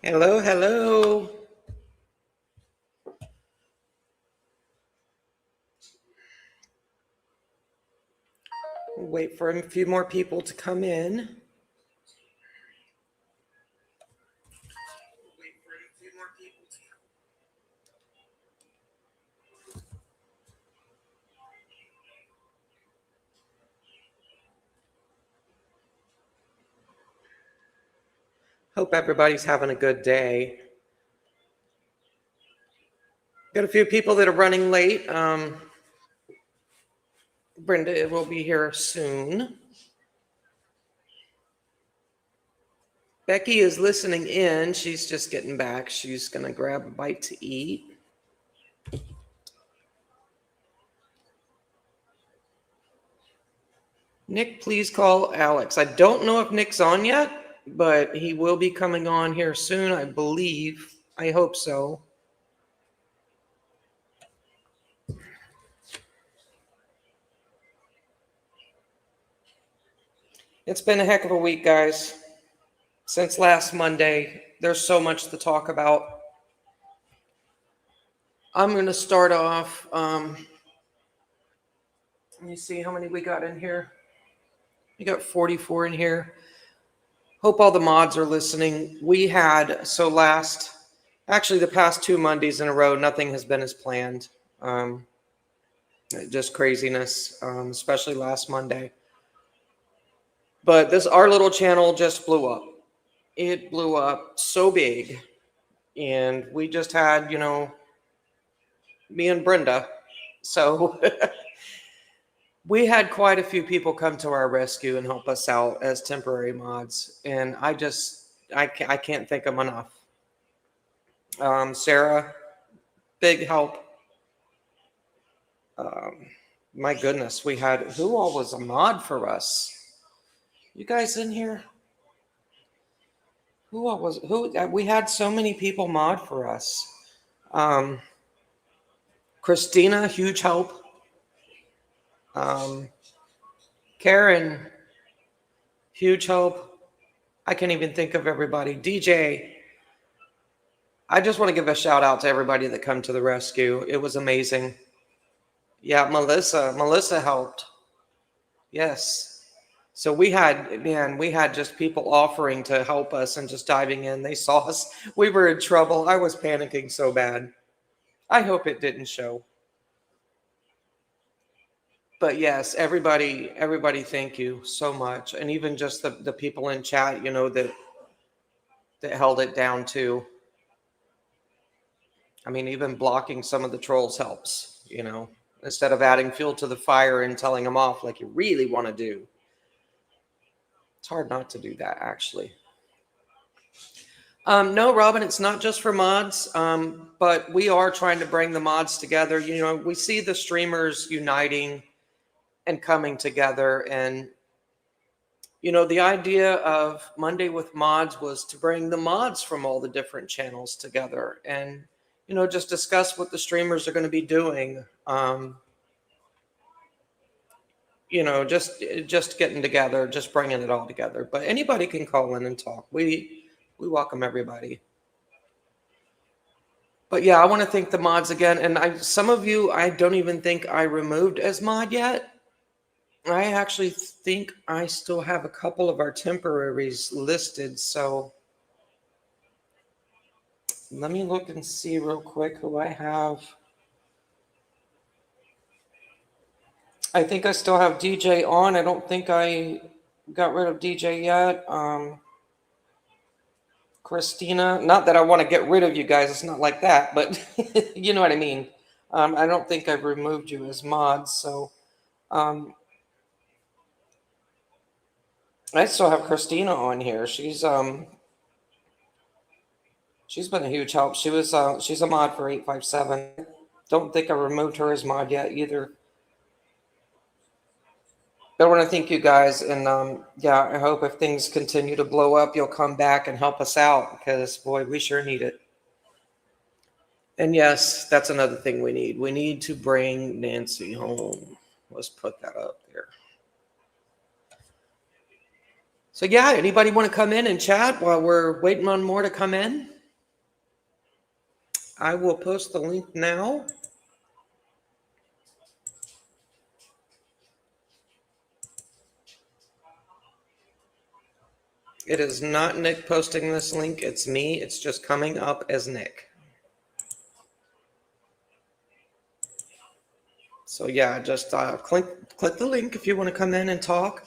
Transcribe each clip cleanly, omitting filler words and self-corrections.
Hello, hello. We'll wait for a few more people to come in. Hope everybody's having a good day. Got a few people that are running late. Brenda will be here soon. Becky is listening in. She's just getting back. She's going to grab a bite to eat. Nick, please call Alex. I don't know if Nick's on yet, but he will be coming on here soon, I believe. I hope so. It's been a heck of a week, guys. Since last Monday, there's so much to talk about. I'm going to start off. Let me see how many we got in here. We got 44 in here. Hope all the mods are listening. We had, actually the past 2 Mondays in a row, nothing has been as planned. Just craziness, especially last Monday. But our little channel just blew up. It blew up so big. And we just had, me and Brenda. So we had quite a few people come to our rescue and help us out as temporary mods. And I can't thank them enough. Sarah, big help. My goodness, we had, who all was a mod for us? You guys in here? We had so many people mod for us. Christina, huge help. Karen, huge help. I can't even think of everybody. DJ, I just want to give a shout out to everybody that come to the rescue. It was amazing. Yeah, Melissa helped. Yes. So we had just people offering to help us and just diving in. They saw us. We were in trouble. I was panicking so bad. I hope it didn't show. But yes, everybody, thank you so much. And even just the people in chat, that held it down too. I mean, even blocking some of the trolls helps, instead of adding fuel to the fire and telling them off like you really want to do. It's hard not to do that, actually. No, Robin, it's not just for mods, but we are trying to bring the mods together. We see the streamers uniting and coming together. And, the idea of Monday with Mods was to bring the mods from all the different channels together and, just discuss what the streamers are going to be doing. Just getting together, just bringing it all together. But anybody can call in and talk. We welcome everybody. But yeah, I want to thank the mods again. And some of you, I don't even think I removed as mod yet. I actually think I still have a couple of our temporaries listed. So let me look and see real quick who I have. I think I still have DJ on. I don't think I got rid of DJ yet. Christina, not that I want to get rid of you guys. It's not like that, but you know what I mean. I don't think I've removed you as mods. So I still have Christina on here. She's been a huge help. She's a mod for 857. Don't think I removed her as mod yet either. But I want to thank you guys, and I hope if things continue to blow up, you'll come back and help us out because boy, we sure need it. And yes, that's another thing we need. We need to bring Nancy home. Let's put that up there. So yeah, anybody want to come in and chat while we're waiting on more to come in? I will post the link now. It is not Nick posting this link. It's me. It's just coming up as Nick. So yeah, just click the link if you want to come in and talk.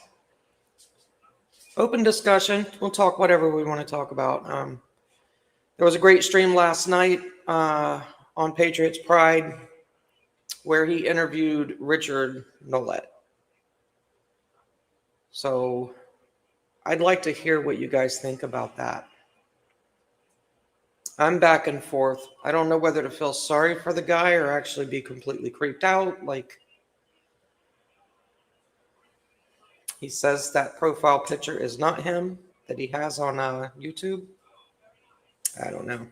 Open discussion. We'll talk whatever we want to talk about. There was a great stream last night on Patriots Pride where he interviewed Richard Nolet. So I'd like to hear what you guys think about that. I'm back and forth. I don't know whether to feel sorry for the guy or actually be completely creeped out. Like, he says that profile picture is not him that he has on YouTube. I don't know.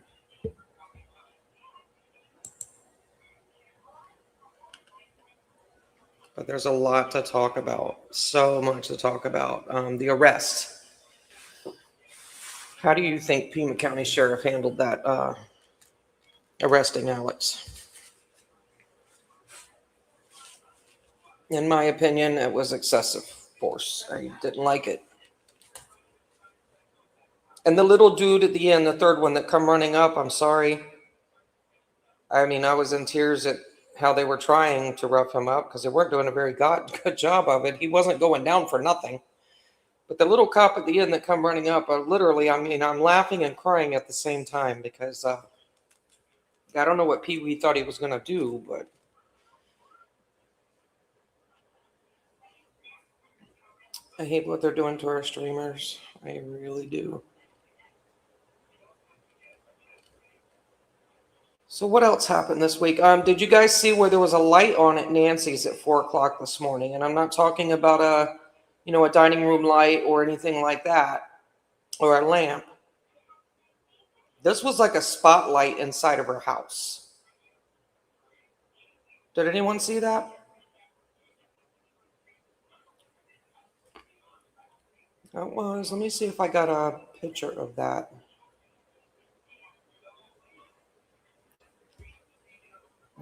But there's a lot to talk about. So much to talk about. The arrest. How do you think Pima County Sheriff handled that arresting Alex? In my opinion, it was excessive force. I didn't like it. And the little dude at the end, the third one that come running up, I'm sorry. I mean, I was in tears at how they were trying to rough him up because they weren't doing a very good job of it. He wasn't going down for nothing. But the little cop at the end that come running up, literally, I mean, I'm laughing and crying at the same time because I don't know what Pee Wee thought he was going to do, but I hate what they're doing to our streamers. I really do. So what else happened this week? Did you guys see where there was a light on at Nancy's at 4 o'clock this morning? And I'm not talking about a dining room light or anything like that, or a lamp. This was like a spotlight inside of her house. Did anyone see that? It was. Let me see if I got a picture of that.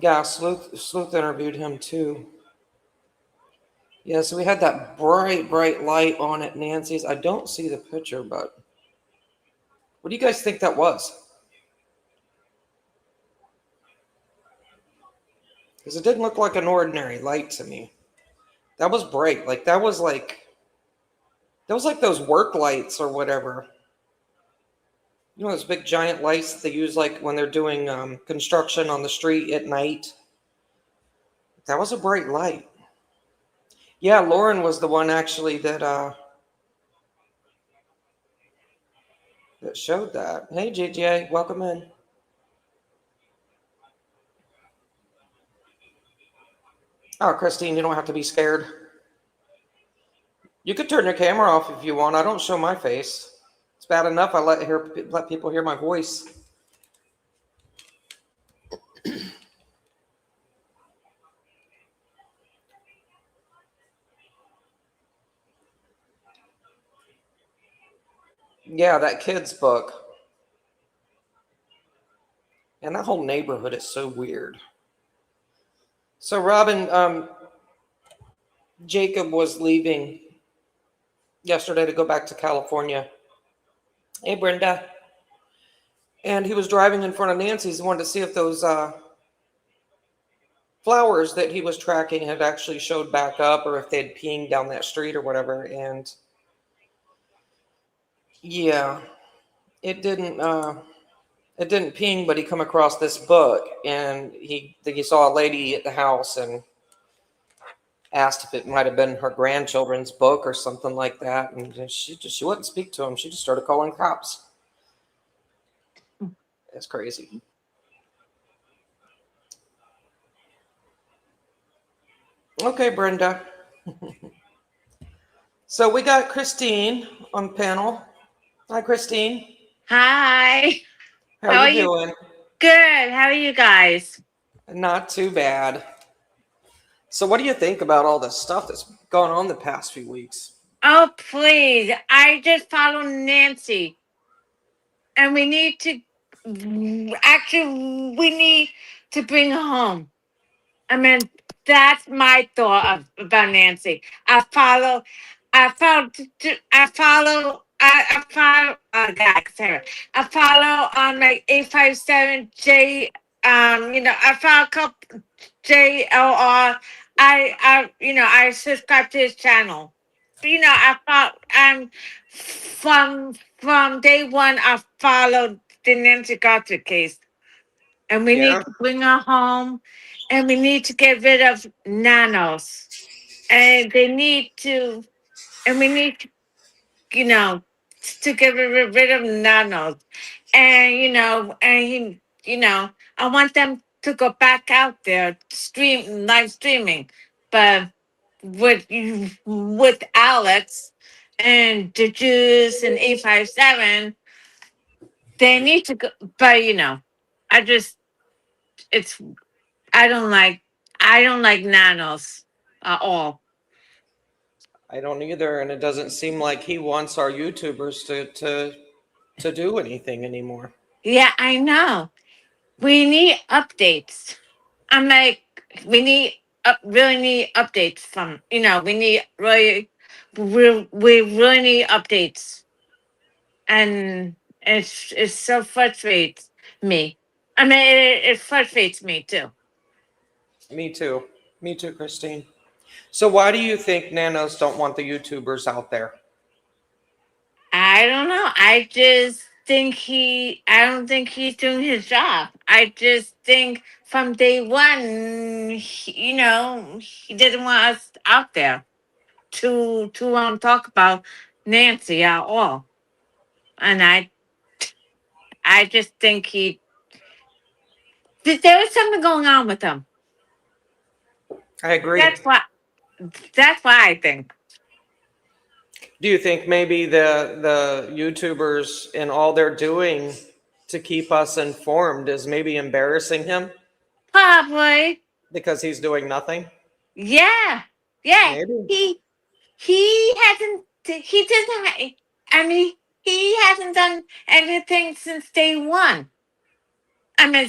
Yeah, Sleuth interviewed him too. Yeah, so we had that bright light on at Nancy's. I don't see the picture, but what do you guys think that was? Because it didn't look like an ordinary light to me. That was bright. Like that was like those work lights or whatever. You know those big giant lights that they use like when they're doing construction on the street at night? That was a bright light. Yeah, Lauren was the one actually that showed that. Hey, JJ, welcome in. Oh, Christine, you don't have to be scared. You could turn your camera off if you want. I don't show my face. It's bad enough I let people hear my voice. Yeah, that kid's book. And that whole neighborhood is so weird. So Robin, Jacob was leaving yesterday to go back to California. Hey, Brenda. And he was driving in front of Nancy's and wanted to see if those flowers that he was tracking had actually showed back up or if they'd pinged down that street or whatever. And yeah, it didn't ping, but he come across this book and he saw a lady at the house and asked if it might have been her grandchildren's book or something like that. And she wouldn't speak to him. She just started calling cops. That's crazy. Okay, Brenda. So we got Christine on panel. Hi, Christine. Hi. How are you doing? Good. How are you guys? Not too bad. So what do you think about all the stuff that's gone on the past few weeks? Oh, please. I just follow Nancy. And we need to actually, we need to bring her home. I mean, that's my thought about Nancy. God, Sarah. I follow on like 857J, I follow a couple JLR. I subscribe to his channel. I follow, from day one, I followed the Nancy Garcia case, and we need Yeah, to bring her home, and we need to get rid of nanos, and we need to, you know get rid of nanos, and I want them to go back out there live streaming, but with Alex and the Juice and 857, they need to go, but I just it's I don't like nanos at all. I don't either, and it doesn't seem like he wants our YouTubers to do anything anymore. Yeah, I know. We need updates. I'm like, really need updates from, we really need updates. And it so frustrates me. I mean, it frustrates me too. Me too. Me too, Christine. So why do you think nanos don't want the YouTubers out there? I don't know. I don't think he's doing his job. I just think from day one, he didn't want us out there to talk about Nancy at all. And I just think there was something going on with him. I agree. That's why I think. Do you think maybe the YouTubers and all they're doing to keep us informed is maybe embarrassing him Probably. because he's doing nothing? Yeah. Yeah. Maybe. He hasn't he doesn't I mean, he hasn't done anything since day one. I mean,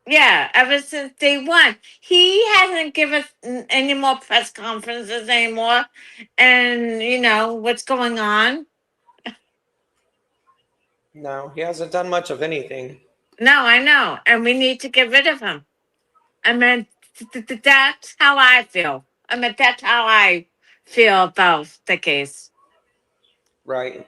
yeah, ever since day one. He hasn't given us any more press conferences anymore. And, what's going on? No, he hasn't done much of anything. No, I know. And we need to get rid of him. I mean, that's how I feel. I mean, that's how I feel about the case. Right.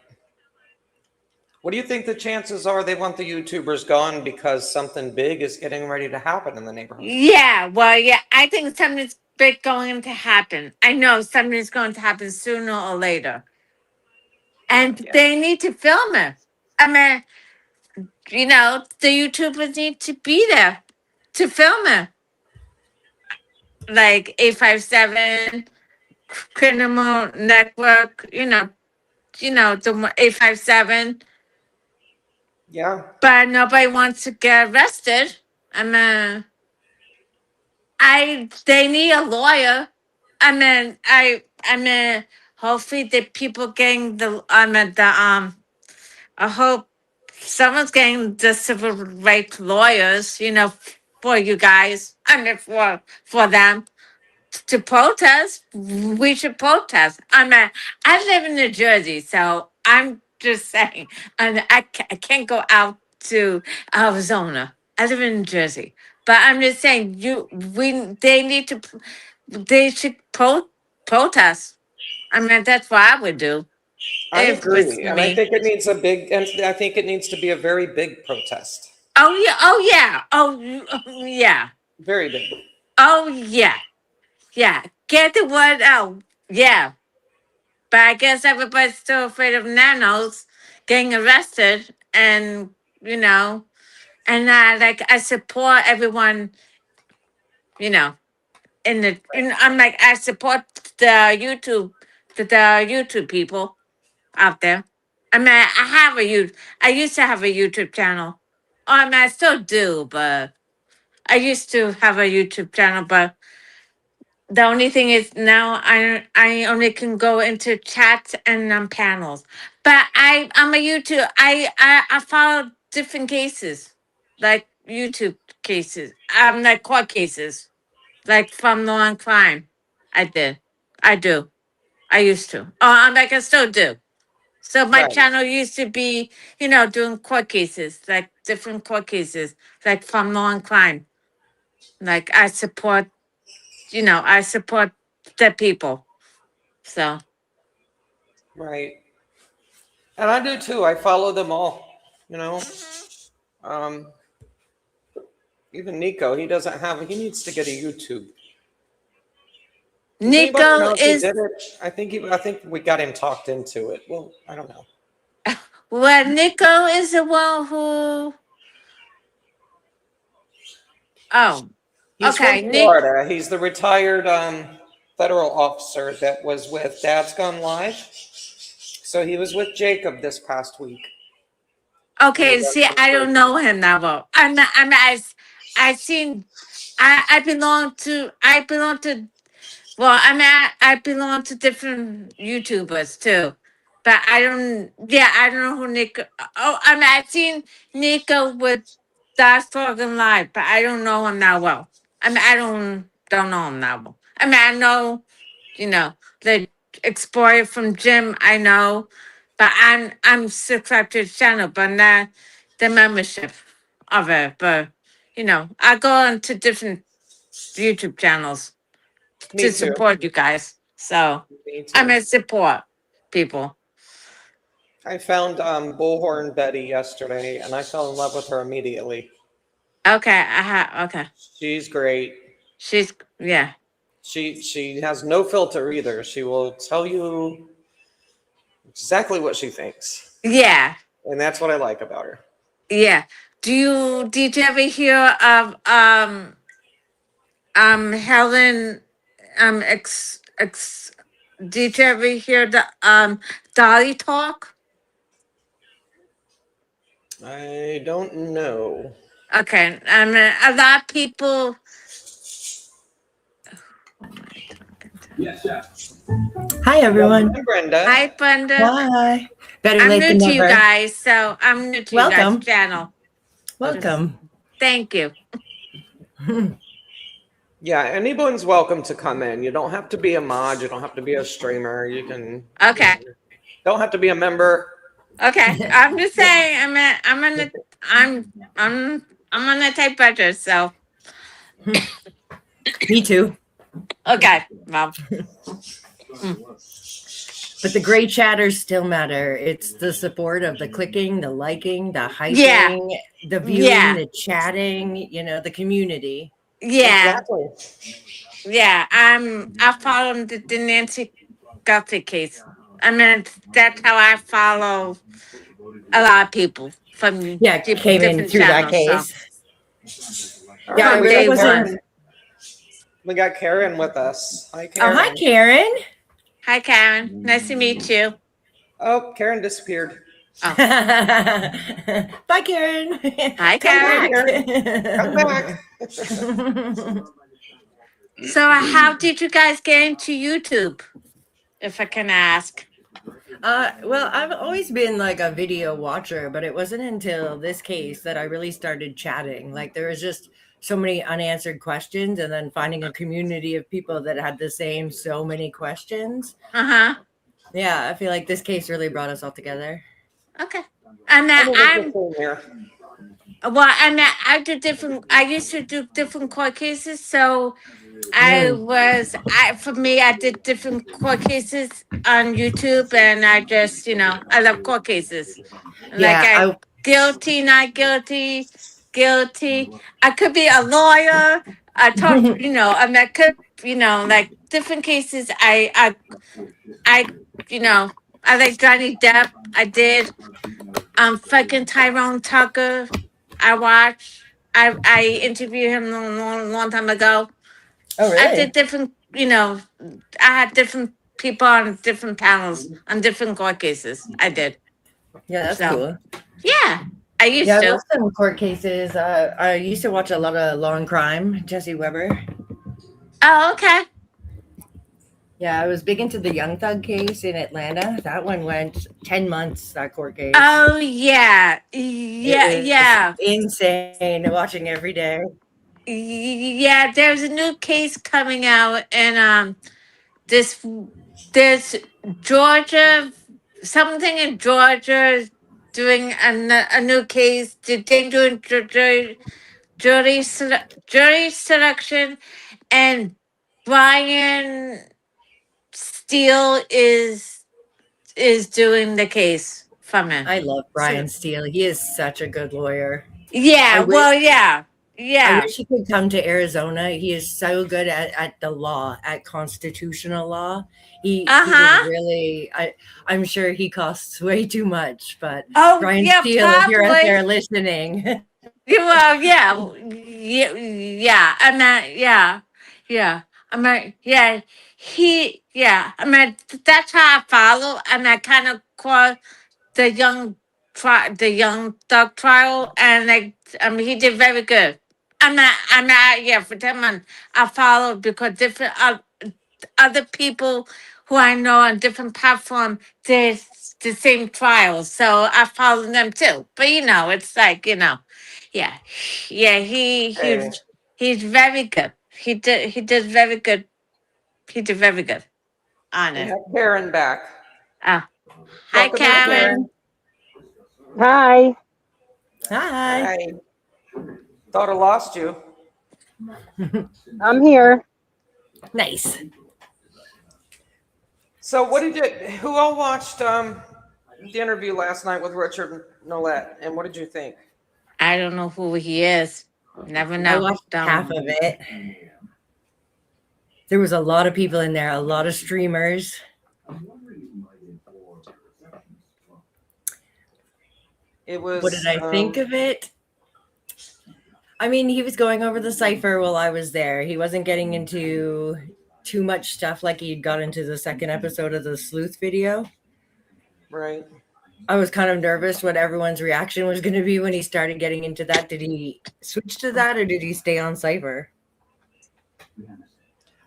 What do you think the chances are they want the YouTubers gone because something big is getting ready to happen in the neighborhood? Yeah, well, yeah, I think something's big going to happen. I know something's going to happen sooner or later. And Yeah. they need to film it. I mean, the YouTubers need to be there to film it. Like 857, Criminal Network, the 857. Yeah. But nobody wants to get arrested. I mean, they need a lawyer. I mean, hopefully the people getting I hope someone's getting the civil rights lawyers, for you guys. I mean, for them to protest. We should protest. I mean, I live in New Jersey, so I'm just saying, and I can't go out to Arizona. I live in New Jersey, but I'm just saying, they should protest. I mean, that's what I would do I if it was agree. And I me. think it needs I think it needs to be a very big protest. Oh yeah, oh yeah, oh yeah, Very big. oh yeah, yeah. Get the word out, yeah. But I guess everybody's still afraid of nanos getting arrested, and like I support everyone, you know, I'm like I support the YouTube people out there. I mean, I used to have a YouTube channel. I mean, I still do, but I used to have a YouTube channel, but the only thing is now I only can go into chats and panels. But I'm a YouTube. I follow different cases, like YouTube cases. Like court cases, like from law and crime. I did. I do. I used to. Like I still do. So my Right. channel used to be, doing court cases, like different court cases, like from law and crime. Like I support the people. So Right. And I do too. I follow them all, you know. Um, even Nico, he needs to get a YouTube. Does anybody Nico know if he is did it? I think we got him talked into it. Well, I don't know. Nico is the one who. Oh, He's okay. from Florida. He's the retired federal officer that was with Dad's Gone Live. So he was with Jacob this past week. Okay, see, I don't know him that well. I seen, I belong to, well, I belong to different YouTubers too, but I don't know who Nico. Oh, I've seen Nico with That's Talking Live, but I don't know him that well. I don't know him that well. I know, the Explorer from Jim. I know, but I'm subscribed to his channel, but not the membership of it. But I go on to different YouTube channels Me to too. support you guys. So Me too. I'm a support people. I found Bullhorn Betty yesterday, and I fell in love with her immediately. Okay, okay. She's great. She's yeah. She has no filter either. She will tell you exactly what she thinks, Yeah. and that's what I like about her. Yeah. Did you ever hear of Helen did you ever hear the Dolly talk? I don't know. Okay. A lot of people. Hi, everyone. Hi, Brenda. Hi, Brenda. Hi. Better I'm late new than to you never. guys, so I'm new to you Welcome. guys' channel. Welcome. Thank you. Yeah, anyone's welcome to come in. You don't have to be a mod. You don't have to be a streamer. You can. Okay. Don't have to be a member. Okay. I'm just saying. I'm on the typewriter. So Me too. okay. Well. But the gray chatters still matter. It's the support of the clicking, the liking, the hyping, Yeah. the viewing, Yeah. the chatting, the community. Yeah. Exactly. Yeah. I follow the Nancy Guthrie case. That's how I follow a lot of people from Yeah, came in different through that channels, case. All Yeah, right, I we really got wasn't. Karen. We got Karen with us. Hi, Oh, Karen. hi, Karen. Hi, Karen. Nice to meet you. Oh, Karen disappeared. Bye, Karen. Hi, Come Come back. back. So, how did you guys get into YouTube, if I can ask? Well, I've always been like a video watcher, but it wasn't until this case that I really started chatting. Like there was just so many unanswered questions, and then finding a community of people that had the same so many questions. Uh-huh. Yeah, I feel like this case really brought us all together. Okay. I used to do different court cases, so I did different court cases on YouTube, and I just, I love court cases. Yeah, Guilty, not guilty, guilty. I could be a lawyer. I talk, I could, like different cases. I like Johnny Depp. I did. Fucking Tyrone Tucker. I watched. I interviewed him a long time ago. Oh, really? I did different, I had different people on different panels on different court cases. I did. Yeah, that's So, cool. Yeah, I used Yeah, I to. love some court cases. I used to watch a lot of Law and Crime, Jesse Weber. Oh, okay. Yeah, I was big into the Young Thug case in Atlanta. That one went 10 months, that court case. Oh yeah, It yeah, was yeah, insane watching every day. yeah. There's a new case coming out, and this there's Georgia, something in Georgia doing a new case. They're doing jury selection, and Brian Steele is doing the case from it. I love So, Brian Steele. He is such a good lawyer. Yeah, I wish well, yeah, I yeah. wish he could come to Arizona. He is so good at the law, at constitutional law. He would Uh-huh. really I'm sure he costs way too much, but Oh, Brian yeah, Steele, if you're out probably. there listening. Yeah, well, yeah, yeah. I mean, yeah. I mean, yeah. I mean, that's how I follow, and I kind of call the the young thug trial, and like, I mean, he did very good. Yeah, for them, I followed because different other people who I know on different platforms did the same trials, so I follow them too. But it's like yeah, yeah. hey, He's very good. He did very good. He did very good on we it. have Karen back. Ah, hi, Welcome in, Karen. Karen. Hi, Hi. Hi. Thought I lost you. I'm here. Nice. So who all watched the interview last night with Richard Nolette, and what did you think? I don't know who he is. Never I know. watched Don't. half of it. There was a lot of people in there, a lot of streamers. It was. What did I think of it? I mean, he was going over the cipher while I was there. He wasn't getting into too much stuff like he got into the second episode of the sleuth video. Right. I was kind of nervous what everyone's reaction was going to be when he started getting into that. Did he switch to that or did he stay on cipher?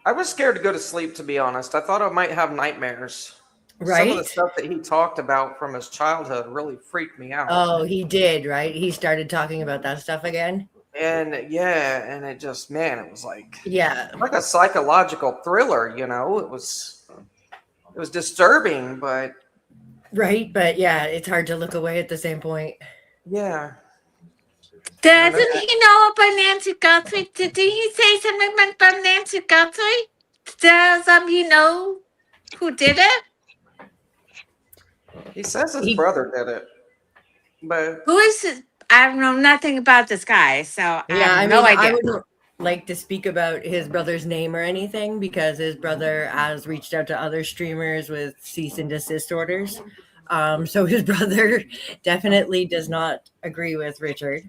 I was scared to go to sleep, to be honest. I thought I might have nightmares. Right? Some of the stuff that he talked about from his childhood really freaked me out. Oh, he did, right? He started talking about that stuff again. And yeah, and it just, man, it was like Yeah. a psychological thriller, It was disturbing, but Right. But yeah, it's hard to look away at the same point. yeah. Doesn't he know about Nancy Guthrie? Did he say something about Nancy Guthrie? Does he know who did it? He says his brother did it. But Who is it? I know nothing about this guy, so I have no I idea. wouldn't like to speak about his brother's name or anything because his brother has reached out to other streamers with cease and desist orders. So his brother definitely does not agree with Richard.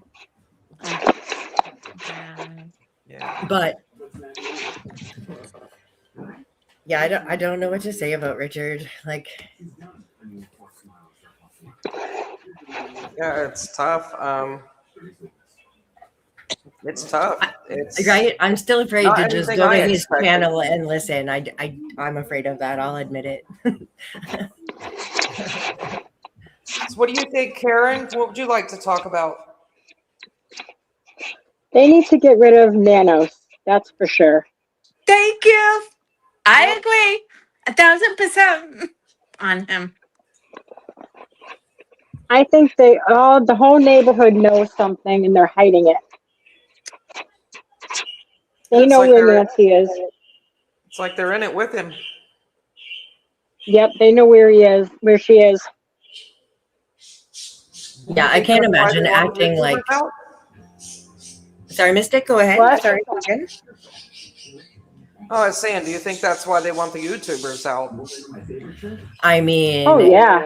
yeah. But yeah, I don't know what to say about Richard. Like, Yeah, it's tough. It's tough. It's right? I'm still afraid not to just anything go I to his expected. channel and listen. I'm afraid of that. I'll admit it. So what do you think, Karen? What would you like to talk about? They need to get rid of Nanos. That's for sure. Thank you. I agree 1,000% on him. I think the whole neighborhood knows something and they're hiding it. They It's know like where they're- Nancy is. It's like they're in it with him. Yep, they know where she is. Yeah, I can't That's why imagine they want acting YouTubers like. out? Sorry, Mystic, go ahead. What? Sorry, again. Oh, I was saying, do you think that's why they want the YouTubers out? I mean, Oh yeah.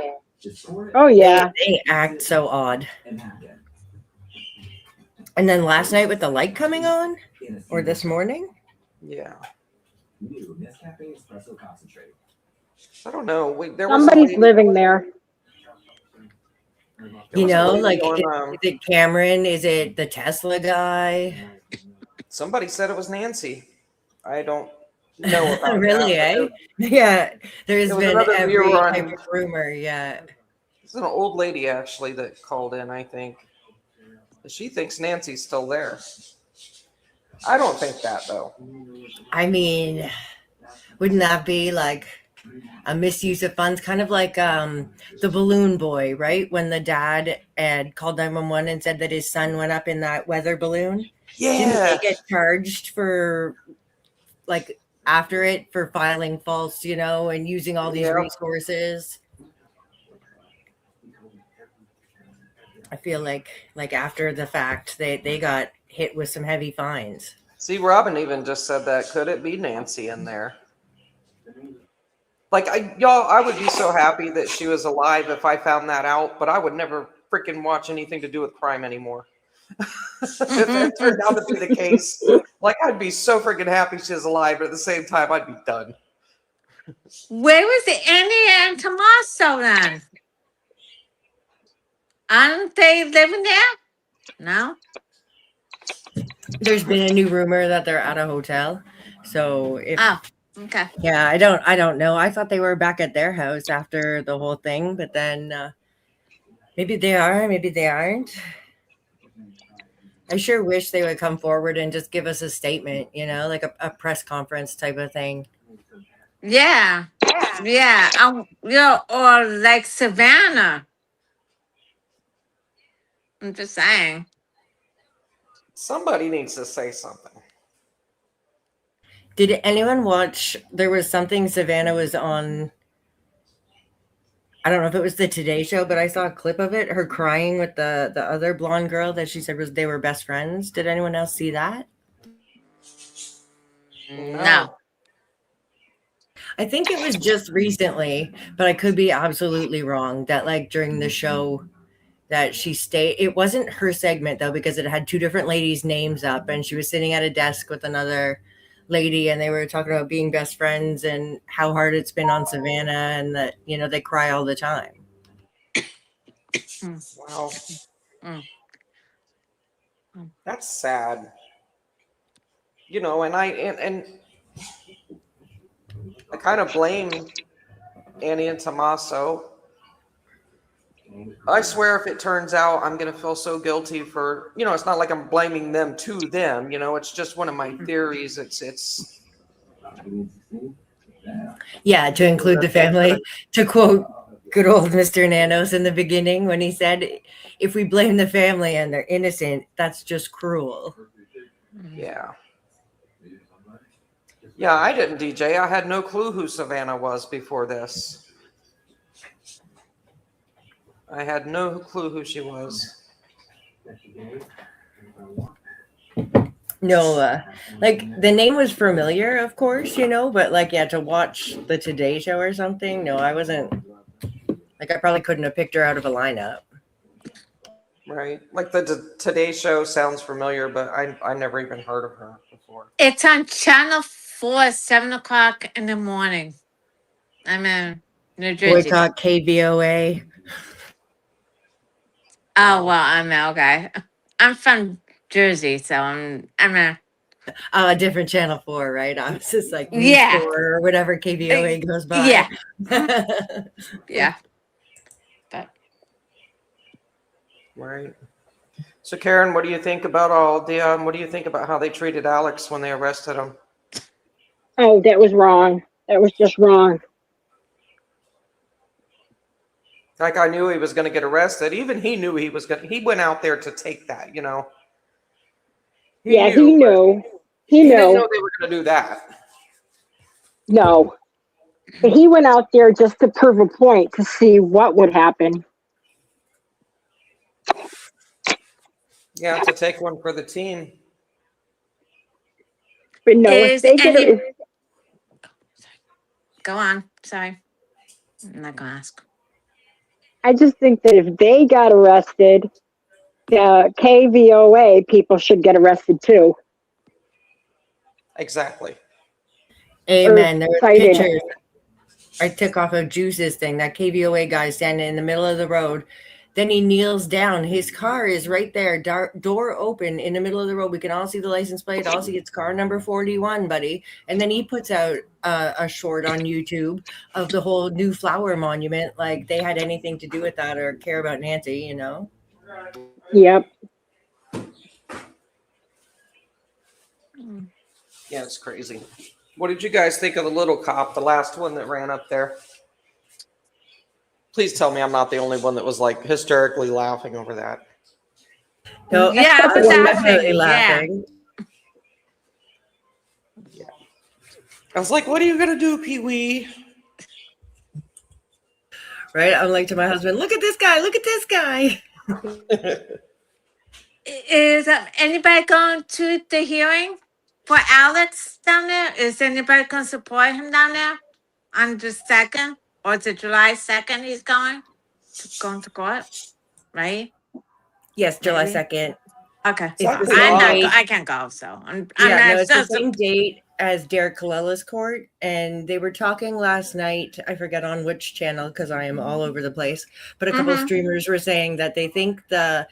Oh yeah. they act so odd. And then last night with the light coming on, or this morning, Yeah. I don't know. There was Somebody's a lady- living there. there you was a know, lady like on, is it Cameron? Is it the Tesla guy? somebody said it was Nancy. I don't know about Really, that. eh? Yeah, there's There was been another every rerun. type of rumor. Yeah. It's an old lady actually that called in, I think. She thinks Nancy's still there. I don't think that though. I mean, wouldn't that be like a misuse of funds? Kind of like the balloon boy, right? When the dad had called 911 and said that his son went up in that weather balloon. Didn't Yeah. they get charged for like after it for filing false, and using all these Yeah. resources? I feel like after the fact they got hit with some heavy fines. See, Robin even just said that. Could it be Nancy in there? Like, I would be so happy that she was alive if I found that out, but I would never freaking watch anything to do with crime anymore. If that turned out to be the case, like, I'd be so freaking happy she's alive, but at the same time, I'd be done. Where was the Andy and Tommaso then? Aren't they living there? No? There's been a new rumor that they're at a hotel. So if Oh, okay. yeah, I don't know. I thought they were back at their house after the whole thing, but then maybe they are, maybe they aren't. I sure wish they would come forward and just give us a statement, like a press conference type of thing. Yeah. Yeah. Or like Savannah. I'm just saying. Somebody needs to say something. Did anyone watch? There was something Savannah was on. I don't know if it was the Today Show, but I saw a clip of it. Her crying with the other blonde girl that she said they were best friends. Did anyone else see that? No. I think it was just recently, but I could be absolutely wrong. That like during the show, that she stayed. It wasn't her segment though, because it had two different ladies' names up, and she was sitting at a desk with another lady, and they were talking about being best friends and how hard it's been on Savannah, and that they cry all the time. Wow. Mm. That's sad. And I kind of blame Annie and Tommaso. I swear if it turns out, I'm going to feel so guilty for, it's not like I'm blaming them to them, it's just one of my theories. It's Yeah, to include the family. To quote good old Mr. Nanos in the beginning when he said, if we blame the family and they're innocent, that's just cruel. Yeah. Yeah, I didn't, DJ. I had no clue who Savannah was before this. I had no clue who she was. No, like the name was familiar, of course, but like, yeah, to watch the Today Show or something, no, I wasn't. Like, I probably couldn't have picked her out of a lineup. Right. Like the Today Show sounds familiar, but I never even heard of her before. It's on Channel 4, 7 o'clock in the morning. I'm in New Jersey. Boycott KVOA. Oh, well, I'm okay. I'm from Jersey, so I'm a A different Channel 4, right? I was just like, News Yeah. 4 or whatever KVOA goes by. yeah. Yeah. But Right. So Karen, what do you think about what do you think about how they treated Alex when they arrested him? Oh, that was wrong. That was just wrong. Like, I knew he was going to get arrested. Even he knew he went out there to take that, He knew. He He didn't knew. know they were going to do that. No. But he went out there just to prove a point to see what would happen. Yeah, to take one for the team. But no, if Is they get any- it, go on. Sorry. I'm not going to ask. I just think that if they got arrested, the KVOA people should get arrested too. Exactly. Amen. There was cited. pictures I took off of Juice's thing. That KVOA guy standing in the middle of the road. Then he kneels down. His car is right there, door open in the middle of the road. We can all see the license plate. All see it's car number 41, buddy. And then he puts out a short on YouTube of the whole new flower monument. Like they had anything to do with that or care about Nancy, you know? Yep. Yeah, it's crazy. What did you guys think of the little cop, the last one that ran up there? Please tell me I'm not the only one that was like hysterically laughing over that. No, Yeah, I was definitely laughing. I was like, what are you going to do, Pee-wee? right? I'm like to my husband, look at this guy, look at this guy. Is anybody going to the hearing for Alex down there? Is anybody going to support him down there on the 2nd? Or is it July 2nd he's going to court? Right? Yes, July Maybe. 2nd. Okay. It's Well, the same date. I can't go, so I'm Yeah, no, not it's the so- same date as Derek Colella's court. And they were talking last night, I forget on which channel because I am all over the place, but a couple of streamers were saying that they think the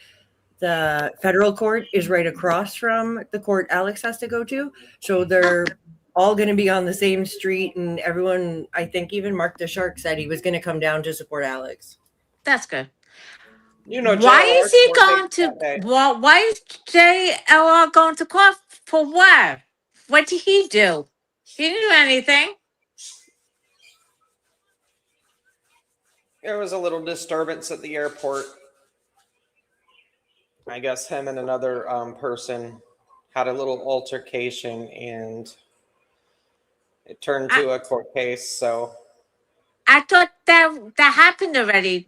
federal court is right across from the court Alex has to go to. So they're all going to be on the same street. And everyone, I think even Mark the Shark said he was going to come down to support Alex. That's good. You know, Why JLR is he court going dates to? that day. Well, why is JLR going to court for what? What did he do? He didn't do anything. There was a little disturbance at the airport. I guess him and another person had a little altercation and it turned to a court case. So I thought that happened already.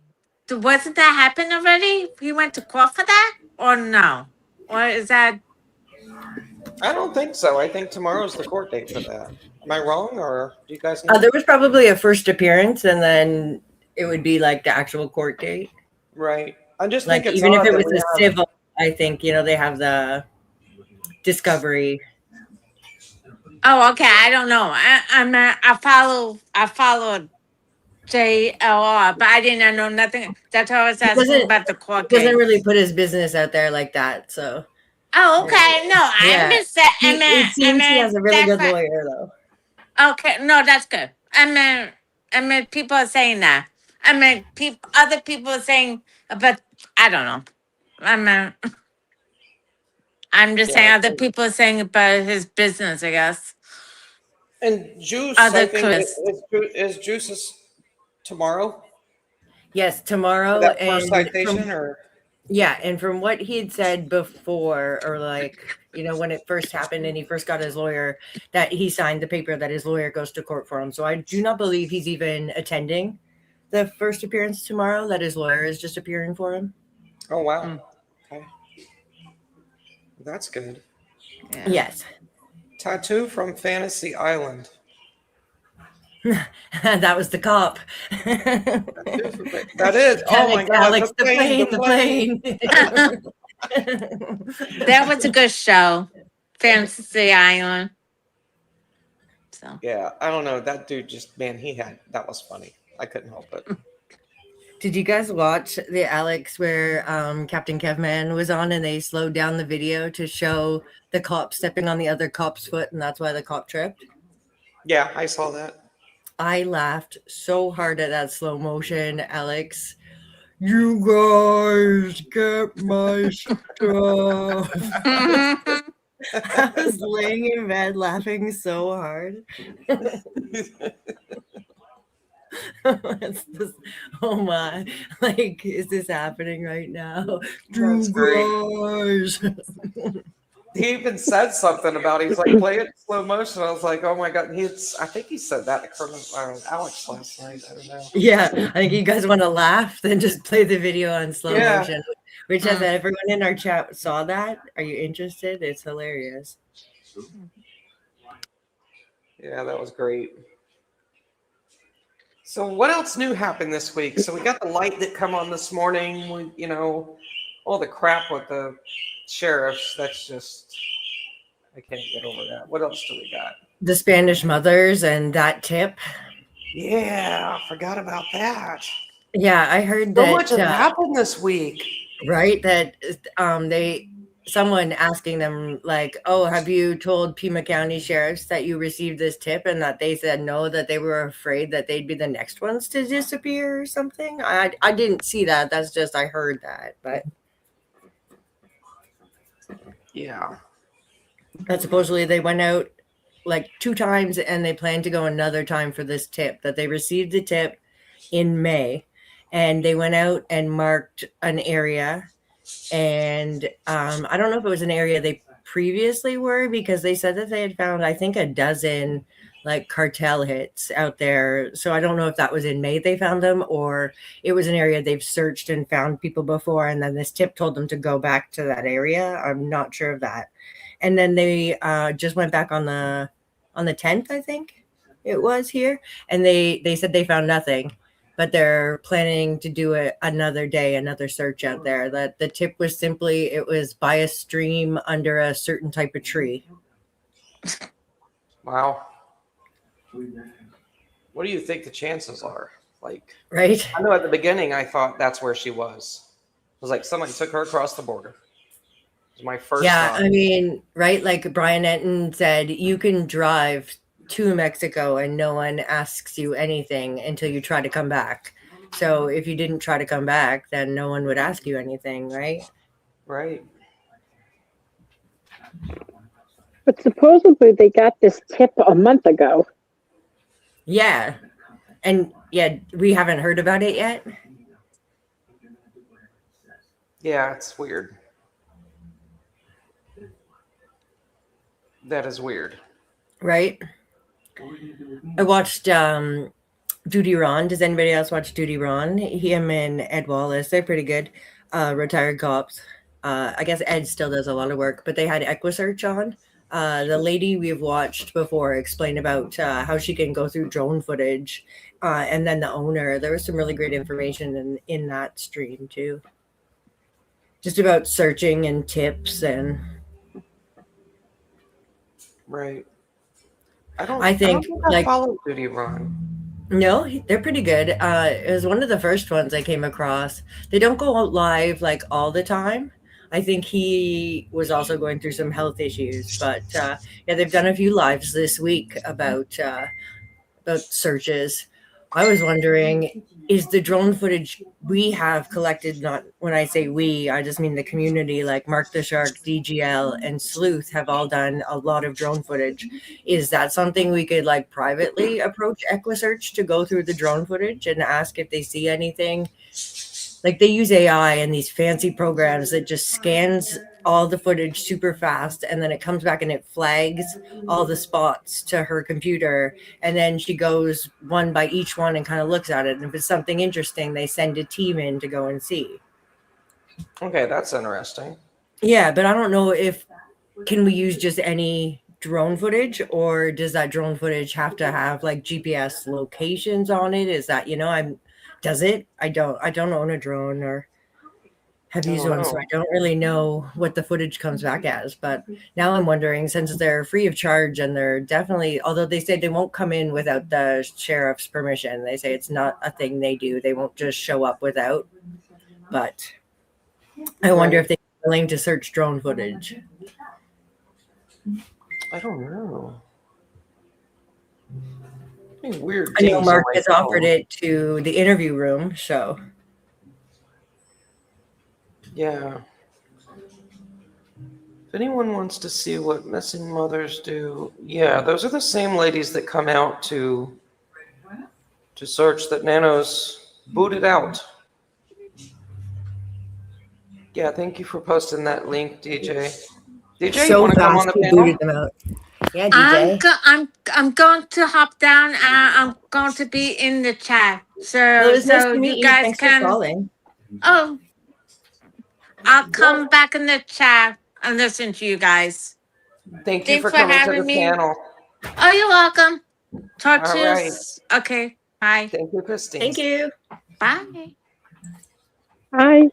Wasn't that happened already? He went to court for that, or no? Or is that? I don't think so. I think tomorrow's the court date for that. Am I wrong, or do you guys know? There was probably a first appearance and then it would be like the actual court date. Right. I just Like think it's even if odd it that was we a have- civil, I think, you know, they have the discovery. Oh, okay. I don't know. I followed JLR, but I didn't know nothing. That's why I was asking doesn't- about the court Doesn't case. really put his business out there like that. So Oh, okay. No, I Yeah. understand. it seems he has a really good that's lawyer though. Okay, no, that's good. I mean, people are saying that. I mean, other people are saying, but I don't know. I'm just saying Yeah, other people are saying about his business, I guess. And Juice, Other I think, Chris. is Juice's tomorrow? Yes, tomorrow. That first And citation, from, or yeah, and from what he had said before, or like, you know, when it first happened and he first got his lawyer, that he signed the paper that his lawyer goes to court for him. So I do not believe he's even attending the first appearance tomorrow, that his lawyer is just appearing for him. oh wow, okay, that's good. Yeah. Yes. Tattoo from Fantasy Island. That was the cop. That is. Oh my Alex, God, the plane. That was a good show, Fantasy Island. So Yeah, I don't know. That dude just, man, that was funny. I couldn't help it. Did you guys watch the Alex where Captain Kevman was on and they slowed down the video to show the cop stepping on the other cop's foot and that's why the cop tripped? Yeah, I saw that. I laughed so hard at that slow motion, Alex. You guys get my stuff. I was laying in bed laughing so hard. It's just, oh my, like, is this happening right now? That's You guys. He even said something about he's like, play it in slow motion. I was like, oh my God. I think he said that to Colonel Alex last night. I don't know. Yeah, I think you guys want to laugh, then just play the video on slow Yeah. motion. Which has everyone in our chat saw that. Are you interested? It's hilarious. Yeah, that was great. So what else new happened this week? So we got the light that come on this morning. We, you know, all the crap with the sheriffs. That's just, I can't get over that. What else do we got? The Spanish mothers and that tip. Yeah, I forgot about that. Yeah, I heard So much has that. happened this week. Right, that someone asking them like, "Oh, have you told Pima County sheriffs that you received this tip?" And that they said no, that they were afraid that they'd be the next ones to disappear or something. I didn't see that. That's just I heard that, but Yeah. that supposedly they went out like 2 times and they plan to go another time for this tip. That they received the tip in May, and they went out and marked an area. And I don't know if it was an area they previously were, because they said that they had found, I think, a dozen like cartel hits out there. So I don't know if that was in May they found them, or it was an area they've searched and found people before, and then this tip told them to go back to that area. I'm not sure of that. And then they just went back on the 10th, I think it was here, and they said they found nothing, but they're planning to do it another day, another search out there. That the tip was simply, it was by a stream under a certain type of tree. Wow. What do you think the chances are? Like, Right? I know at the beginning I thought that's where she was. It was like somebody took her across the border. It was my first Yeah, thought. I mean, right? Like Brian Enton said, you can drive to Mexico and no one asks you anything until you try to come back. So if you didn't try to come back, then no one would ask you anything, right? Right. But supposedly they got this tip a month ago. Yeah. And yeah, we haven't heard about it yet. Yeah, it's weird. That is weird. Right? I watched Duty Ron. Does anybody else watch Duty Ron? Him and Ed Wallace, they're pretty good. Retired cops. I guess Ed still does a lot of work, but they had EquiSearch on. The lady we've watched before explained about how she can go through drone footage, and then the owner. There was some really great information in that stream too, just about searching and tips. And Right. I I don't think, think I like, followed Duty Ron. no, they're pretty good. It was one of the first ones I came across. They don't go out live like all the time. I think he was also going through some health issues, but yeah, they've done a few lives this week about searches. I was wondering, is the drone footage we have collected, not when I say we, I just mean the community, like Mark the Shark, DGL, and Sleuth have all done a lot of drone footage. Is that something we could like privately approach EquiSearch to go through the drone footage and ask if they see anything? Like they use AI and these fancy programs that just scans all the footage super fast, and then it comes back and it flags all the spots to her computer, and then she goes one by each one and kind of looks at it, and if it's something interesting they send a team in to go and see. Okay, that's interesting. Yeah, but I don't know if can we use just any drone footage, or does that drone footage have to have like GPS locations on it? Is that, does it? I don't own a drone or have used one, so I don't really know what the footage comes back as. But now I'm wondering, since they're free of charge and they're definitely, although they say they won't come in without the sheriff's permission, they say it's not a thing they do. They won't just show up without. But I wonder if they're willing to search drone footage. I don't know. Weird. I know Mark has offered it to the interview room, so. Yeah. If anyone wants to see what missing mothers do, yeah, those are the same ladies that come out to search that Nano's booted out. Yeah, thank you for posting that link, DJ. DJ, you want to come on the panel? Booted them out. Yeah, DJ. I'm going to hop down and I'm going to be in the chat. So, Well, it was nice to meet you guys Thanks can. for calling. Oh, I'll come back in the chat and listen to you guys. Thank you for coming to the panel. Oh, you're welcome. Talk to you. Right. Okay. Bye. Thank you, Christine. Thank you. Bye. Hi.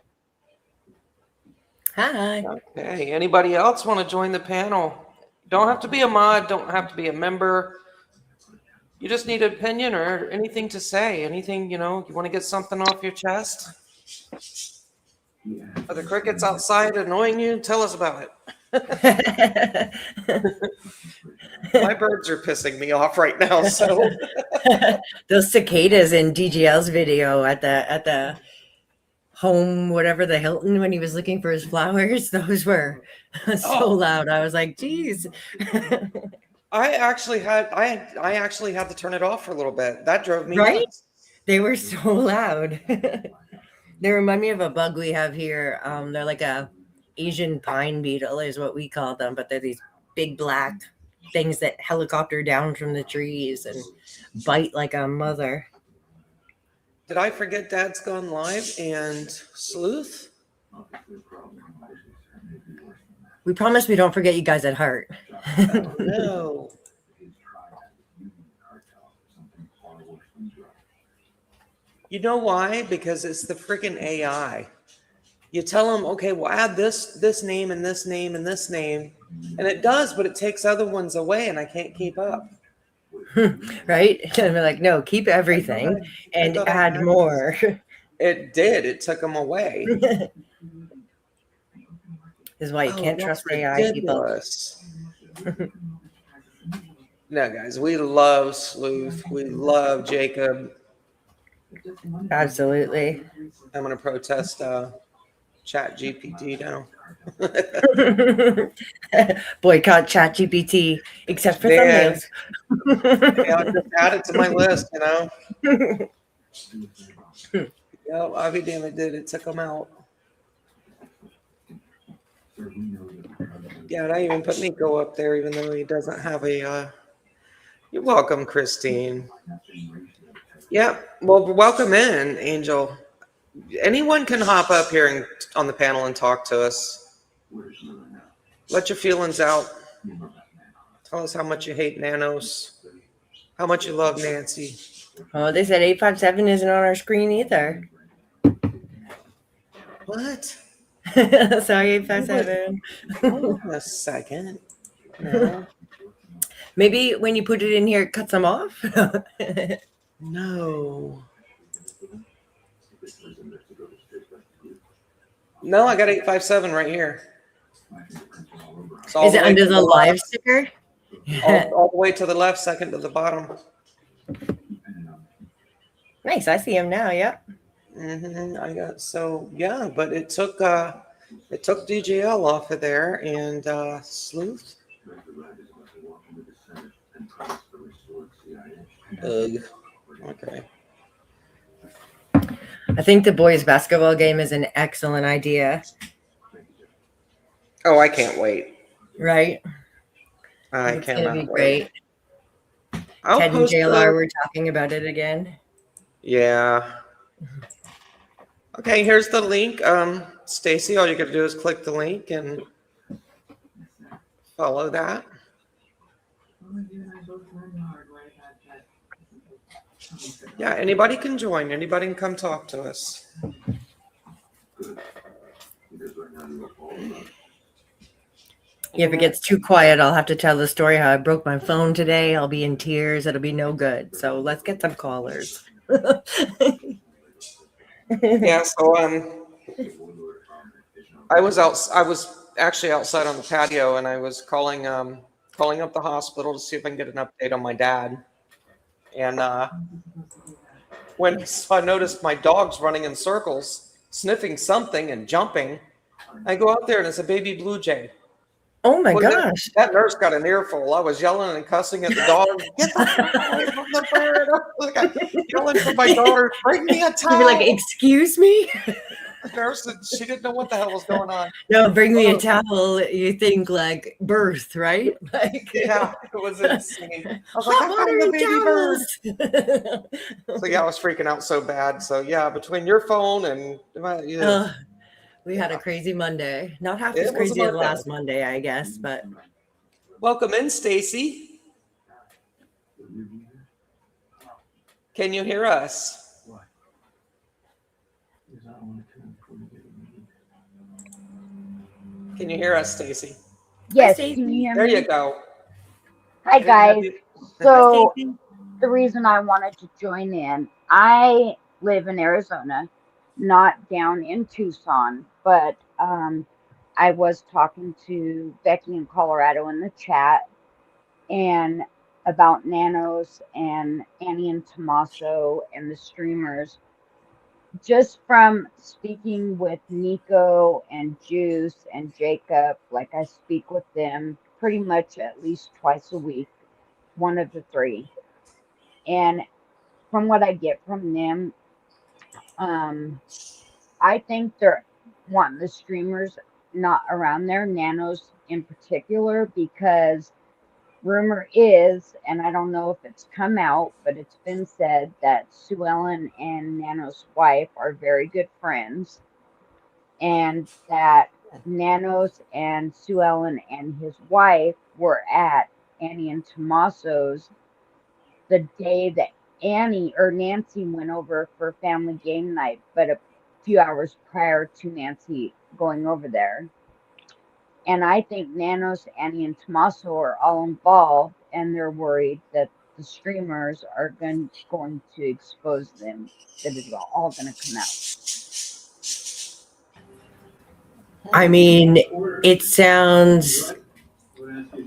Hi. Okay. Anybody else want to join the panel? Don't have to be a mod. Don't have to be a member. You just need an opinion or anything to say. Anything, you want to get something off your chest? Are the crickets outside annoying you? Tell us about it. My birds are pissing me off right now. So Those cicadas in DGL's video at the home, whatever, the Hilton, when he was looking for his flowers, those were so loud. I was like, geez. I actually had to turn it off for a little bit. That drove me Right? nuts. They were so loud. They remind me of a bug we have here. They're like a Asian pine beetle is what we call them, but they're these big black things that helicopter down from the trees and bite like a mother. Did I forget Dad's Gone Live and Sleuth? We promise we don't forget you guys at heart. Oh, no. You know why? Because it's the freaking AI. You tell them, okay, well, add this name and this name and this name. And it does, but it takes other ones away and I can't keep up. Right? And we're like, no, keep everything and add more. It did. It took them away. This is why you can't trust AI people. No, guys, we love Sleuth. We love Jacob. Absolutely. I'm going to protest Chat GPT now. Boycott ChatGPT, except for Yeah. thumbnails. Yeah, I'll just add it to my list, Yeah, I'll be damn it did. It took them out. Yeah, and I even put Nico up there, even though he doesn't have a. You're welcome, Christine. Yeah, well, welcome in, Angel. Anyone can hop up here and on the panel and talk to us. Let your feelings out. Tell us how much you hate Nanos, how much you love Nancy. Oh, they said 857 isn't on our screen either. What? Sorry, 857. Hold on a second. No. Maybe when you put it in here, it cuts them off. No. No, I got 857 right here. Is it under the live sticker? All the way to the left, second to the bottom. Nice, I see him now. Yep. I got yeah, but it took DJL off of there and Sleuth. Ugh. Okay. I think the boys' basketball game is an excellent idea. Oh, I can't wait. Right? I It's cannot gonna be wait. great. I'll Ted and post JLR were talking about it again. Yeah. Okay, here's the link. Stacy, all you got to do is click the link and follow that. Yeah, anybody can join. Anybody can come talk to us. If it gets too quiet, I'll have to tell the story how I broke my phone today. I'll be in tears. It'll be no good. So let's get some callers. Yeah, so I was actually outside on the patio and I was calling up the hospital to see if I can get an update on my dad. And when I noticed my dog's running in circles, sniffing something and jumping, I go out there and it's a baby blue jay. Oh my gosh. That nurse got an earful. I was yelling and cussing at the dog. Get the fuck away from the bird. I'm yelling for my daughter, bring me a towel. You were like, excuse me? The nurse, she didn't know what the hell was going on. No, bring me a towel. You think like birth, right? Like, Yeah, it was insane. I was like, hot I water found the baby bird. towels. So yeah, I was freaking out so bad. So yeah, between your phone and We had a crazy Monday. Not half It as was a crazy as Monday. last Monday, I guess, but Welcome in, Stacy. Can you hear us? Can you hear us, Stacy? Yes. Stacey. Can you hear There me? you go. Hi guys. So the reason I wanted to join in. I live in Arizona, not down in Tucson, but I was talking to Becky in Colorado in the chat and about Nanos and Annie and Tommaso and the streamers. Just from speaking with Nico and Juice and Jacob, like I speak with them pretty much at least twice a week, one of the three. And from what I get from them, I think they're wanting the streamers not around their Nanos in particular, because rumor is, and I don't know if it's come out, but it's been said that Sue Ellen and Nano's wife are very good friends, and that Nanos and Sue Ellen and his wife were at Annie and Tommaso's the day that Annie or Nancy went over for family game night, but a few hours prior to Nancy going over there. And I think Nanos, Annie, and Tommaso are all involved, and they're worried that the streamers are going to expose them, that it's all going to come out. I mean, it sounds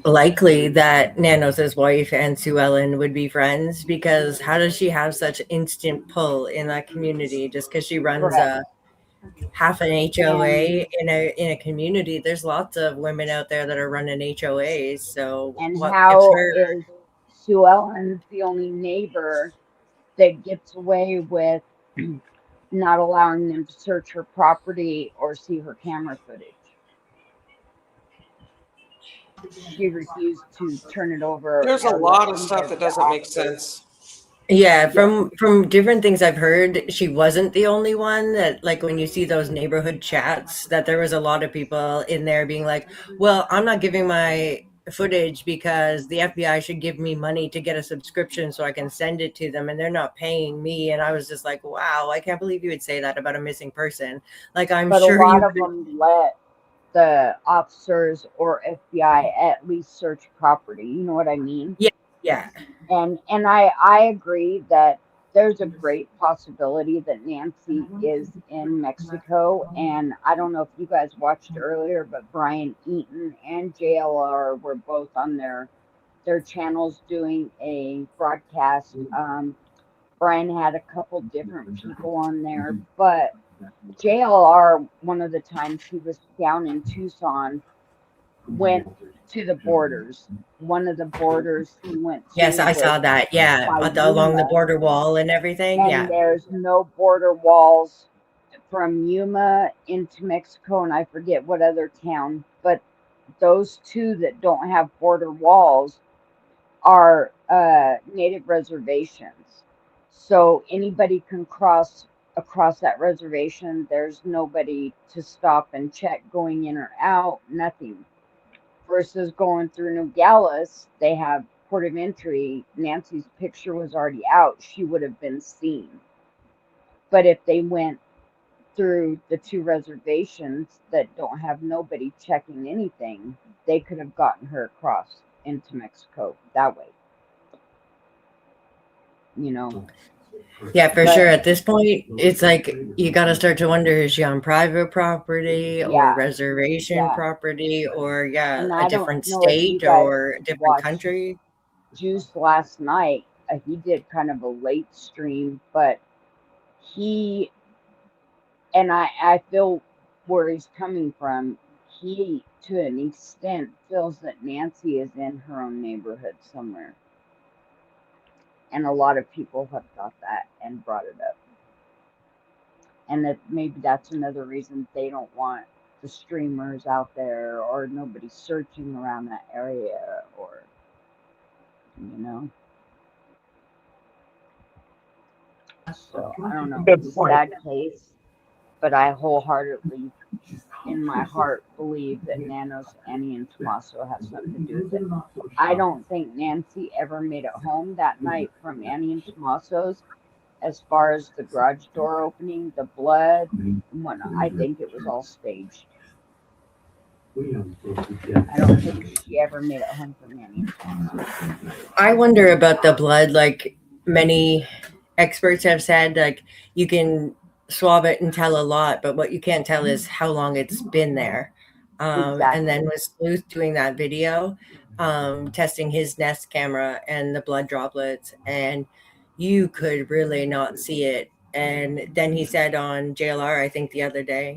likely that Nanos' wife and Sue Ellen would be friends, because how does she have such instant pull in that community just because she runs a half an HOA in a community? There's lots of women out there that are running HOAs. So And what how gives her? is Sue Ellen the only neighbor that gets away with not allowing them to search her property or see her camera footage? She refused to turn it over. There's a or lot let of them stuff get that the doesn't make officers. sense. Yeah, from different things I've heard, she wasn't the only one. That, like, when you see those neighborhood chats, that there was a lot of people in there being like, well, I'm not giving my footage because the FBI should give me money to get a subscription so I can send it to them, and they're not paying me. And I was just like, wow, I can't believe you would say that about a missing person. Like, I'm But sure a lot you of them let the officers or FBI at least search property. You know what I mean? yeah. And I agree that there's a great possibility that Nancy is in Mexico. And I don't know if you guys watched earlier, but Brian Eaton and JLR were both on their channels doing a broadcast. Brian had a couple different people on there, but JLR, one of the times he was down in Tucson, went to the borders. One of the borders he went to Yes, I saw was that. Yeah, by along the Yuma, border wall and everything. and Yeah. there's no border walls from Yuma into Mexico, and I forget what other town, but those two that don't have border walls are native reservations. So anybody can cross across that reservation. There's nobody to stop and check going in or out, nothing. Versus going through Nogales, they have port of entry. Nancy's picture was already out. She would have been seen. But if they went through the two reservations that don't have nobody checking anything, they could have gotten her across into Mexico that way. You know? Yeah, for But- sure. At this point, it's like you got to start to wonder, is she on private property or Yeah. reservation Yeah. property, or And I a don't different know if you state guys or a different watched country? Juice last night. He did kind of a late stream, but he, and I feel where he's coming from. He, to an extent, feels that Nancy is in her own neighborhood somewhere. And a lot of people have thought that and brought it up. And that maybe that's another reason they don't want the streamers out there, or nobody searching around that area, or, you know. So I don't know. Good It's a point. sad case, but I wholeheartedly, in my heart, believe that Nanos, Annie, and Tommaso have something to do with it. I don't think Nancy ever made it home that night from Annie and Tommaso's. As far as the garage door opening, the blood, and whatnot, I think it was all staged. I don't think she ever made it home from Annie and Tommaso. I wonder about the blood. Like, many experts have said, like, you can swab it and tell a lot, but what you can't tell is how long it's been there. And then with Sleuth doing that video, testing his Nest camera and the blood droplets, and you could really not see it. And then he said on JLR, I think the other day,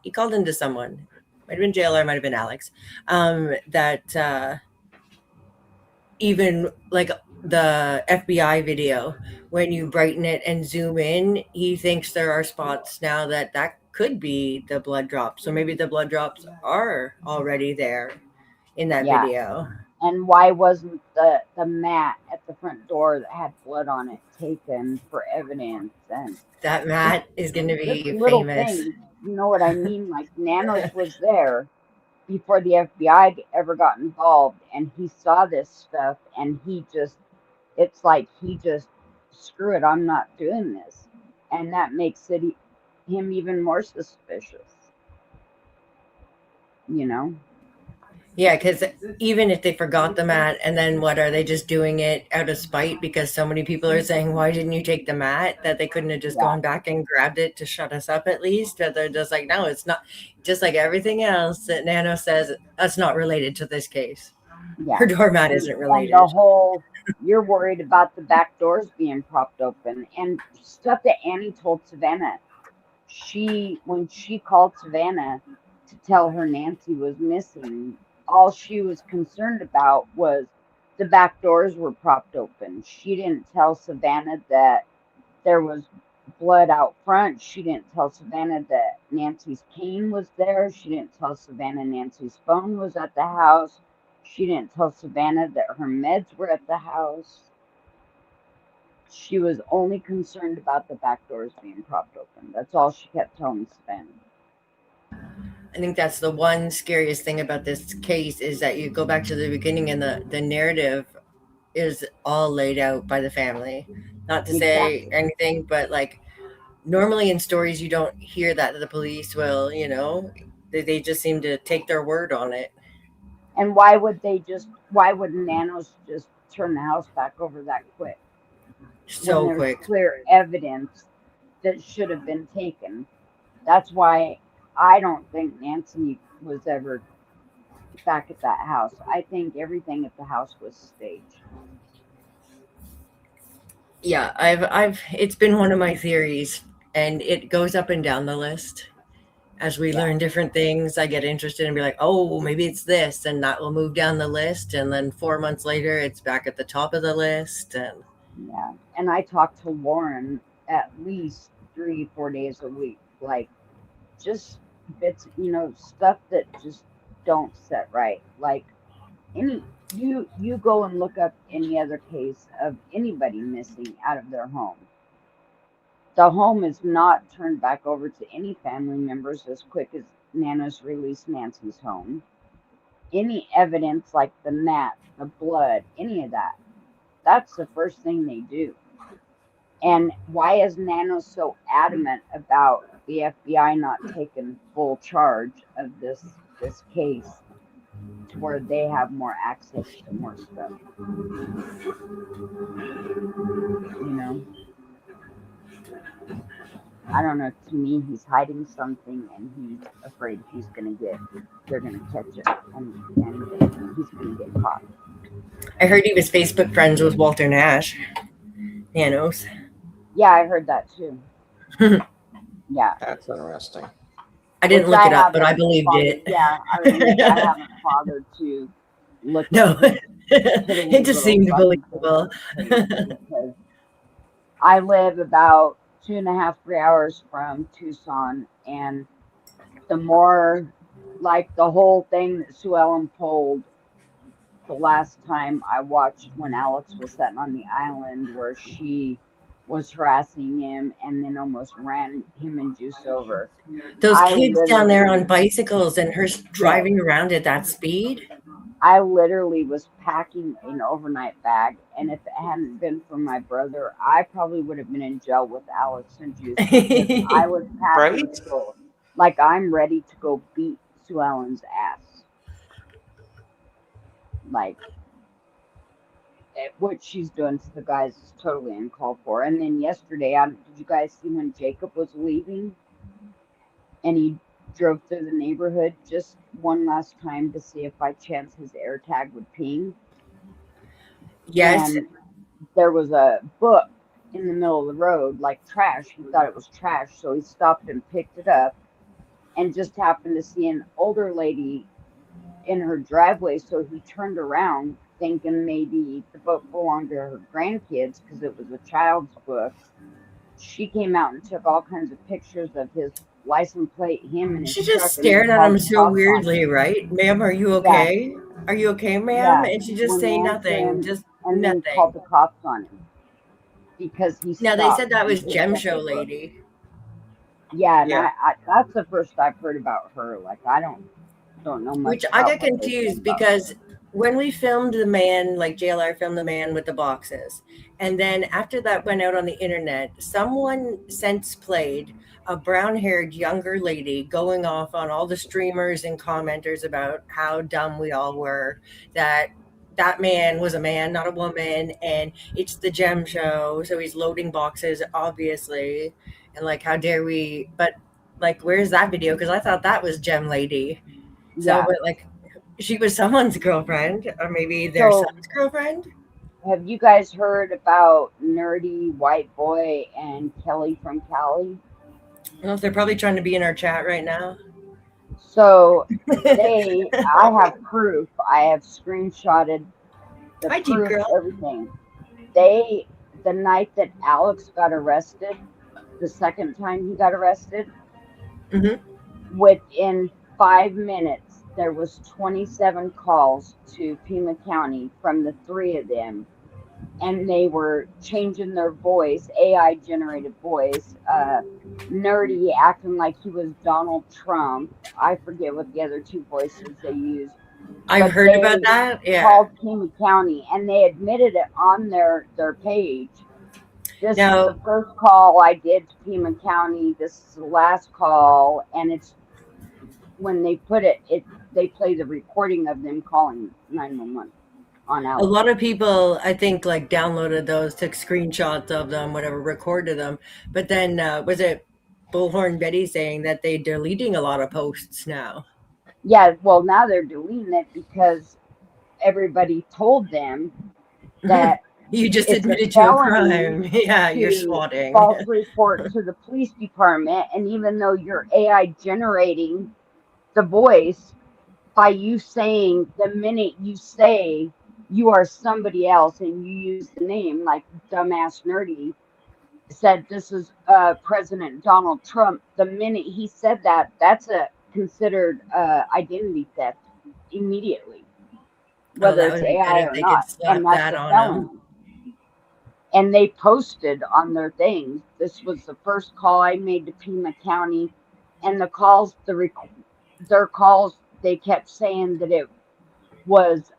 he called into someone, might have been JLR, might have been Alex, that even like the FBI video, when you brighten it and zoom in, he thinks there are spots now that could be the blood drops. So maybe the blood drops are already there in that Yeah. video. And why wasn't the mat at the front door that had blood on it taken for evidence? And That Matt is going to be just little famous. things, you know what I mean? Like Nanos was there before the FBI ever got involved, and he saw this stuff, and it's like he just, screw it, I'm not doing this. And that makes him even more suspicious, you know? Yeah, because even if they forgot the mat, and then what, are they just doing it out of spite because so many people are saying, why didn't you take the mat, that they couldn't have just gone back and grabbed it to shut us up at least? But they're just like, no, it's not. Just like everything else that Nano says, that's not related to this case. Yeah. Her doormat isn't related. And the whole, you're worried about the back doors being propped open, and stuff that Annie told Savannah. When she called Savannah to tell her Nancy was missing, all she was concerned about was the back doors were propped open. She didn't tell Savannah that there was blood out front. She didn't tell Savannah that Nancy's cane was there. She didn't tell Savannah Nancy's phone was at the house. She didn't tell Savannah that her meds were at the house. She was only concerned about the back doors being propped open. That's all she kept telling Savannah. I think that's the one scariest thing about this case, is that you go back to the beginning and the narrative is all laid out by the family. Not to say anything, but like normally in stories you don't hear that the police will, they just seem to take their word on it. And why would Nanos just turn the house back over that quick? So when there's quick. Clear evidence that should have been taken. That's why I don't think Nancy was ever back at that house. I think everything at the house was staged. Yeah, it's been one of my theories, and it goes up and down the list. As we learn different things, I get interested and be like, oh, maybe it's this, and that will move down the list. And then 4 months later, it's back at the top of the list. And yeah, and I talk to Lauren at least 3-4 days a week, like just bits, stuff that just don't set right. Like you go and look up any other case of anybody missing out of their home. The home is not turned back over to any family members as quick as Nanos released Nancy's home. Any evidence like the mat, the blood, any of that, that's the first thing they do. And why is Nanos so adamant about the FBI not taking full charge of this case to where they have more access to more stuff? I don't know. To me, he's hiding something, and he's afraid they're gonna catch it, and he's gonna get caught. I heard he was Facebook friends with Walter Nash. Nanos. Yeah, I heard that too. Yeah, That's interesting. I didn't look it up, but I believed it. Yeah, I haven't bothered to look. No, it just seemed believable. Because I live about 2.5-3 hours from Tucson, and the more, like, the whole thing that Sue Ellen pulled the last time I watched, when Alex was sitting on the island, where she was harassing him and then almost ran him and Juice over. Those kids down there on bicycles and her driving around at that speed. I literally was packing an overnight bag, and if it hadn't been for my brother, I probably would have been in jail with Alex and Juice. I was packing, like I'm ready to go beat Sue Ellen's ass. Like, what she's doing to the guys is totally uncalled for. And then yesterday, did you guys see when Jacob was leaving and he drove through the neighborhood just one last time to see if by chance his air tag would ping? Yes. And there was a book in the middle of the road, like trash. He thought it was trash, so he stopped and picked it up and just happened to see an older lady in her driveway, so he turned around thinking maybe the book belonged to her grandkids because it was a child's book. She came out and took all kinds of pictures of his license plate, him and his She truck, just and stared at called him the so cops on weirdly, him. right? Ma'am, are you okay? Are you okay, ma'am? Yeah, And she just wouldn't say answer nothing, him, just and then nothing. called the cops on him because he Now, they said stopped that and was picked Gem up Show the book. lady. Yeah, and Yeah. I that's the first I've heard about her. Like I don't know much Which I about got what they're saying confused about because her. when we filmed the man, like JLR filmed the man with the boxes, and then after that went out on the internet, someone since played a brown-haired younger lady going off on all the streamers and commenters about how dumb we all were, that that man was a man, not a woman, and it's the Gem Show, so he's loading boxes, obviously, and like, how dare we? But like, where's that video? Because I thought that was Gem Lady. So, Yeah. but like, she was someone's girlfriend, or maybe their So son's girlfriend. have you guys heard about Nerdy White Boy and Kelly from Cali? I don't know if they're probably trying to be in our chat right now. So I have proof. I have screenshotted the Hi, Jeep proof, girl. everything. The night that Alex got arrested, the second time he got arrested, Mhm. within 5 minutes, there was 27 calls to Pima County from the three of them, and they were changing their voice, AI generated voice. Nerdy acting like he was Donald Trump. I forget what the other two voices they used. I've But heard about they that. Yeah. called Pima County, and they admitted it on their page. This is Now, the first call I did to Pima County. This is the last call, and it's when they put it, they play the recording of them calling 911 on a Alex. lot of people, I think, like downloaded those, took screenshots of them, whatever, recorded them. But then, was it Bullhorn Betty saying that they're deleting a lot of posts now? Yeah, well, now they're deleting it because everybody told them that You just it's a admitted to a felony crime. Yeah, you're to swatting. false report to the police department. And even though you're AI generating the voice by you saying, the minute you say you are somebody else and you use the name, like dumbass Nerdy said, this is President Donald Trump. The minute he said that, that's a considered identity theft immediately, Oh, whether that it's would be good AI if or they not, could slap and that's that a on felony. them. And they posted on their things. This was the first call I made to Pima County, and the calls, their calls, they kept saying that it was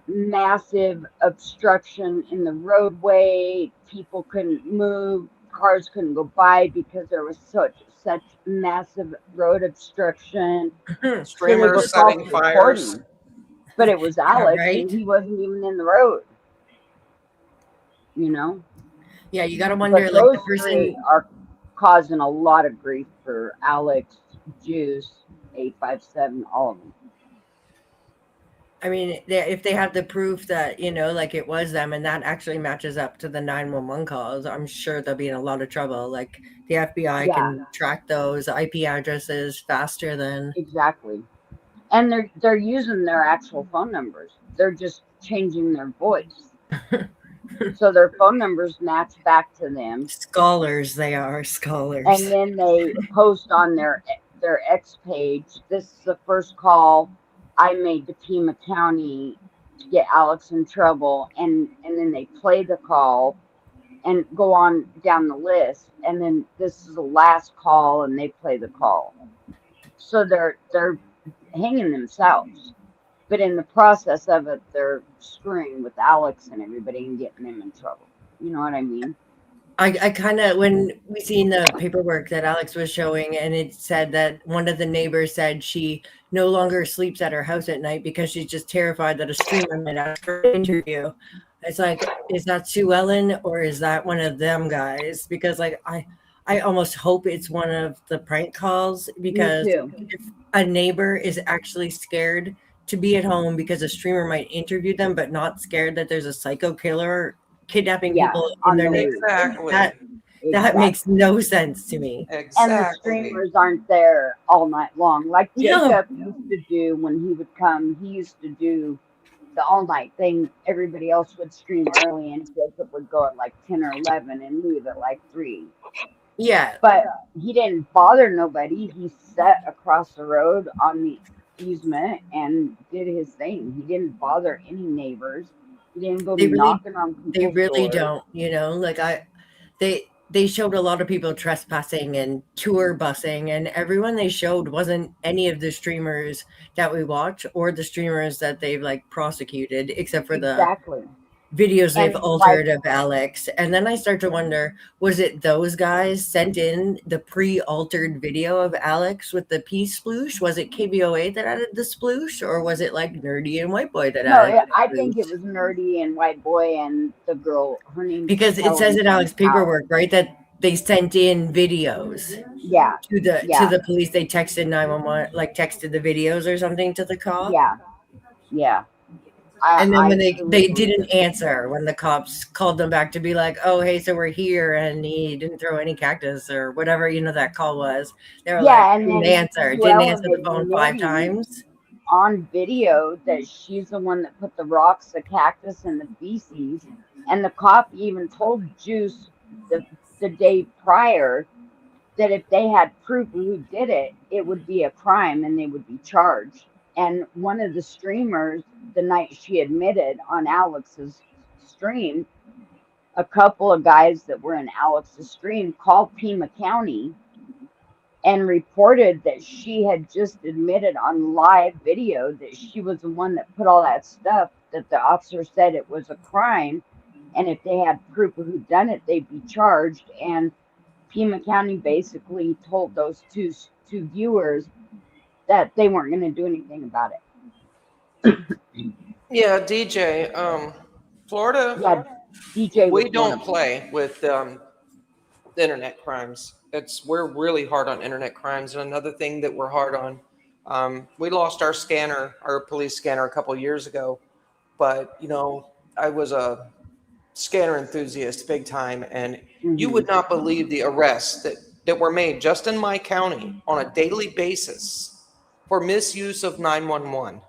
massive obstruction in the roadway. People couldn't move, cars couldn't go by because there was such massive road obstruction. So they Streamers were false setting fires. reporting. But it was Yeah, Alex, right? and he wasn't even in the road. You know? Yeah, you gotta wonder, But like, the those three person. are causing a lot of grief for Alex, Juice, 857, all of them. I mean, if they have the proof that, like it was them and that actually matches up to the 911 calls, I'm sure they'll be in a lot of trouble. Like, the FBI Yeah. can track those IP addresses faster than. Exactly. And they're using their actual phone numbers. They're just changing their voice. So their phone numbers match back to them. Scholars, they are scholars. And then they post on their X page, this is the first call I made to Pima County to get Alex in trouble. And then they play the call and go on down the list. And then this is the last call, and they play the call. So they're hanging themselves. But in the process of it, they're screwing with Alex and everybody and getting them in trouble. You know what I mean? I kind of, when we seen the paperwork that Alex was showing, and it said that one of the neighbors said she no longer sleeps at her house at night because she's just terrified that a streamer might ask for an interview. It's like, is that Sue Ellen or is that one of them guys? Because like I almost hope it's one of the prank calls, Me because too. if a neighbor is actually scared to be at home because a streamer might interview them, but not scared that there's a psycho killer kidnapping Yeah, people in on their the neighborhood, loose. Exactly. that makes Exactly. no sense to me. And the Exactly. streamers aren't there all night long. Like No. Jacob used to do when he would come, he used to do the all night thing. Everybody else would stream early, and Jacob would go at like 10 or 11 and leave at like 3. Yeah, But he didn't bother nobody. He sat across the road on the easement and did his thing. He didn't bother any neighbors. He didn't go they really knocking on they people's really doors. don't, like they showed a lot of people trespassing and tour busing, and everyone they showed wasn't any of the streamers that we watch or the streamers that they've like prosecuted, except for the Exactly. videos they've And like, altered of Alex. And then I start to wonder, was it those guys sent in the pre-altered video of Alex with the peace sploosh? Was it KVOA that added the sploosh, or was it like Nerdy and White Boy that no, added I the think it sploosh? was Nerdy and White Boy and the girl. Her name's Because it says Helen in Alex somehow. paperwork, right, that they sent in videos Yeah, to yeah, the police. They texted 911, like texted the videos or something to the cop. yeah, yeah. And then when I they truly believe didn't it. answer, when the cops called them back to be like, "Oh, hey, so we're here," and he didn't throw any cactus or whatever, that call was. They were like, Yeah, and then didn't Llewellyn answer the phone 5 admitting times. on video that she's the one that put the rocks, the cactus, and the feces. And the cop even told Juice the day prior that if they had proof of who did it, it would be a crime and they would be charged. And one of the streamers, the night she admitted on Alex's stream, a couple of guys that were in Alex's stream called Pima County and reported that she had just admitted on live video that she was the one that put all that stuff, that the officer said it was a crime, and if they had proof of who done it, they'd be charged. And Pima County basically told those two viewers that they weren't going to do anything about it. Yeah, DJ. Florida, Yeah, DJ was we one don't of them. play with internet crimes. We're really hard on internet crimes. And another thing that we're hard on, we lost our scanner, our police scanner, a couple of years ago. But I was a scanner enthusiast, big time, and you would not believe the arrests that were made just in my county on a daily basis for misuse of 911.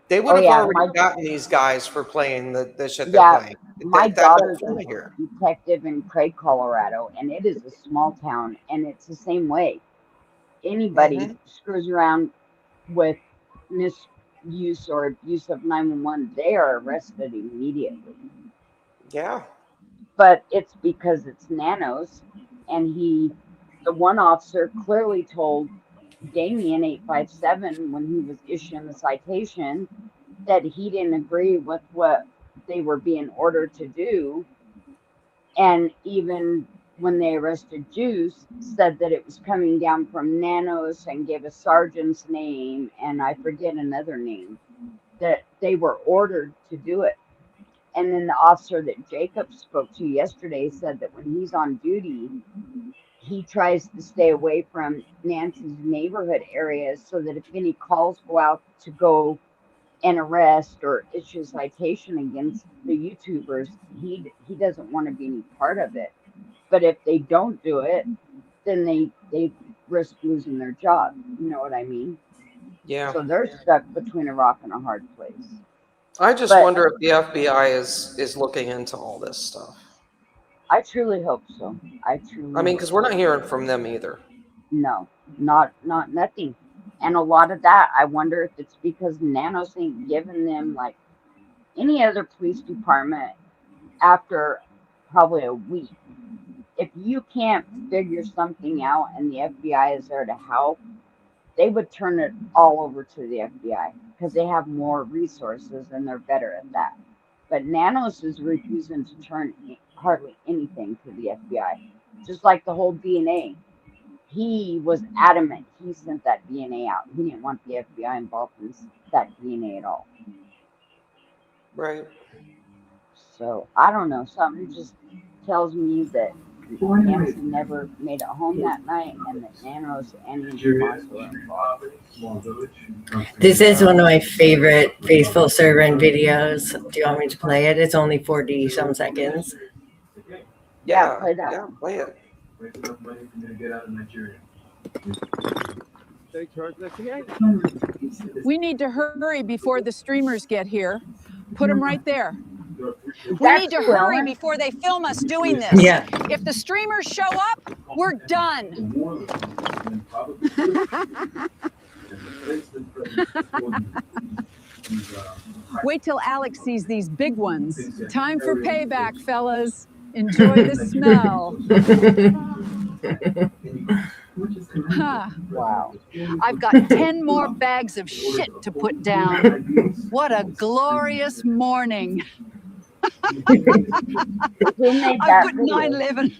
They would Oh have yeah, already gotten these guys for playing the shit they're yeah. playing. My That don't daughter's fly a here. detective in Craig, Colorado, and it is a small town, and it's the same way. Anybody Mhm. screws around with misuse or abuse of 911, they are arrested immediately. Yeah. But it's because it's Nanos, and the one officer clearly told Damien 857 when he was issuing the citation that he didn't agree with what they were being ordered to do. And even when they arrested Juice, said that it was coming down from Nanos and gave a sergeant's name and I forget another name, that they were ordered to do it. And then the officer that Jacob spoke to yesterday said that when he's on duty, he tries to stay away from Nancy's neighborhood areas so that if any calls go out to go and arrest or issue a citation against the YouTubers, he doesn't want to be any part of it. But if they don't do it, then they risk losing their job. You know what I mean? Yeah. So they're stuck between a rock and a hard place. I just But wonder if the FBI is looking into all this stuff. I truly hope so. I mean, because we're not hearing from them either. No, not nothing. And a lot of that, I wonder if it's because Nanos ain't giving them like any other police department after probably a week. If you can't figure something out and the FBI is there to help, they would turn it all over to the FBI because they have more resources and they're better at that. But Nanos is refusing to turn hardly anything to the FBI, just like the whole DNA. He was adamant he sent that DNA out. He didn't want the FBI involved in that DNA at all. Right. So I don't know. Something just tells me that Nancy never made it home that night, and that Nanos and Tomaso are involved. This is one of my favorite faithful servant videos. Do you want me to play it? It's only 40 some seconds. Yeah, play that. Yeah, play it. We need to hurry before the streamers get here. Put them right there. We That's need to cool. hurry before they film us doing this. Yeah. If the streamers show up, we're done. Wait till Alex sees these big ones. Time for payback, fellas. Enjoy the smell. Huh. Wow. I've got 10 more bags of shit to put down. What a glorious morning. Who made I that put video? 9 living.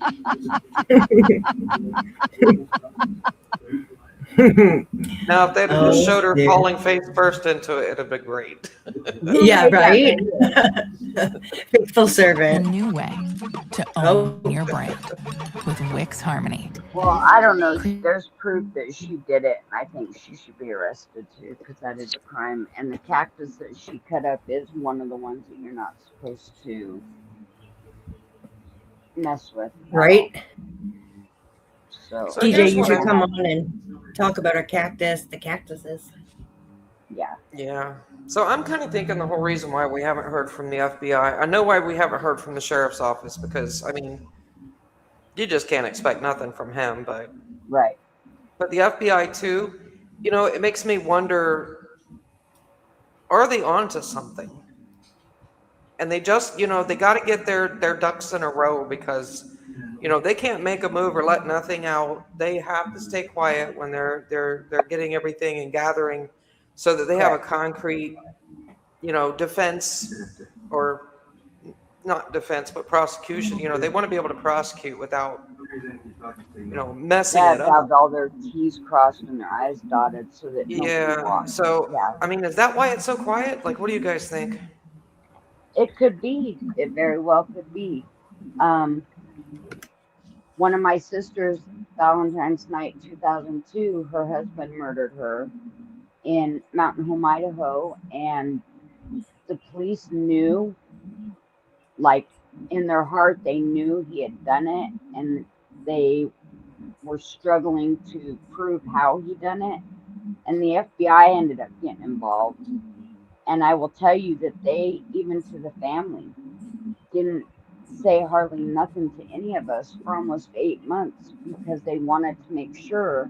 Now, if they'd have Oh, just showed her dear. falling face first into it, it'd have been great. Yeah, made that right? video? Faithful A servant. new way to Oh. own your brand with Wix Harmony. Well, I don't know. There's proof that she did it, and I think she should be arrested too, because that is a crime. And the cactus that she cut up is one of the ones that you're not supposed to mess with. Right? So, So DJ, here's you what should I- come on and talk about our cactus, the cactuses. yeah. Yeah. So I'm kind of thinking the whole reason why we haven't heard from the FBI. I know why we haven't heard from the sheriff's office because, I mean, you just can't expect nothing from him. Right. But the FBI too, you know, it makes me wonder: are they onto something? And they just, you know, they got to get their ducks in a row because, you know, they can't make a move or let nothing out. They have to stay quiet when they're getting everything and gathering, so that they have a concrete, you know, defense, or not defense, but prosecution. You know, they want to be able to prosecute without, you know, messing They it have to up. have all their T's crossed and their I's dotted so that nobody Yeah. walks. So, Yeah. I mean, is that why it's so quiet? Like, what do you guys think? It could be. It very well could be. One of my sisters, Valentine's night 2002, her husband murdered her in Mountain Home, Idaho, and the police knew, like in their heart, they knew he had done it, and they were struggling to prove how he done it, and the FBI ended up getting involved. And I will tell you that they, even to the family, didn't say hardly nothing to any of us for almost 8 months because they wanted to make sure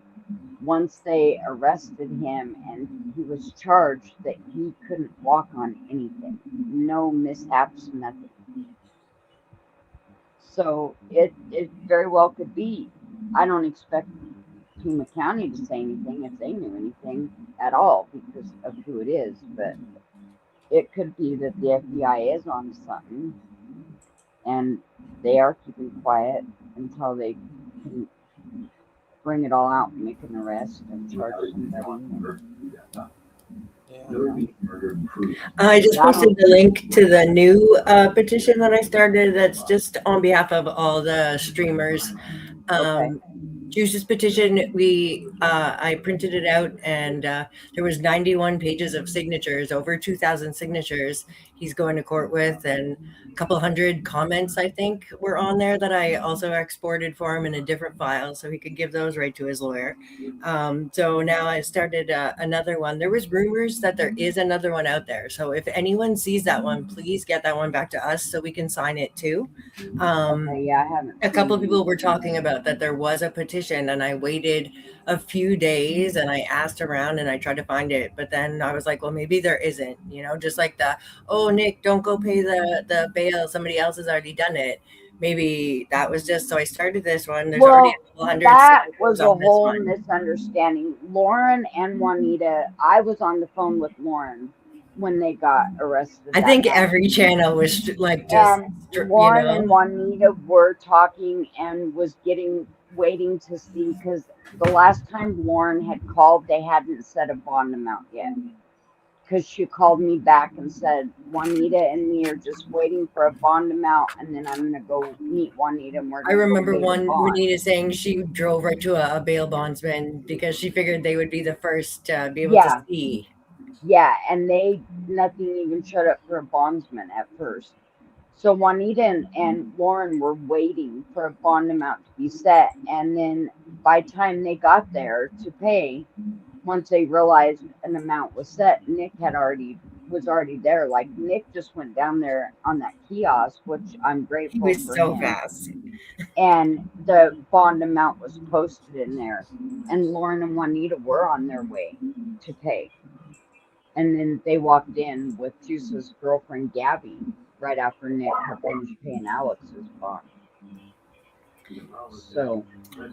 once they arrested him and he was charged that he couldn't walk on anything. No mishaps, nothing. So it very well could be. I don't expect Pima County to say anything if they knew anything at all because of who it is, but it could be that the FBI is on something and they are keeping quiet until they can bring it all out and make an arrest and charge somebody. I just posted the link to the new petition that I started. That's just on behalf of all the streamers. Juice's petition, I printed it out, and there was 91 pages of signatures, over 2,000 signatures he's going to court with, and a couple hundred comments, I think, were on there that I also exported for him in a different file so he could give those right to his lawyer. So now I started another one. There was rumors that there is another one out there. So if anyone sees that one, please get that one back to us so we can sign it too. Yeah, I haven't. A couple of people were talking about that there was a petition, and I waited a few days and I asked around and I tried to find it, but then I was like, well, maybe there isn't, you know, just like oh, Nick, don't go pay the bail, somebody else has already done it. Maybe that was just, so I started this one. There's already a couple hundred that signatures was a on this whole one. misunderstanding. Lauren and Juanita, I was on the phone with Lauren when they got arrested. I that think night. every channel was like just, And Lauren and Juanita were talking and was waiting to see, because the last time Lauren had called, they hadn't set a bond amount yet. because she called me back and said, Juanita and me are just waiting for a bond amount, and then I'm going to go meet Juanita and we're I going to remember go pay the one bond. Renita saying she drove right to a bail bondsman because she figured they would be the first to be able Yeah. to see. Yeah, and nothing even showed up for a bondsman at first. So Juanita and Lauren were waiting for a bond amount to be set, and then by the time they got there to pay, once they realized an amount was set, Nick was already there. Like, Nick just went down there on that kiosk, which I'm He grateful was for so him. fast. And the bond amount was posted in there, and Lauren and Juanita were on their way to pay. And then they walked in with Juice's girlfriend Gabby right after Nick had finished paying Alex's bond. So,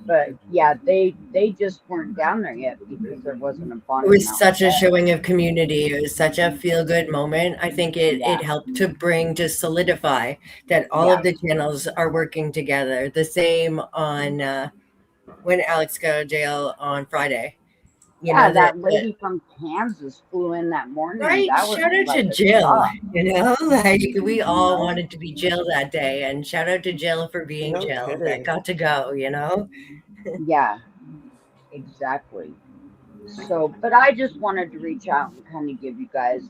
but yeah, they just weren't down there yet because there wasn't a bond. It was amount such a set. showing of community. It was such a feel good moment. I think it helped to solidify that all of the channels are working together. The same on when Alex got out of jail on Friday. That lady from Kansas flew in that morning. Right. That was Shout out like to a Jill. shock. Like we all wanted to be Jill that day, and shout out to Jill for being No Jill kidding. that got to go. Yeah, exactly. So, but I just wanted to reach out and kind of give you guys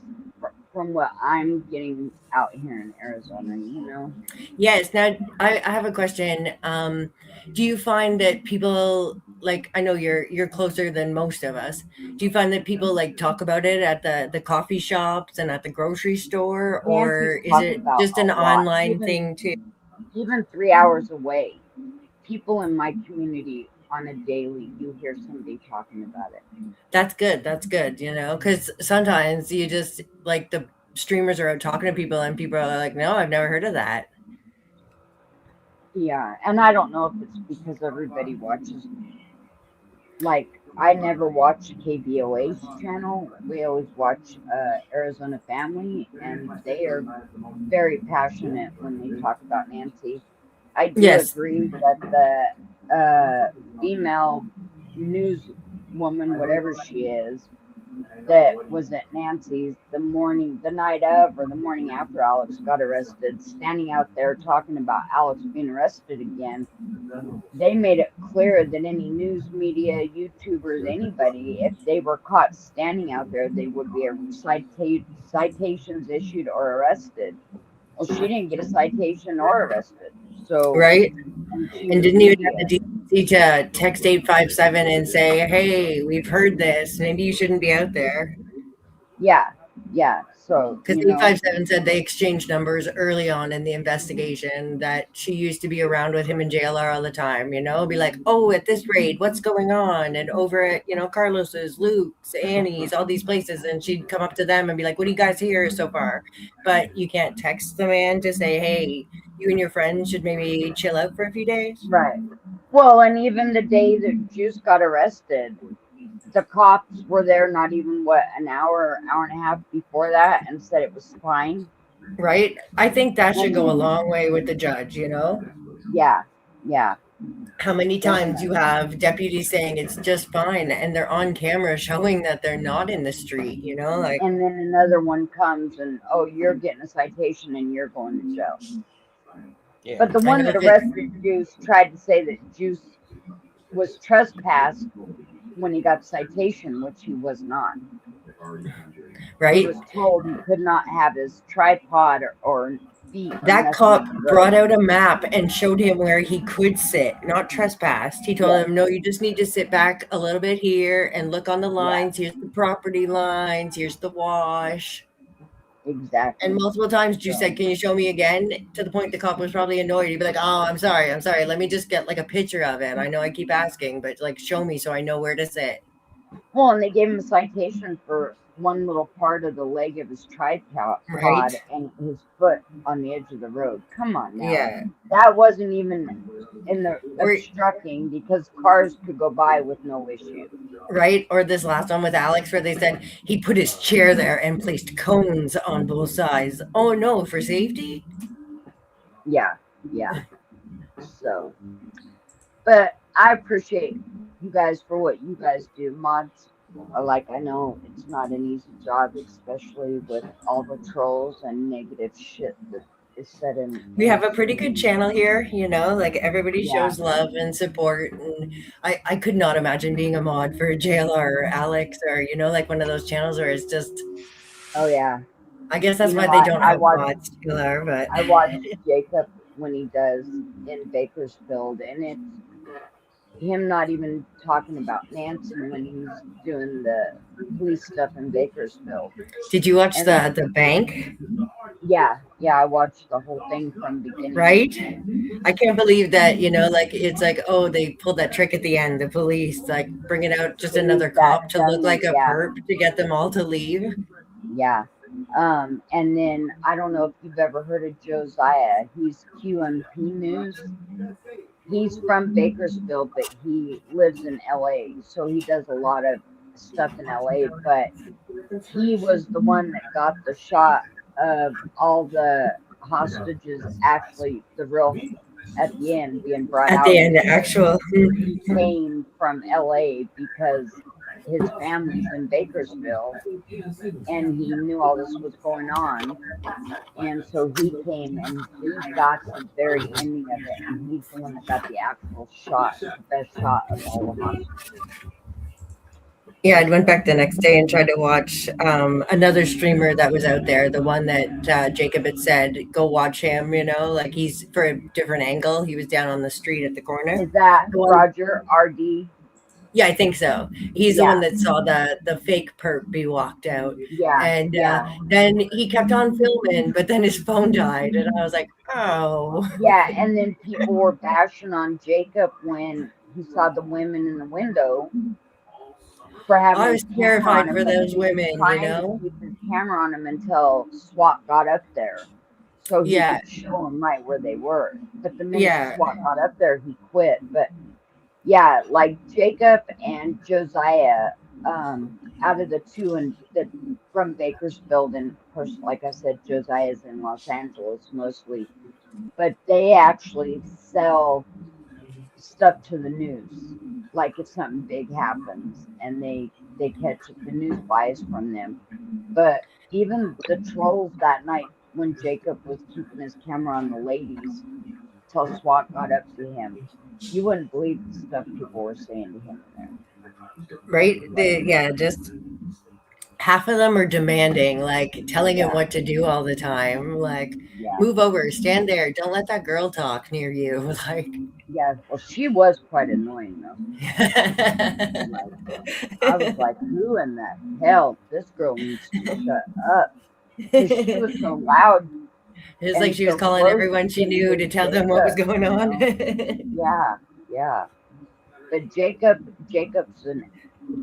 from what I'm getting out here in Arizona, Yes. Now, I have a question. Do you find that people, like, I know you're closer than most of us. Do you find that people like talk about it at the coffee shops and at the grocery store, or is it just an online thing too? Even 3 hours away, people in my community on a daily, you hear somebody talking about it. That's good. That's good. Because sometimes you just like the streamers are out talking to people and people are like, no, I've never heard of that. Yeah, and I don't know if it's because everybody watches. Like, I never watch KBOA's channel. We always watch Arizona Family, and they are very passionate when they talk about Nancy. I do agree that the female news woman, whatever she is, that was at Nancy's the night of or the morning after Alex got arrested, standing out there talking about Alex being arrested again. They made it clear that any news media, YouTubers, anybody, if they were caught standing out there, they would be citations issued or arrested. Well, she didn't get a citation or arrested. So right. And didn't even have the decency to text 857 and say, hey, we've heard this. Maybe you shouldn't be out there. Yeah. So, because 857 said they exchanged numbers early on in the investigation, that she used to be around with him in JLR all the time, be like, oh, at this raid, what's going on? And over at, Carlos's, Luke's, Annie's, all these places. And she'd come up to them and be like, what do you guys hear so far? But you can't text the man to say, hey, you and your friends should maybe chill out for a few days. Right. Well, and even the day that Juice got arrested, the cops were there not even an hour and a half before that, and said it was fine. Right. I think that should go a long way with the judge, Yeah. How many times you have deputies saying it's just fine, and they're on camera showing that they're not in the street, like. And then another one comes and, oh, you're getting a citation and you're going to jail. Yeah. But the one that arrested Juice tried to say that Juice was trespassed when he got the citation, which he was not. Right. He was told he could not have his tripod or feet. That cop brought out a map and showed him where he could sit, not trespassed. He told him, no, you just need to sit back a little bit here and look on the lines. Here's the property lines. Here's the wash. Exactly. And multiple times Juice said, can you show me again? To the point the cop was probably annoyed. He'd be like, oh, I'm sorry. Let me just get like a picture of it. I know I keep asking, but like show me so I know where to sit. Well, and they gave him a citation for one little part of the leg of his tripod and his foot on the edge of the road. Come on now. Yeah. That wasn't even in the obstructing, because cars could go by with no issue. Right? Or this last one with Alex where they said he put his chair there and placed cones on both sides. Oh no, for safety? Yeah. So, but I appreciate you guys for what you guys do. Mods, like I know it's not an easy job, especially with all the trolls and negative shit that is said We in have a pretty good channel here, you know, like everybody yeah. shows love and support. And I could not imagine being a mod for JLR or Alex or, you know, like one of those channels where it's just, Oh yeah. I guess that's You why know, they don't I have watch mods, JLR, but I watch Jacob when he does in Bakersfield, and it's him not even talking about Nancy when he's doing the police stuff in Bakersfield. did you watch And the bank? yeah, I watched the whole thing from beginning Right? to end. I can't believe that, you know, like it's like, oh, they pulled that trick at the end. The police like bringing out just Police another that cop to look dummy, like a yeah, perp to get them all to leave. yeah. And then I don't know if you've ever heard of Josiah. He's QMP News. He's from Bakersfield, but he lives in LA, so he does a lot of stuff in LA. But he was the one that got the shot of all the hostages, actually, the real at the end being brought At out. the end, the actual. He came from LA because his family's in Bakersfield, and he knew all this was going on. And so he came and he got the very ending of it, and he's the one that got the actual shot, the best shot of all the hostages. Yeah, I went back the next day and tried to watch another streamer that was out there, the one that Jacob had said, go watch him, you know, like he's for a different angle. He was down on the street at the corner. Is that The one- Roger RD? Yeah, I think so. He's the Yeah. one that saw the fake perp be walked out. Yeah, And yeah, then he kept on filming, but then his phone died. And I was like, oh. yeah. And then people were bashing on Jacob when he saw the women in the window for having. I was his camera terrified on him, for but those he was women, you trying know? to keep his camera on him until SWAT got up there, so he Yeah. could show them right where they were. But the minute Yeah. SWAT got up there, he quit. But yeah, like Jacob and Josiah, out of the two, and that from Bakersfield, and of course, like I said, Josiah's in Los Angeles mostly, but they actually sell stuff to the news. Like if something big happens, and they catch the news buys from them. But even the trolls that night when Jacob was keeping his camera on the ladies till SWAT got up to him, you wouldn't believe the stuff people were saying to him in there. Right? Just half of them are demanding, like telling him what to do all the time. Like, Yeah, move over, stand there, don't let that girl talk near you. Like, yeah. Well, she was quite annoying though. I was like, who in the hell? This girl needs to shut up. 'Cause she was so loud. it's and like she was so calling close everyone she knew to tell them what was going on. Yeah, yeah. But Jacob's an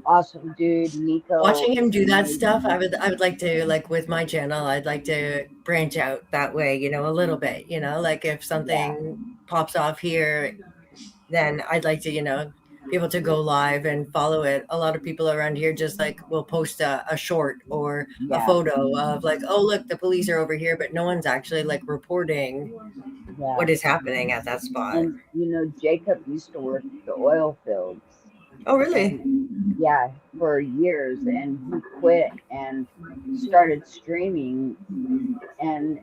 awesome dude. Nico. Watching him do that stuff, I would like to, like with my channel, I'd like to branch out that way, you know, a little bit, you know, like if something pops off here, then I'd like to, you know, be able to go live and follow it. A lot of people around here just like will post a short or a photo of like, oh look, the police are over here, but no one's actually like reporting what is happening at that spot. And you know, Jacob used to work the oil fields. Oh really? Yeah, for years, and he quit and started streaming, and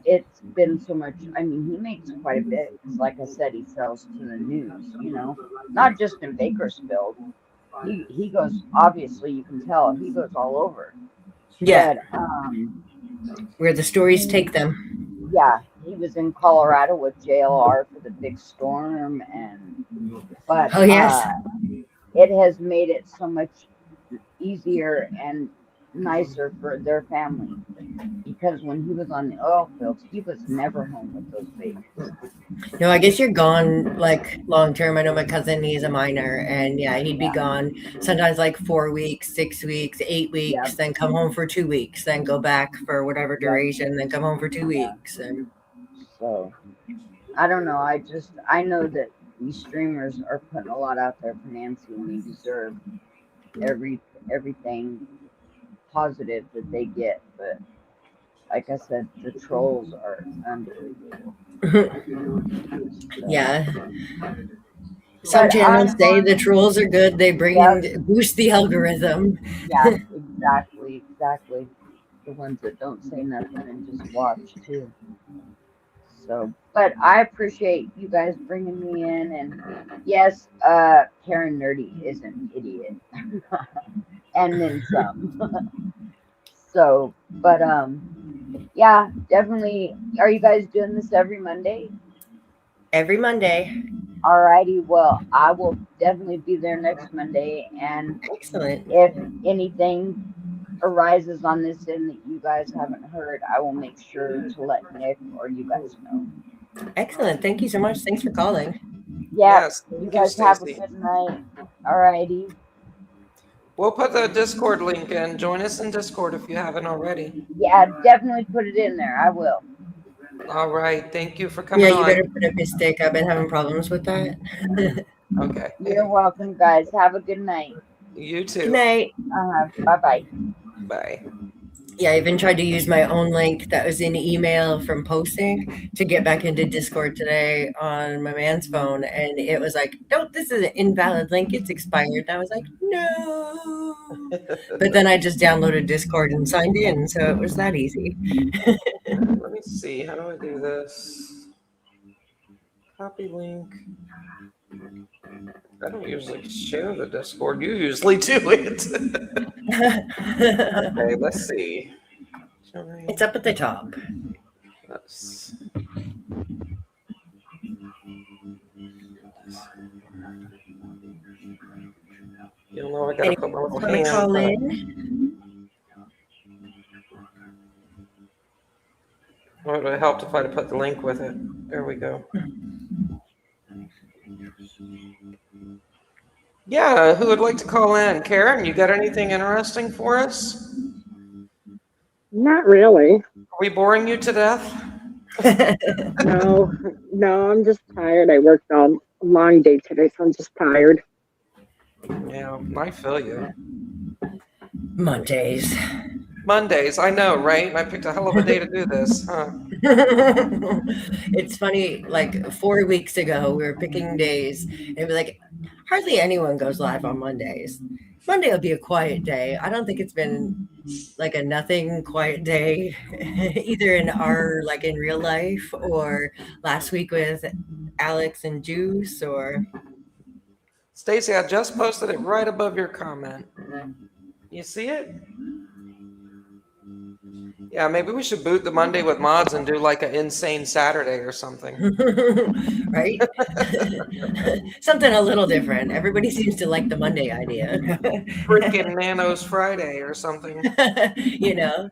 it's been so much. I mean, he makes quite a bit. 'Cause like I said, he sells to the news. You know, not just in Bakersfield. He goes. Obviously, you can tell he goes all over. Yeah. But, where the stories take them. yeah, he was in Colorado with JLR for the big storm, but Oh, yes. It has made it so much easier and nicer for their family, because when he was on the oil fields, he was never home with those babies. No, I guess you're gone like long term. I know my cousin, he's a minor, and yeah, he'd be gone sometimes like 4 weeks, 6 weeks, 8 weeks, then come home for 2 weeks, then go back for whatever duration, then come home for 2 weeks. And So I don't know. I know that these streamers are putting a lot out there for Nancy, and they deserve everything positive that they get. But like I said, the trolls are unbelievable. yeah. Some But channels I'm say on- the trolls are good. They boost the algorithm. Yeah, exactly. The ones that don't say nothing and just watch too. So, but I appreciate you guys bringing me in, and yes, Karen Nerdy is an idiot, and then some. So, but yeah, definitely. Are you guys doing this every Monday? Every Monday. Alrighty, well, I will definitely be there next Monday, and Excellent. if anything arises on this end that you guys haven't heard, I will make sure to let Nick or you guys know. Excellent. Thank you so much. Thanks for calling. Yeah, Yes, you thank guys have a Stacy. good night. Alrighty. We'll put the Discord link in. Join us in Discord if you haven't already. Yeah, definitely put it in there. I will. All right. Thank you for coming Yeah, you on. better put up your stick. I've been having problems with that. Okay. You're welcome, guys. Have a good night. You too. Good night. Bye-bye. Bye. Yeah, I even tried to use my own link that was in email from posting to get back into Discord today on my man's phone. And it was like, nope, this is an invalid link. It's expired. And I was like, no. But then I just downloaded Discord and signed in. So it was that easy. Let me see. How do I do this? Copy link. I don't usually share the Discord. You usually do it. Okay, let's see. It's up at the top. Let's- You'll know I gotta put my little Let me hand call up. in. Would it help if I put the link with it? There we go. Yeah, who would like to call in? Karen, you got anything interesting for us? Not really. Are we boring you to death? No, no, I'm just tired. I worked a long day today, so I'm just tired. Yeah, I feel you. Mondays. Mondays, I know, right? I picked a hell of a day to do this, huh? It's funny, like 4 weeks ago, we were picking days. It was like hardly anyone goes live on Mondays. Monday will be a quiet day. I don't think it's been like a nothing quiet day, either in our like in real life or last week with Alex and Juice or Stacy, I just posted it right above your comment. You see it? Yeah, maybe we should boot the Monday with mods and do like an insane Saturday or something. right? Something a little different. Everybody seems to like the Monday idea. Freaking Nanos Friday or something. You know.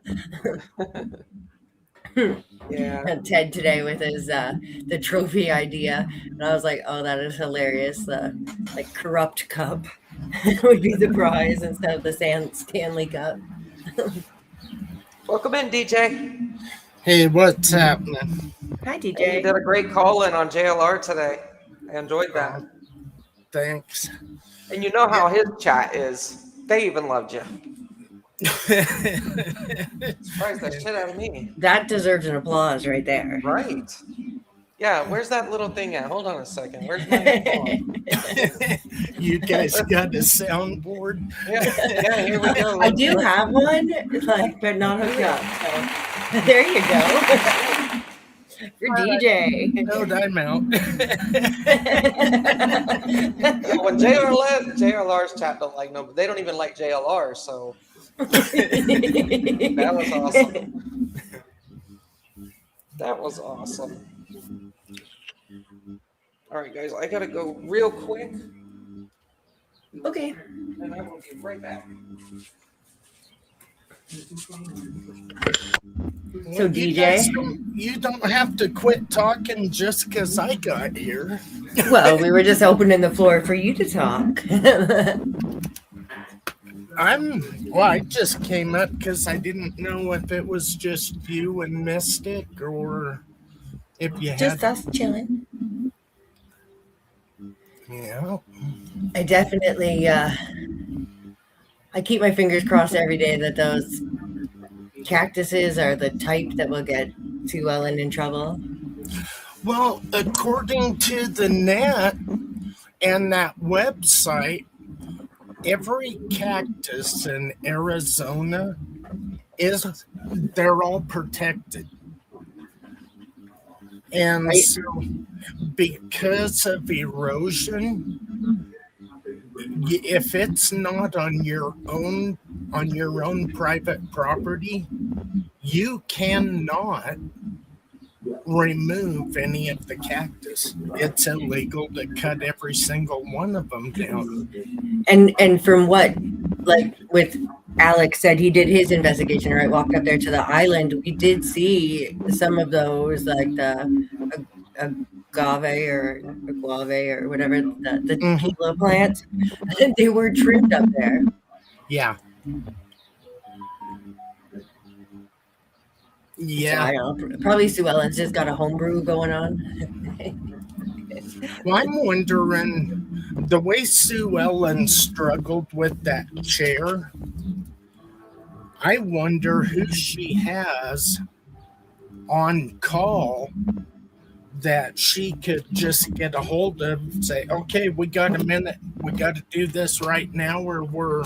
Yeah. And Ted today with his the trophy idea, and I was like, "Oh, that is hilarious!" The like corrupt cup would be the prize instead of the Stanley Cup. Welcome in, DJ. Hey, what's happening? Hi, Hey, you DJ. did a great call in on JLR today. I enjoyed that. Thanks. And you know how his chat is. They even loved you. Surprised the shit out of me. That deserves an applause right there. Right. Yeah, where's that little thing at? Hold on a second. Where's my phone? You guys got a soundboard? Yeah, here we go. I do have one, like, but not hooked up. So there you go. For DJ. No, I'm out. When JLR left, JLR's chat don't like no, but they don't even like JLR, so that was awesome. That was awesome. All right, guys, I gotta go real quick, Okay. and I will be right back. So You DJ, guys you don't have to quit talking just because I got here. well, we were just opening the floor for you to talk. I just came up because I didn't know if it was just you and Mystic or if you Just had. us chilling. Yeah. I definitely, I keep my fingers crossed every day that those cactuses are the type that will get Sue Ellen in trouble. Well, according to the net, And that website, every cactus in Arizona they're all protected. And Right. so because of erosion, if it's not on your own private property, you cannot remove any of the cactus. It's illegal to cut every single one of them down. And from what, like with Alex said, he did his investigation, right? Walked up there to the island. We did see some of those, like the agave or guave or whatever, the tequila plants. They were trimmed up there. Yeah. Yeah. So I don't know. Probably Sue Ellen's just got a homebrew going on. Well, I'm wondering, the way Sue Ellen struggled with that chair, I wonder who she has on call that she could just get a hold of and say, okay, we got a minute. We got to do this right now or we're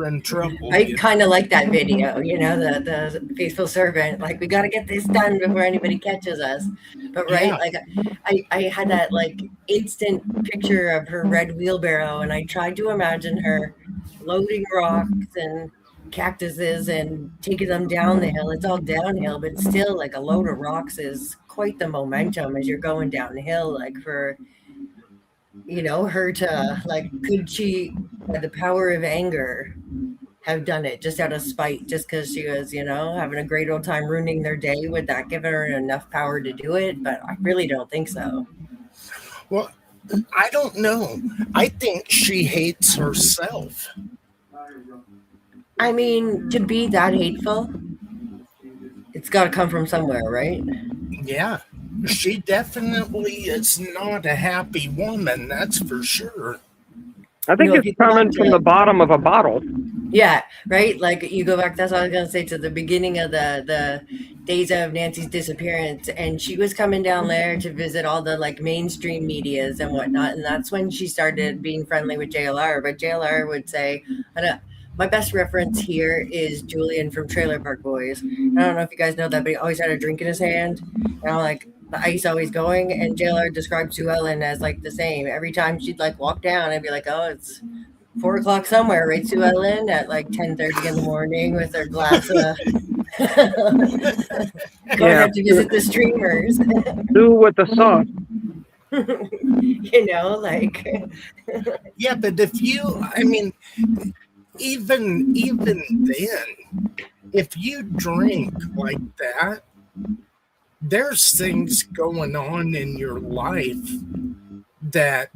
in trouble. I kind of like that video, you know, the faithful servant, like, we got to get this done before anybody catches us. But right, Yeah. like I had that like instant picture of her red wheelbarrow, and I tried to imagine her loading rocks and cactuses and taking them down the hill. It's all downhill, but still, like, a load of rocks is quite the momentum as you're going downhill. Like, for, you know, her to, like, could she, by the power of anger, have done it just out of spite, just because she was, you know, having a great old time ruining their day? Would that give her enough power to do it? But I really don't think so. Well, I don't know. I think she hates herself. I mean, to be that hateful, it's got to come from somewhere, right? Yeah. She definitely is not a happy woman, that's for sure. I think You know, if it's you go coming back from to- the bottom of a bottle. Yeah, right. Like, you go back. That's what I was gonna say, to the beginning of the days of Nancy's disappearance, and she was coming down there to visit all the, like, mainstream medias and whatnot, and that's when she started being friendly with JLR. But JLR would say, my best reference here is Julian from Trailer Park Boys. I don't know if you guys know that, but he always had a drink in his hand, and I'm like, the ice always going. And JLR described Sue Ellen as, like, the same. Every time she'd, like, walk down, I'd be like, oh, it's 4 o'clock somewhere, right, Sue Ellen? At like 10:30 in the morning with her glass of going out to visit the streamers. Do with the sauce. You know, like, Yeah, but if you, I mean, even then, if you drink like that, there's things going on in your life that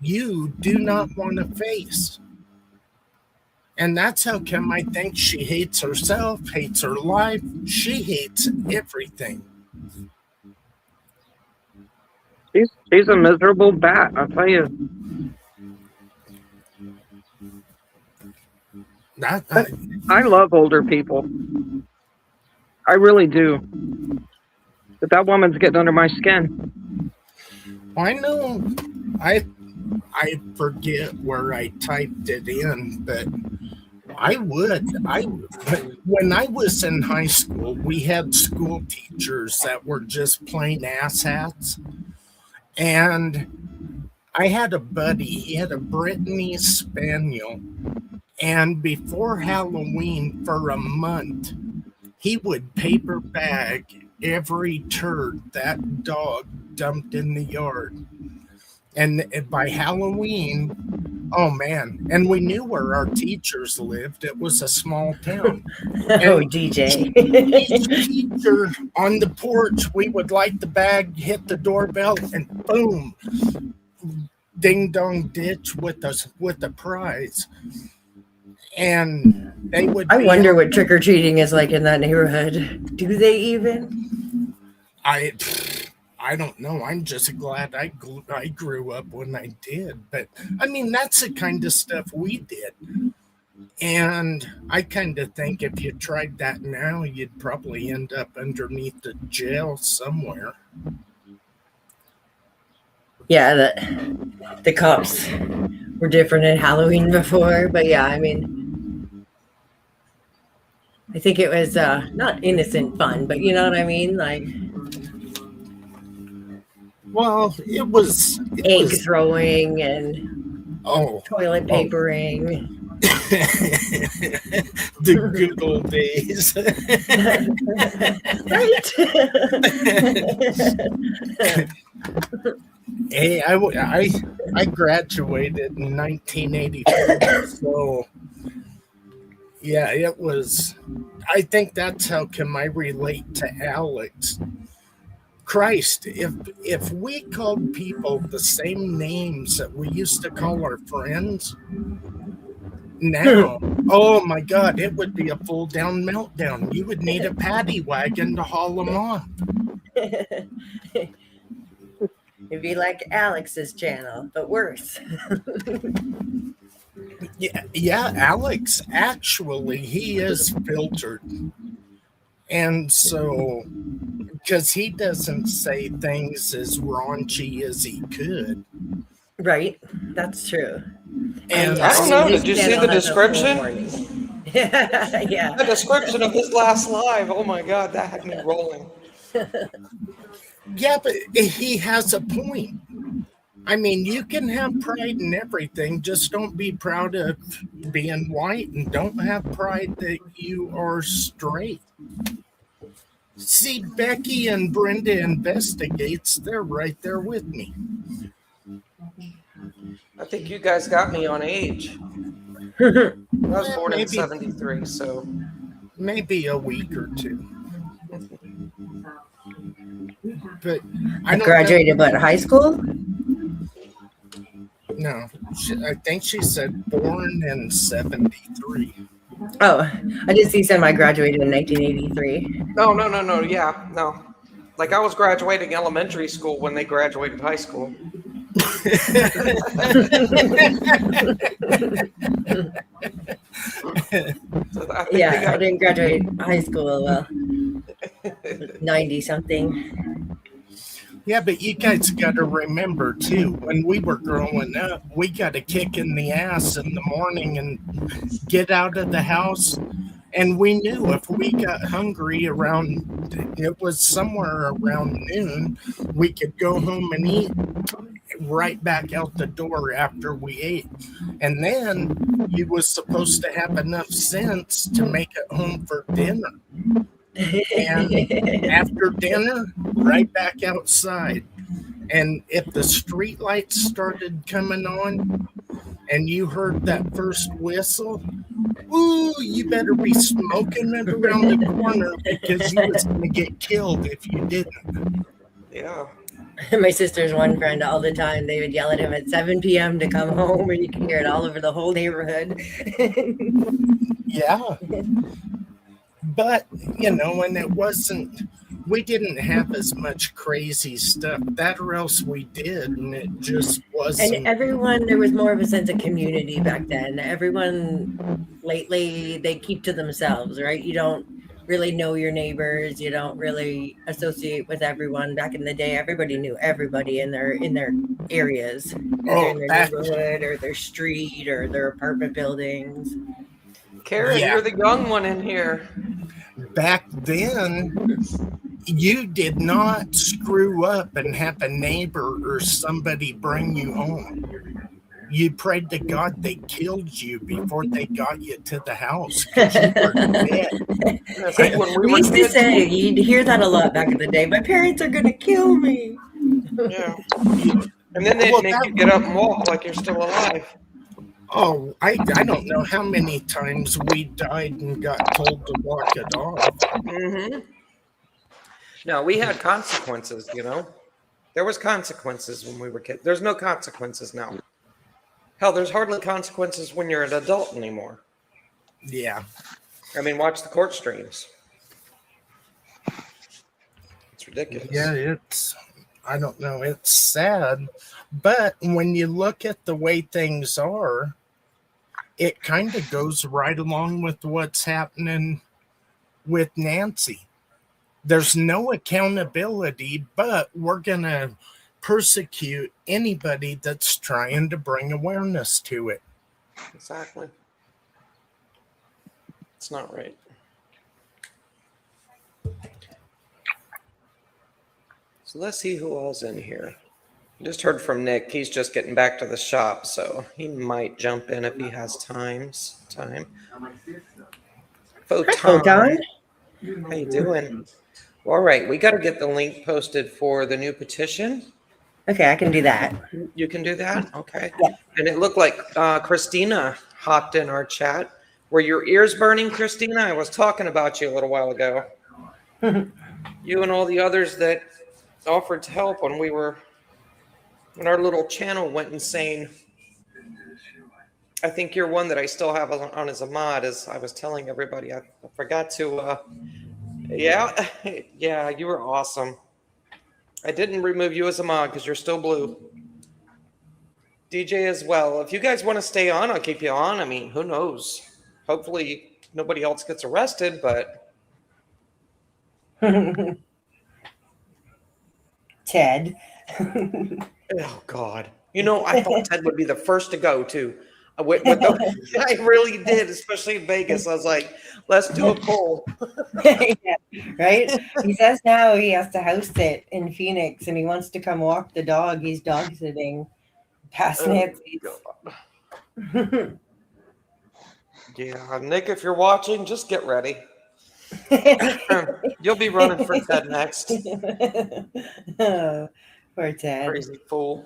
you do not want to face. And that's how come I think she hates herself, hates her life. She hates everything. She's a miserable bat, I'll tell you. I love older people. I really do. But that woman's getting under my skin. I know. I forget where I typed it in, but when I was in high school, we had school teachers that were just plain asshats. And I had a buddy, he had a Brittany Spaniel. And before Halloween, for a month, he would paper bag every turd that dog dumped in the yard. And by Halloween, oh man, and we knew where our teachers lived. It was a small town. oh, DJ. Each teacher on the porch, we would light the bag, hit the doorbell, and boom, ding dong ditch with a prize. And they would. I wonder what trick or treating is like in that neighborhood. Do they even? I don't know. I'm just glad I grew up when I did. But I mean, that's the kind of stuff we did. And I kind of think if you tried that now, you'd probably end up underneath the jail somewhere. Yeah, the cops were different at Halloween before, but yeah, I mean, I think it was not innocent fun, but you know what I mean, like Well, it was egg throwing and oh toilet papering. the good old days. Right. Hey, I graduated in 1984, so yeah, it was. I think that's how can I relate to Alex. Christ, if we called people the same names that we used to call our friends, now, oh my God, it would be a full down meltdown. You would need a paddy wagon to haul them on. It'd be like Alex's channel, but worse. Yeah, Alex, actually, he is filtered. And so, because he doesn't say things as raunchy as he could. Right, that's true. And I don't know. his Did you see channel the has a full description? warning. Yeah. The description of his last live. Oh my God, that had me rolling. yeah, but he has a point. I mean, you can have pride in everything. Just don't be proud of being white and don't have pride that you are straight. See, Becky and Brenda Investigates, they're right there with me. I think you guys got me on age. I was born in Maybe. 73, so. Maybe a week or two. But I I don't graduated, but high school? know. No, I think she said born in 73. Oh, I did see some. I graduated in 1983. No. Yeah, no. Like I was graduating elementary school when they graduated high school. So I think Yeah, I didn't graduate high school. Well, 90 something. Yeah, but you guys got to remember too, when we were growing up, we got a kick in the ass in the morning and get out of the house. And we knew if we got hungry around, it was somewhere around noon, we could go home and eat right back out the door after we ate. And then you was supposed to have enough sense to make it home for dinner. And after dinner, right back outside. And if the street lights started coming on and you heard that first whistle, ooh, you better be smoking it around the corner because you was going to get killed if you didn't. Yeah. My sister's one friend all the time. They would yell at him at 7 p.m. to come home, and you can hear it all over the whole neighborhood. Yeah. But, you know, and it wasn't, we didn't have as much crazy stuff. That or else we did, and it just wasn't. And everyone, there was more of a sense of community back then. Everyone lately, they keep to themselves, right? You don't really know your neighbors. You don't really associate with everyone. Back in the day, everybody knew everybody in their areas, either in their neighborhood or their street or their apartment buildings. Karen, Yeah. you're the young one in here. Back then, you did not screw up and have a neighbor or somebody bring you home. You prayed to God they killed you before they got you to the house. 'Cause you were dead. It's like when we We were used to kids. say, you'd hear that a lot back in the day. My parents are gonna kill me. Yeah. And then they'd Well, make that- you get up and walk like you're still alive. Oh, I don't know how many times we died and got told to walk it off. Mm-hmm. No, we had consequences, you know. There was consequences when we were kids. There's no consequences now. Hell, there's hardly consequences when you're an adult anymore. Yeah. I mean, watch the court streams. It's ridiculous. Yeah, I don't know, it's sad. But when you look at the way things are, it kind of goes right along with what's happening with Nancy. There's no accountability, but we're going to persecute anybody that's trying to bring awareness to it. Exactly. It's not right. So let's see who all's in here. Just heard from Nick. He's just getting back to the shop, so he might jump in if he has time. Photon. How you doing? All right, we got to get the link posted for the new petition. Okay, I can do that. You can do that? Okay. Yeah. And it looked like Christina hopped in our chat. Were your ears burning, Christina? I was talking about you a little while ago. You and all the others that offered to help when our little channel went insane. I think you're one that I still have on as a mod, as I was telling everybody. I forgot to, yeah, you were awesome. I didn't remove you as a mod because you're still blue. DJ as well. If you guys want to stay on, I'll keep you on. I mean, who knows? Hopefully nobody else gets arrested, but. Ted. Oh, God. You know, I thought Ted would be the first to go, too. I really did, especially in Vegas. I was like, let's do a poll. Yeah, right? He says now he has to house sit in Phoenix and he wants to come walk the dog. He's dog sitting past Nancy's. Yeah, Nick, if you're watching, just get ready. You'll be running for Ted next. Oh, poor Ted. Crazy fool.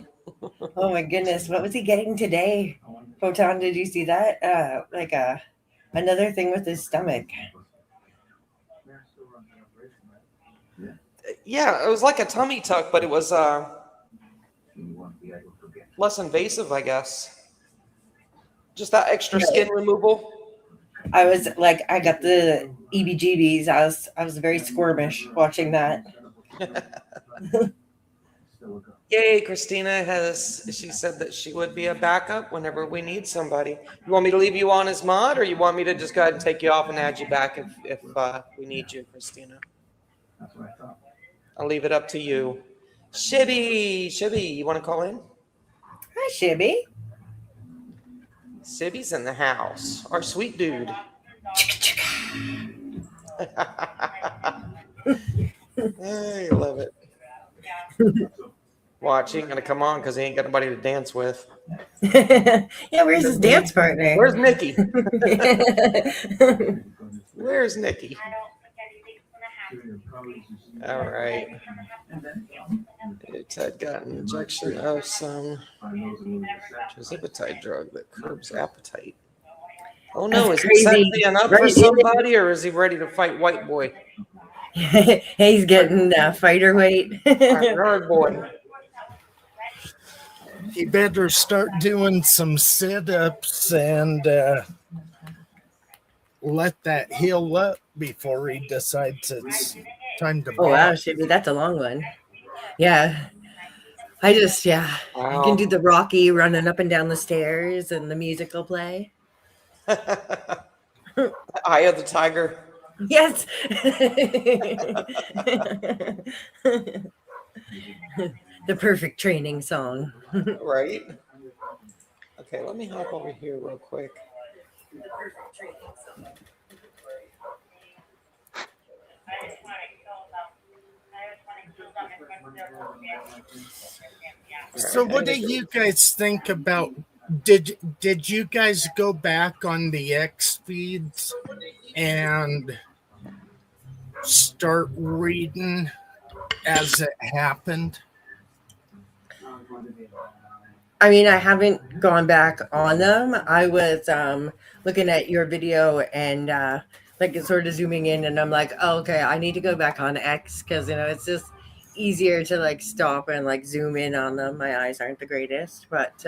Oh my goodness, what was he getting today? Photon, did you see that? Another thing with his stomach. Yeah, it was like a tummy tuck, but it was less invasive, I guess. Just that extra skin removal. I was like, I got the EBGBs. I was very squirmish watching that. Yay, Christina she said that she would be a backup whenever we need somebody. You want me to leave you on as mod, or you want me to just go ahead and take you off and add you back if we need you, Christina? I'll leave it up to you. Shibby, you want to call in? Hi, Shibby. Sibby's in the house. Our sweet dude. I love it. Watch, he ain't gonna come on because he ain't got nobody to dance with. Yeah, where's his dance partner? Where's Nikki? Where's Nikki? All right. Ted got an injection of some tirzepatide drug that curbs appetite. Oh no, That's is he crazy. setting up Right. for somebody, or is he ready to fight White Boy? He's getting fighter weight. Hard boy. He better start doing some sit-ups and let that heal up before he decides it's time to Oh wow, box. Shibby, that's a long one. Yeah. You can do the Rocky running up and down the stairs and the music will play. Eye of the Tiger. Yes. The perfect training song. Right? Okay, let me hop over here real quick. So what do you guys think about, did you guys go back on the X feeds and start reading as it happened? I mean, I haven't gone back on them. I was looking at your video and like sort of zooming in, and I'm like, oh, okay, I need to go back on X because it's just easier to like stop and like zoom in on them. My eyes aren't the greatest, but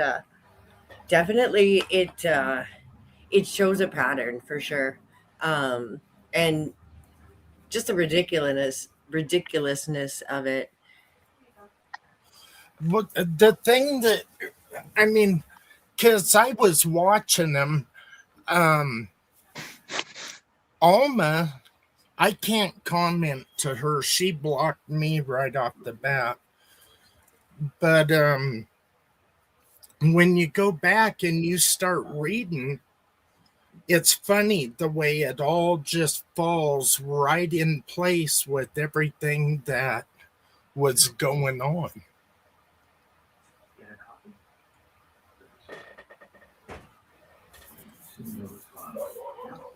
definitely it shows a pattern for sure, and just the ridiculousness of it. What the thing that, I mean, because I was watching them, Alma, I can't comment to her. She blocked me right off the bat. But when you go back and you start reading, it's funny the way it all just falls right in place with everything that was going on.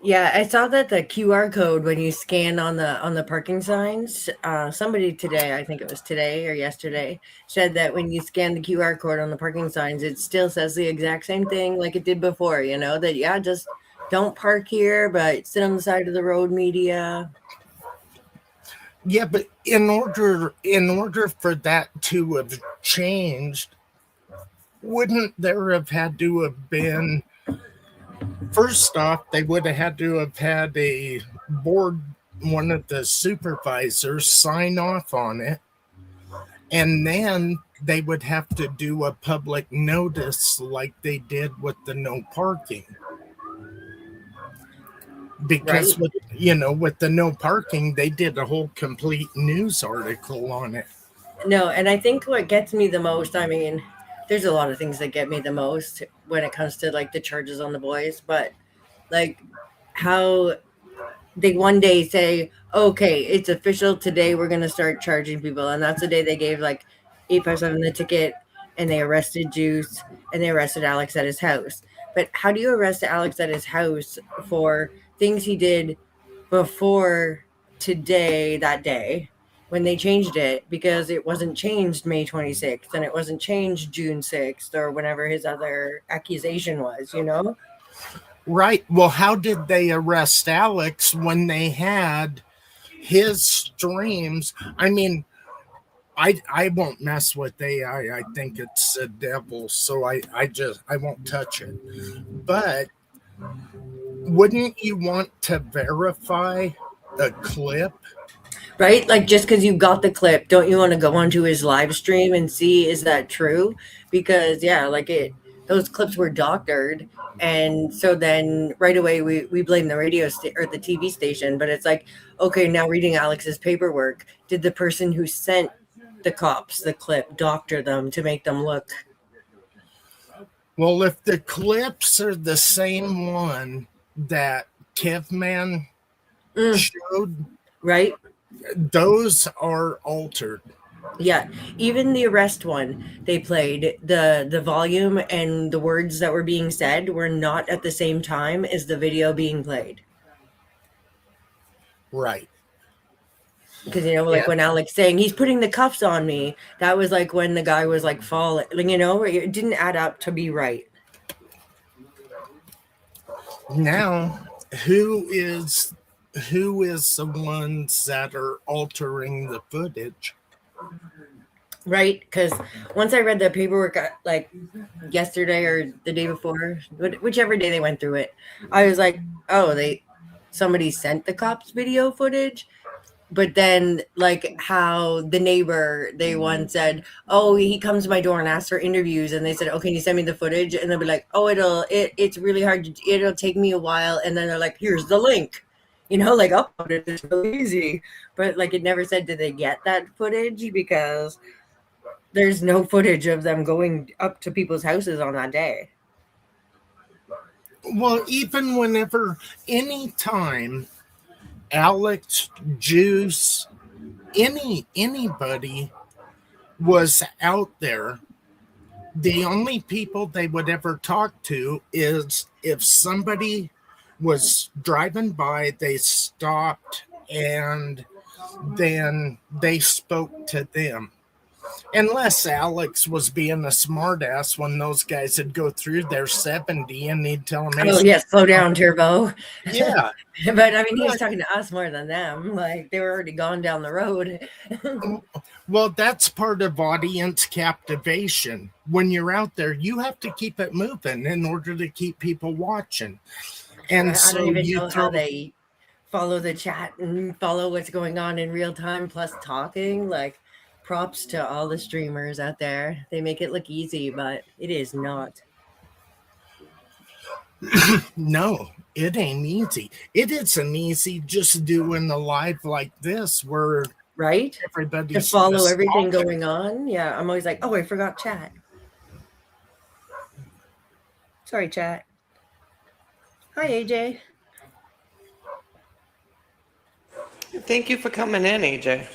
Yeah, I saw that the QR code when you scan on the parking signs. Somebody today, I think it was today or yesterday, said that when you scan the QR code on the parking signs, it still says the exact same thing like it did before. You know that just don't park here, but sit on the side of the road. Media. Yeah, but in order for that to have changed, wouldn't there have had to have been, first off, they would have had to have had a board, one of the supervisors sign off on it. And then they would have to do a public notice like they did with the no parking. Because Right. with the no parking, they did a whole complete news article on it. No, and I think what gets me the most, I mean, there's a lot of things that get me the most when it comes to like the charges on the boys, but like how they one day say, okay, it's official today, we're going to start charging people. And that's the day they gave like 857 the ticket and they arrested Juice and they arrested Alex at his house. But how do you arrest Alex at his house for things he did before today, that day, when they changed it? Because it wasn't changed May 26th and it wasn't changed June 6th or whenever his other accusation was, you know? Right. Well, how did they arrest Alex when they had his streams? I mean, I won't mess with AI. I think it's the devil, so I won't touch it. But wouldn't you want to verify a clip? Right? Like just because you got the clip, don't you want to go onto his live stream and see is that true? Because those clips were doctored, and so then right away we blame the radio or the TV station. But it's like, okay, now reading Alex's paperwork, did the person who sent the cops the clip doctor them to make them look? Well, if the clips are the same one that Kevman showed, right, those are altered. Yeah, even the arrest one they played, the volume and the words that were being said were not at the same time as the video being played. Right. Because like when Alex saying he's putting the cuffs on me, that was like when the guy was like falling, it didn't add up to be right. Now, who is the ones that are altering the footage? Right, because once I read the paperwork like yesterday or the day before, whichever day they went through it, I was like, oh, somebody sent the cops video footage. But then like how the neighbor, they once said, oh, he comes to my door and asks for interviews, and they said, oh, can you send me the footage? And they'll be like, oh, it's really hard, it'll take me a while. And then they're like, here's the link, like upload it, it's really easy. But like it never said did they get that footage, because there's no footage of them going up to people's houses on that day. Well, even anytime Alex, Juice, anybody was out there, the only people they would ever talk to is if somebody was driving by, they stopped and then they spoke to them. Unless Alex was being a smartass when those guys would go through their 70 and he'd tell them, oh, yes, slow down, Turbo. Yeah. But I mean, he was talking to us more than them. Like they were already gone down the road. Well, that's part of audience captivation. When you're out there, you have to keep it moving in order to keep people watching. And I don't even know how they follow the chat and follow what's going on in real time, plus talking. Like, props to all the streamers out there. They make it look easy, but it is not. No, it ain't easy. It isn't easy just doing a live like this where right? everybody's To follow just everything talking. going on. Yeah, I'm always like, oh, I forgot chat. Sorry, chat. Hi, AJ. Thank you for coming in, AJ.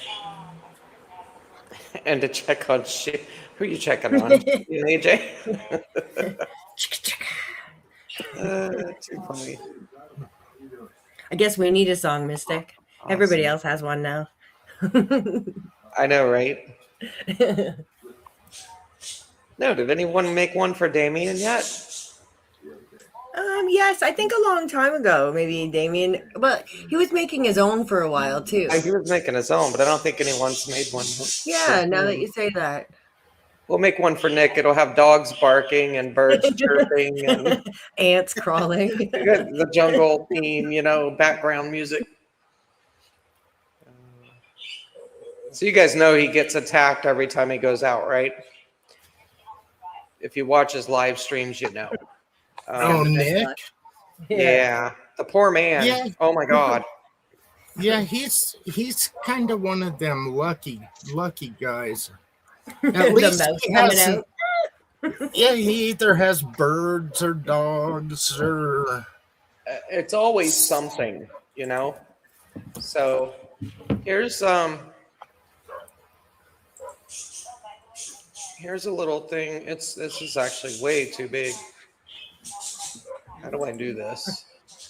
And to check on shit. Who are you checking on? You, AJ? Too funny. I guess we need a song, Mystic. Everybody else has one now. I know, right? No, did anyone make one for Damien yet? Yes, I think a long time ago, maybe Damien, but he was making his own for a while too. He was making his own, but I don't think anyone's made one. Yeah, now that you say that. We'll make one for Nick. It'll have dogs barking and birds chirping and Ants crawling. the jungle theme, background music. So you guys know he gets attacked every time he goes out, right? If you watch his live streams, you know. Nick. Yeah, the poor man. Yeah. Oh my God. Yeah, he's kind of one of them lucky guys. At least mouse he coming hasn't. Yeah, he either has birds or dogs or. It's always something, So here's a little thing. This is actually way too big. How do I do this?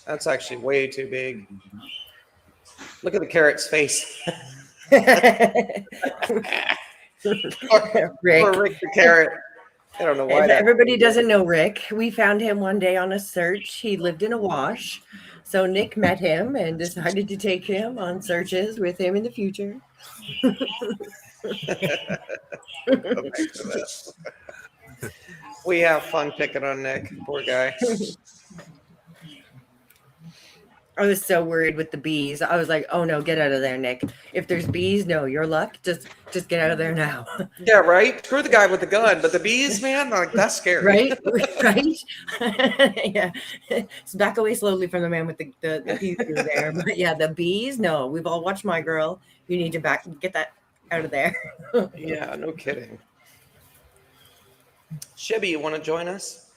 That's actually way too big. Look at the carrot's face. Rick. Poor Rick the carrot. I don't know why. If everybody doesn't know Rick, we found him one day on a search. He lived in a wash. So Nick met him and decided to take him on searches with him in the future. We have fun picking on Nick. Poor guy. I was so worried with the bees. I was like, "Oh no, get out of there, Nick! If there's bees, no, your luck. Just get out of there now." Yeah, right. Screw the guy with the gun, but the bees, man, like that's scary. Right, right. Yeah, so back away slowly from the man with the bees through there. But yeah, the bees. No, we've all watched My Girl. You need to get that out of there. Yeah, no kidding. Shibby, you want to join us?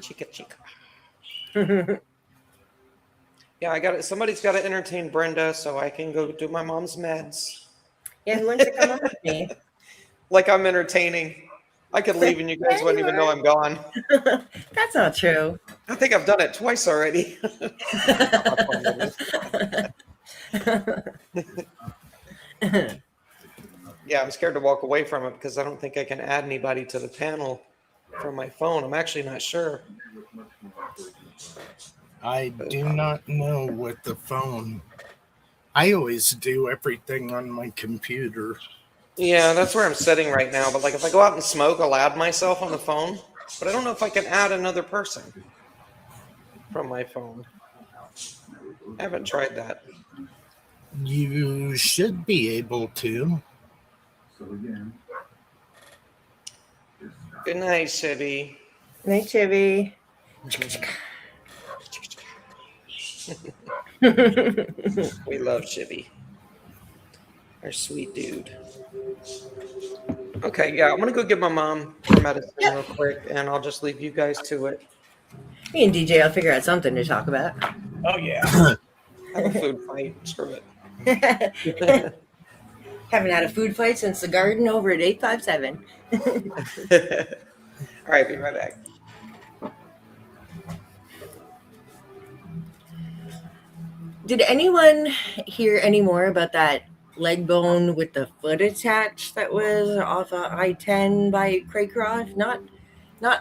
Chica, chica. Yeah, I got it. Somebody's got to entertain Brenda so I can go do my mom's meds. Yeah, who wants to come on with me? Like I'm entertaining. I could leave and you guys wouldn't even know I'm gone. That's not true. I think I've done it twice already. Yeah, I'm scared to walk away from it because I don't think I can add anybody to the panel from my phone. I'm actually not sure. I do not know with the phone. I always do everything on my computer. Yeah, that's where I'm sitting right now. But like if I go out and smoke, I'll add myself on the phone. But I don't know if I can add another person from my phone. I haven't tried that. You should be able to. Good night, Shibby. Night, Chivy. We love Shibby. Our sweet dude. Okay, yeah, I'm gonna go get my mom her medicine real quick, and I'll just leave you guys to it. Me and DJ will figure out something to talk about. Oh yeah. Have a food fight. Screw it. Haven't had a food fight since the garden over at 857. All right, be right back. Did anyone hear any more about that leg bone with the foot attached that was off of I-10 by Craycroft? Not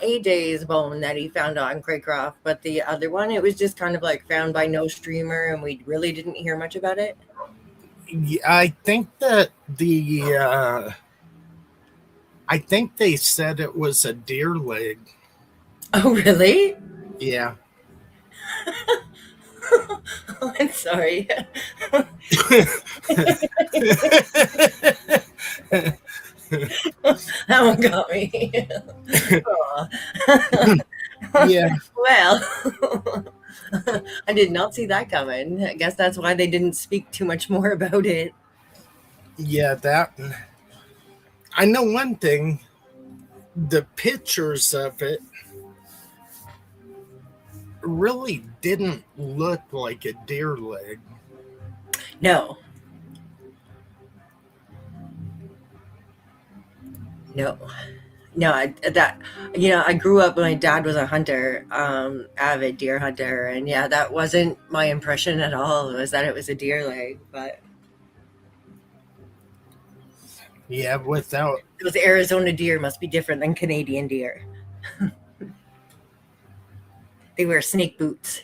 AJ's bone that he found on Craycroft, but the other one. It was just kind of like found by no streamer, and we really didn't hear much about it. I think that I think they said it was a deer leg. Oh, really? Yeah. Oh, I'm sorry. That one got me. Aw. Yeah. Well, I did not see that coming. I guess that's why they didn't speak too much more about it. Yeah, that. I know one thing. The pictures of it really didn't look like a deer leg. No. No. No, I grew up, my dad was a hunter, avid deer hunter, and yeah, that wasn't my impression at all, was that it was a deer leg, but Yeah, without. those Arizona deer must be different than Canadian deer. They wear snake boots.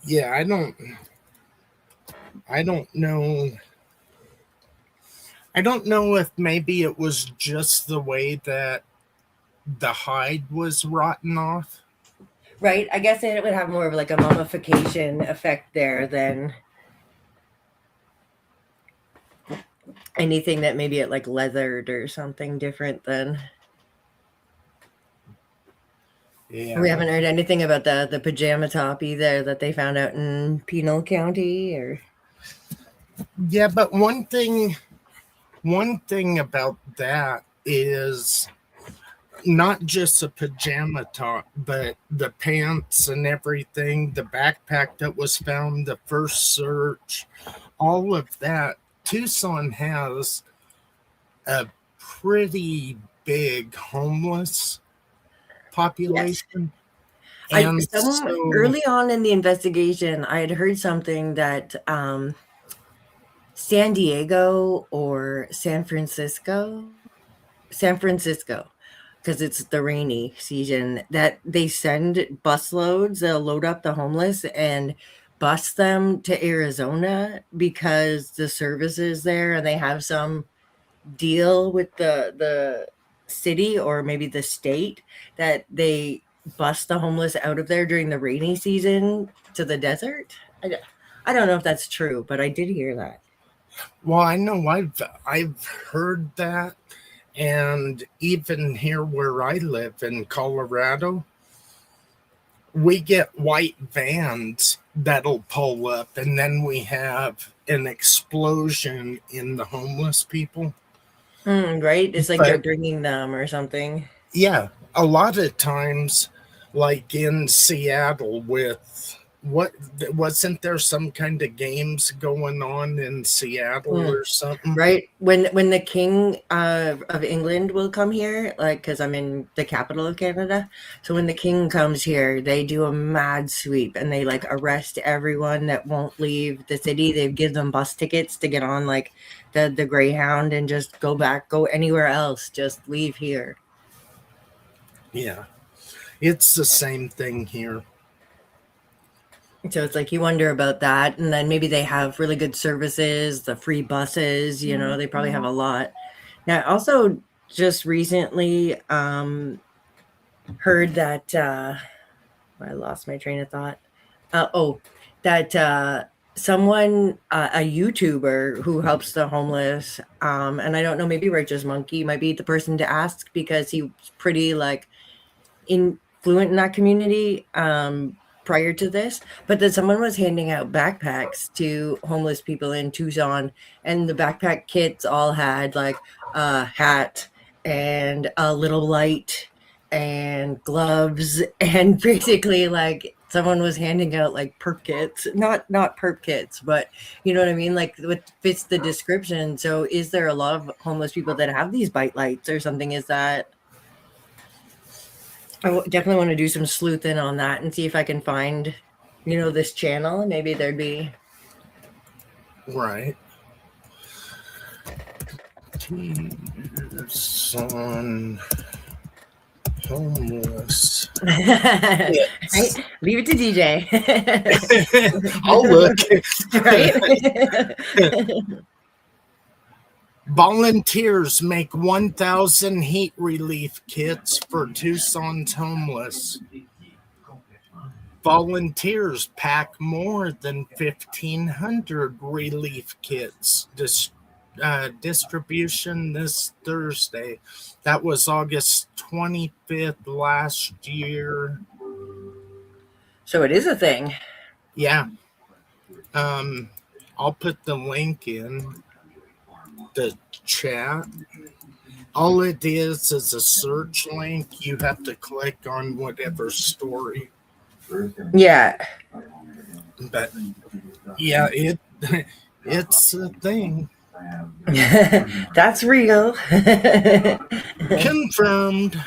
Yeah, I don't know. I don't know if maybe it was just the way that the hide was rotten off. Right? I guess it would have more of like a mummification effect there than anything that maybe it like leathered or something different than. Yeah. We haven't heard anything about the pajama top either that they found out in Pinal County or. Yeah, but one thing about that is not just a pajama top, but the pants and everything, the backpack that was found, the first search, all of that. Tucson has a pretty big homeless population. And Early on in the investigation, I had heard something that San Diego or San Francisco, because it's the rainy season, that they send busloads, they'll load up the homeless and bus them to Arizona because the service is there and they have some deal with the city or maybe the state that they bus the homeless out of there during the rainy season to the desert. I don't know if that's true, but I did hear that. Well, I know I've heard that, and even here where I live in Colorado, we get white vans that'll pull up, and then we have an explosion in the homeless people. Right? It's like they're bringing them or something. Yeah, a lot of times, like in Seattle with wasn't there some kind of games going on in Seattle or something? Right. When the King of England will come here, like, because I'm in the capital of Canada, so when the King comes here, they do a mad sweep and they like arrest everyone that won't leave the city. They give them bus tickets to get on like the Greyhound and just go anywhere else, just leave here. Yeah, it's the same thing here. So it's like you wonder about that, and then maybe they have really good services, the free buses, they probably have a lot. Now, I also just recently heard that I lost my train of thought. That someone, a YouTuber who helps the homeless, and I don't know, maybe Righteous Monkey might be the person to ask because he's pretty like influent in that community prior to this, but that someone was handing out backpacks to homeless people in Tucson, and the backpack kits all had like a hat and a little light and gloves, and basically like someone was handing out like perp kits, not perp kits, but you know what I mean, like what fits the description. So is there a lot of homeless people that have these bite lights or something? Is that I definitely want to do some sleuthing on that and see if I can find, this channel. Maybe there'd be. Right. Tucson homeless. Right? Leave it to DJ. I'll look. Right? Volunteers make 1,000 heat relief kits for Tucson's homeless. Volunteers pack more than 1,500 relief kits distribution this Thursday. That was August 25th last year. So it is a thing. Yeah. I'll put the link in the chat. All it is a search link. You have to click on whatever story. Yeah. But yeah, it's a thing. That's real. Confirmed.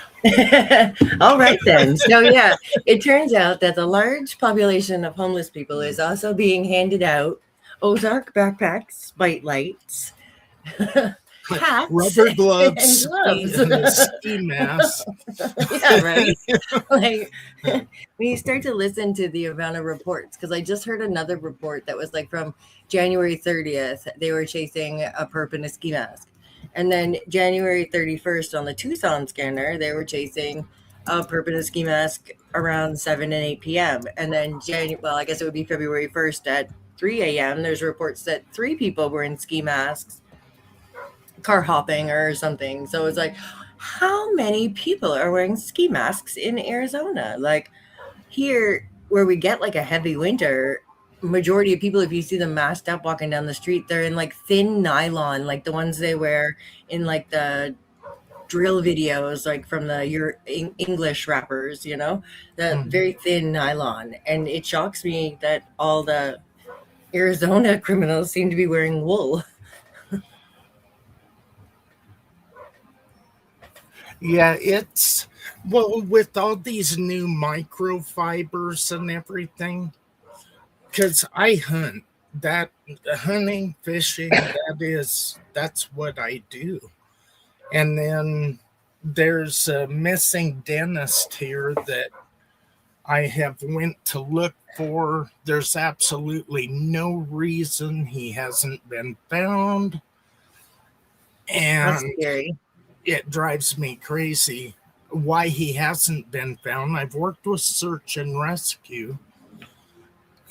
All right then. So yeah, it turns out that the large population of homeless people is also being handed out Ozark backpacks, bite lights, hats, Rubber gloves, and gloves. ski masks. Yeah, right. Like when you start to listen to the amount of reports, because I just heard another report that was like from January 30th, they were chasing a perp in a ski mask. And then January 31st on the Tucson scanner, they were chasing a perp in a ski mask around 7 and 8 p.m. And then I guess it would be February 1st at 3 a.m. There's reports that 3 people were in ski masks, car hopping or something. So it's like, how many people are wearing ski masks in Arizona? Like here, where we get like a heavy winter, majority of people, if you see them masked up walking down the street, they're in like thin nylon, like the ones they wear in like the drill videos, like from the English rappers, you know, the very thin nylon. And it shocks me that all the Arizona criminals seem to be wearing wool. Yeah, it's with all these new microfibers and everything. Because I hunt, hunting, fishing, that's what I do. And then there's a missing dentist here that I have went to look for. There's absolutely no reason he hasn't been found. And That's scary. It drives me crazy why he hasn't been found. I've worked with search and rescue.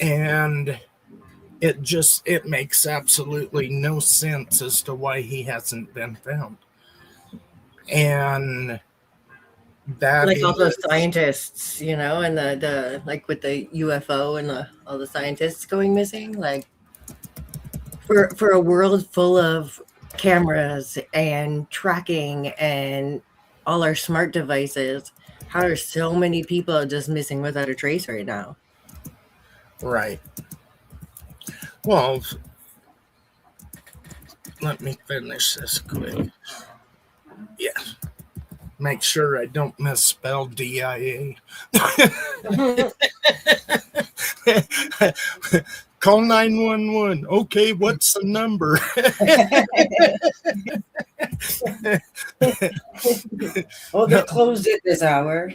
And it makes absolutely no sense as to why he hasn't been found. And that like all those scientists, you know, and the like with the UFO and all the scientists going missing, like for a world full of cameras and tracking and all our smart devices, how are so many people just missing without a trace right now? Right. Well, let me finish this quick. Yeah. Make sure I don't misspell DIA. Call 911. Okay, what's the number? Oh, they're closed at this hour.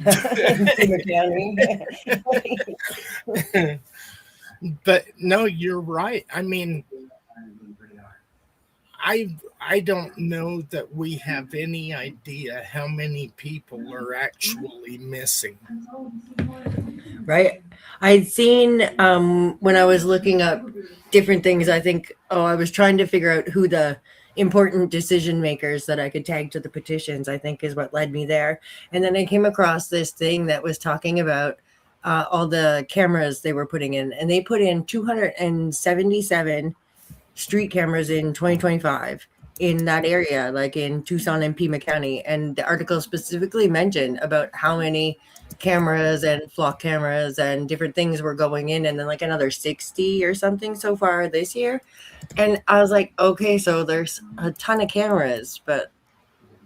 But no, you're right. I mean, I don't know that we have any idea how many people are actually missing. Right. I'd seen when I was looking up different things, I think, I was trying to figure out who the important decision makers that I could tag to the petitions, I think is what led me there. And then I came across this thing that was talking about all the cameras they were putting in, and they put in 277 street cameras in 2025 in that area, like in Tucson and Pima County. And the article specifically mentioned about how many cameras and flock cameras and different things were going in, and then like another 60 or something so far this year. And I was like, okay, so there's a ton of cameras, but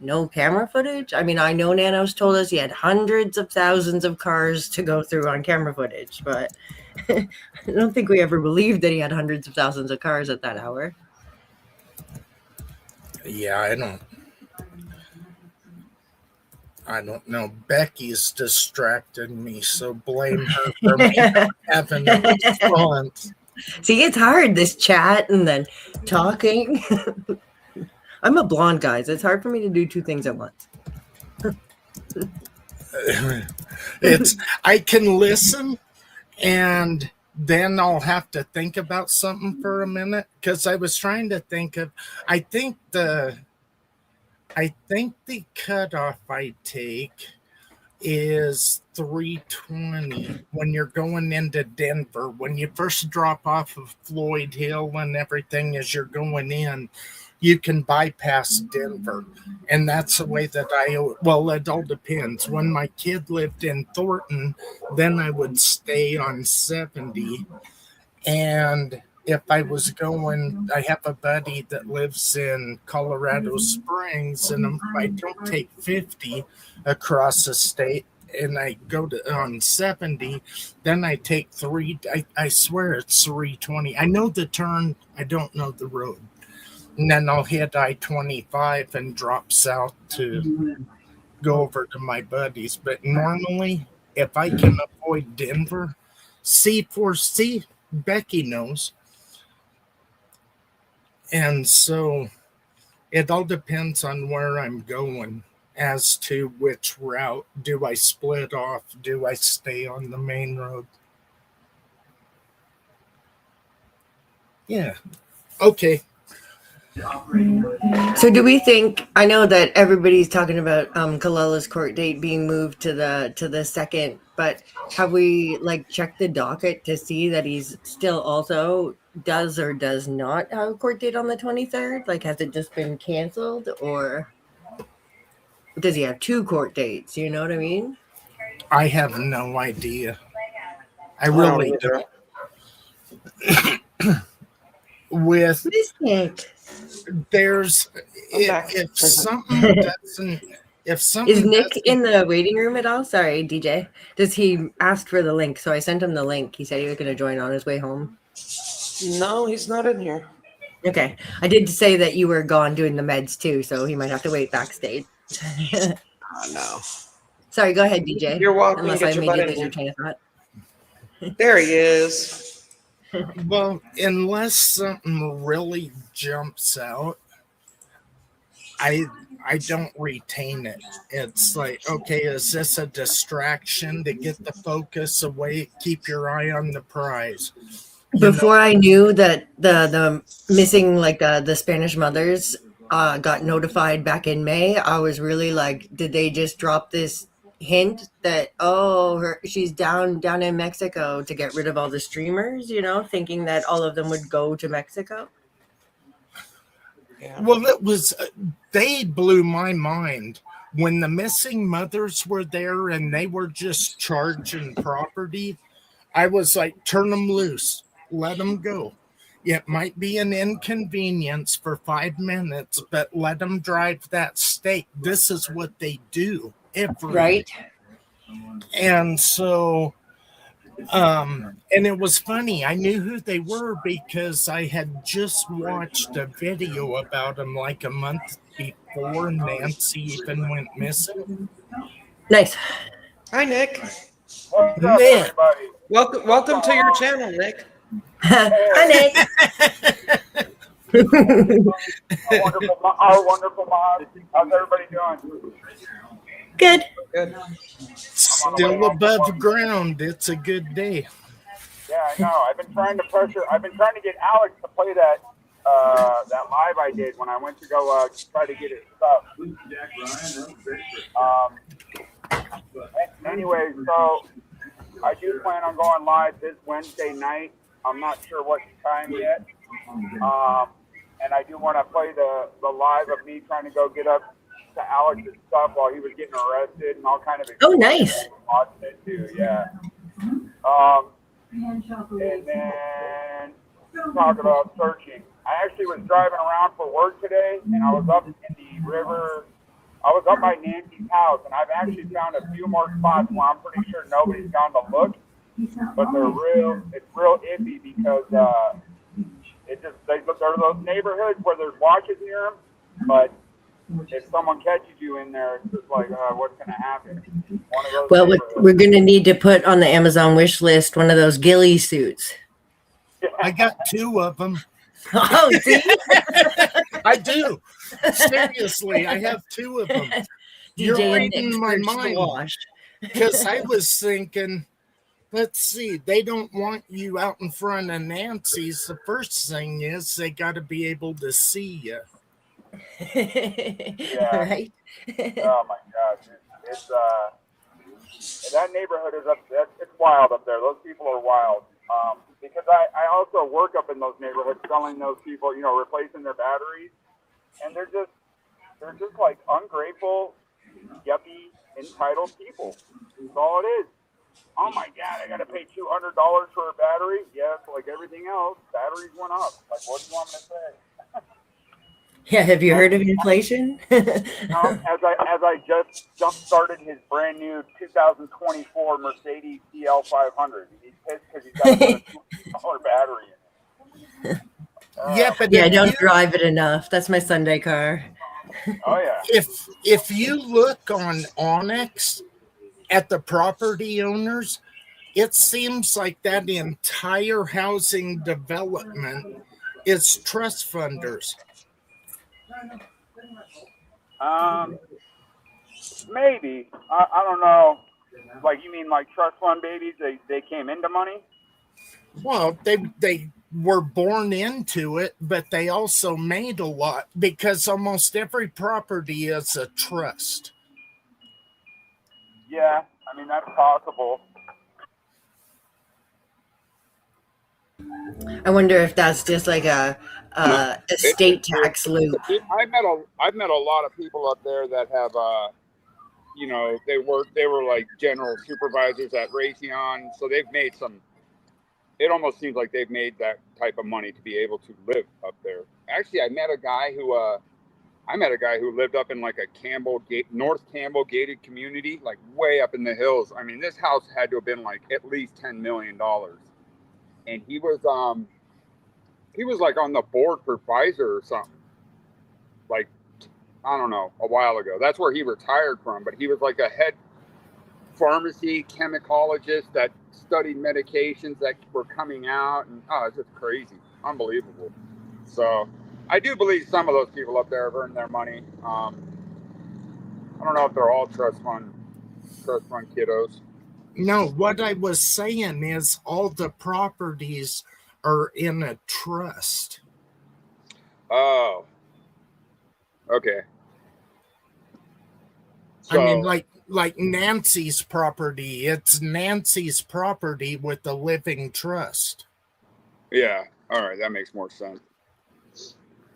no camera footage. I mean, I know Nanos told us he had hundreds of thousands of cars to go through on camera footage, but I don't think we ever believed that he had hundreds of thousands of cars at that hour. Yeah, I don't know. Becky's distracted me, so blame her for me not having a response. See, it's hard, this chat and then talking. I'm a blonde, guys. It's hard for me to do two things at once. I can listen and then I'll have to think about something for a minute because I was trying to think of. I think the cutoff I take is 320 when you're going into Denver. When you first drop off of Floyd Hill and everything as you're going in, you can bypass Denver. And that's the way that well, it all depends. When my kid lived in Thornton, then I would stay on 70. And if I was going, I have a buddy that lives in Colorado Springs, and if I don't take 50 across the state and I go to on 70, then I take I swear it's 320. I know the turn, I don't know the road. And then I'll hit I-25 and drop south to go over to my buddies. But normally, if I can avoid Denver, C4C, Becky knows. And so it all depends on where I'm going as to which route. Do I split off? Do I stay on the main road? Yeah. Okay. So do we think, I know that everybody's talking about Kalela's court date being moved to the second, but have we like checked the docket to see that he's still also does or does not have a court date on the 23rd? Like, has it just been canceled, or does he have 2 court dates? You know what I mean? I have no idea. I really don't. With there's if something doesn't if something is Nick in the waiting room at all? Sorry, DJ. Does he ask for the link? So I sent him the link. He said he was going to join on his way home. No, he's not in here. Okay. I did say that you were gone doing the meds too, so he might have to wait backstage. No. Sorry, go ahead, DJ. You're welcome. Unless Get I your made butt you in lose here. your train of thought. There he is. Well, unless something really jumps out, I don't retain it. It's like, okay, is this a distraction to get the focus away? Keep your eye on the prize. Before I knew that the missing, like the Spanish mothers got notified back in May, I was really like, did they just drop this hint that she's down in Mexico to get rid of all the streamers, thinking that all of them would go to Mexico? Yeah. Well, they blew my mind when the missing mothers were there and they were just charging property. I was like, turn them loose, let them go. It might be an inconvenience for 5 minutes, but let them drive that state. This is what they do. Right. And so, and it was funny. I knew who they were because I had just watched a video about them like a month before Nancy even went missing. Nice. Hi, Nick. What's up, Nick. everybody? Welcome to your channel, Nick. Hi, Nick. Our wonderful mods. How's everybody doing? Good. Good. Still above ground. It's a good day. Yeah, I know. I've been trying to get Alex to play that live I did when I went to go try to get his stuff. Anyway, so I do plan on going live this Wednesday night. I'm not sure what time yet. And I do want to play the live of me trying to go get up to Alex's stuff while he was getting arrested and all kind of. Oh, nice. Watching it too, yeah. And then talk about searching. I actually was driving around for work today, and I was up in the river. I was up by Nancy's house, and I've actually found a few more spots where I'm pretty sure nobody's gone to look, but it's real iffy because there are those neighborhoods where there's watches near them, but if someone catches you in there, it's just like, what's going to happen? One of those Well, neighborhoods. we're going to need to put on the Amazon wish list one of those ghillie suits. I got 2 of them. Oh, see? I do. Seriously, I have 2 of them. You're DJ and reading Nick's my first mind wash. because I was thinking, let's see, they don't want you out in front of Nancy's. The first thing is they got to be able to see you. Right? Oh my gosh, it's that neighborhood is it's wild up there. Those people are wild. Because I also work up in those neighborhoods selling those people, replacing their batteries, and they're just like ungrateful, yuppie, entitled people. That's all it is. Oh my God, I got to pay $200 for a battery. Yes, like everything else, batteries went up. Like, what do you want me to say? Yeah, have you heard of inflation? As I just jump started his brand new 2024 Mercedes CL 500. He's pissed because he's got to put a $200 battery in it. Yeah, but Yeah, I don't drive it enough. That's my Sunday car. Oh yeah. If you look on Onyx at the property owners, it seems like that entire housing development is trust funders. Maybe. I don't know. Like, you mean like trust fund babies? They came into money? Well, they were born into it, but they also made a lot because almost every property is a trust. Yeah, I mean, that's possible. I wonder if that's just like a estate tax loop. I've met a lot of people up there that have they were like general supervisors at Raytheon, so they've made some. It almost seems like they've made that type of money to be able to live up there. Actually, I met a guy who lived up in like a North Campbell gated community, like way up in the hills. I mean, this house had to have been like at least $10 million. And he was like on the board for Pfizer or something. Like, I don't know, a while ago. That's where he retired from, but he was like a head pharmacy chemicologist that studied medications that were coming out, and it's just crazy, unbelievable. So I do believe some of those people up there have earned their money. I don't know if they're all trust fund kiddos. No, what I was saying is all the properties are in a trust. Oh, okay. So, I mean, like Nancy's property, it's Nancy's property with the living trust. Yeah, all right, that makes more sense.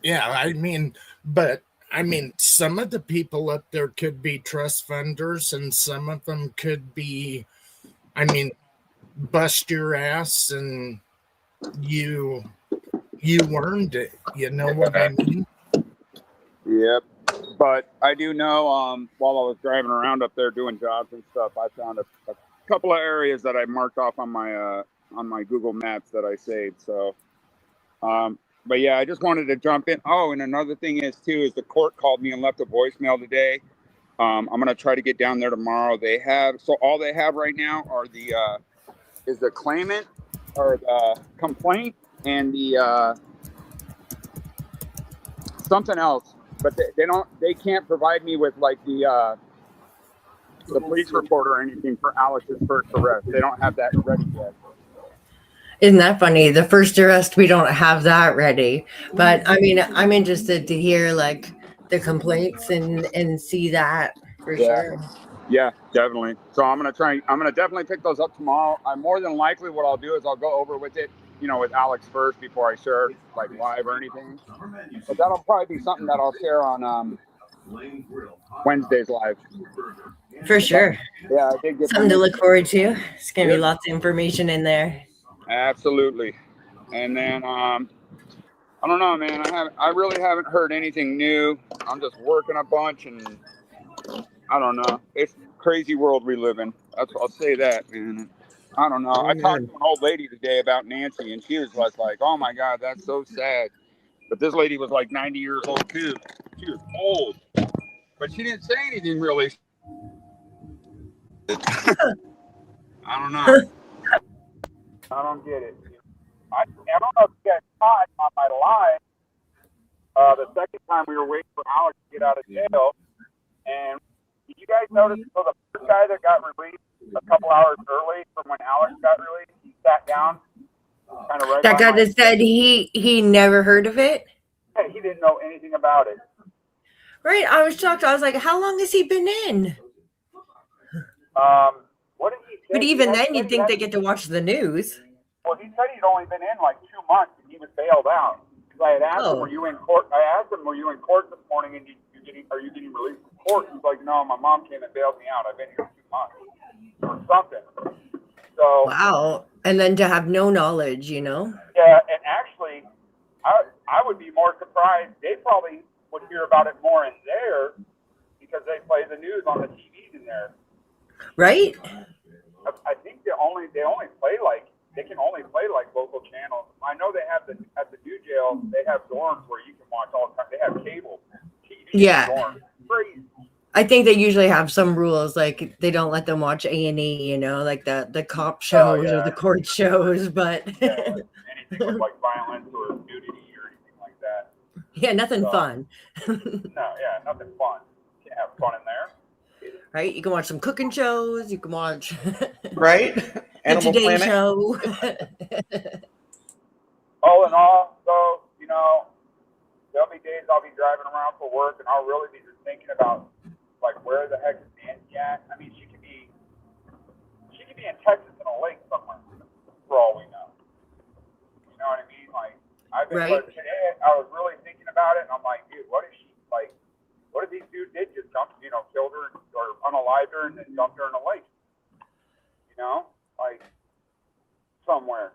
Yeah, I mean, some of the people up there could be trust funders, and some of them could be, bust your ass and you earned it. You know what I mean? Yep. But I do know, while I was driving around up there doing jobs and stuff, I found a couple of areas that I marked off on my Google Maps that I saved. So, but yeah, I just wanted to jump in. Oh, and another thing is the court called me and left a voicemail today. I'm gonna try to get down there tomorrow. All they have right now are is the claimant or the complaint and the something else. But they can't provide me with like the police report or anything for Alex's first arrest. They don't have that ready yet. Isn't that funny? The first arrest, we don't have that ready. But I mean, I'm interested to hear like the complaints and see that for sure. Yeah, definitely. So I'm gonna definitely pick those up tomorrow. More than likely what I'll do is I'll go over with it, with Alex first before I share like live or anything. But that'll probably be something that I'll share on Wednesday's live. For sure. Yeah, I did get something to look forward to. It's gonna be lots of information in there. Absolutely. And then I don't know, man. I really haven't heard anything new. I'm just working a bunch, and I don't know. It's a crazy world we live in. I'll say that, man. I don't know. I talked to an old lady today about Nancy, and she was like, "Oh my God, that's so sad." But this lady was like 90 years old too. She was old, but she didn't say anything really. I don't know. I don't get it. I don't know if you guys caught on my live the second time we were waiting for Alex to get out of jail. And did you guys notice the first guy that got released a couple hours early from when Alex got released. He sat down, kind of right. That by guy my that said he never heard of it. Yeah, he didn't know anything about it. Right. I was shocked. I was like, how long has he been in? What did he say? But even He then, said you'd he think had- they get to watch the news. Well, he said he'd only been in like 2 months, and he was bailed out. Because I had asked him, Oh. "Were you in court?" I asked him, "Were you in court this morning? And are you getting released from court?" He's like, "No, my mom came and bailed me out. I've been here 2 months or something." So Wow. And then to have no knowledge, you know? yeah, and actually, I would be more surprised. They probably would hear about it more in there because they play the news on the TVs in there. Right? I think they only play they can only play like local channels. I know they have at the new jail they have dorms where you can watch all kinds. They have cable TV Yeah. dorms. Crazy. I think they usually have some rules, like they don't let them watch A&E, you know, like the cop shows or yeah. the court shows, but Yeah, anything with like violence or nudity or anything like that. yeah, nothing fun. No, yeah, nothing fun. Can't have fun in there. Right? You can watch some cooking shows, you can watch Right? the Animal Today Planet. Show. All in all, so there'll be days I'll be driving around for work, and I'll really be just thinking about like where the heck is Nancy at? I mean, she could be in Texas in a lake somewhere, for all we know. You know what I mean? Like I've been Right. today, I was really thinking about it, and I'm like, dude, what is she like? What if these dudes did just killed her or unalived her and then dumped her in a lake? You know, like somewhere.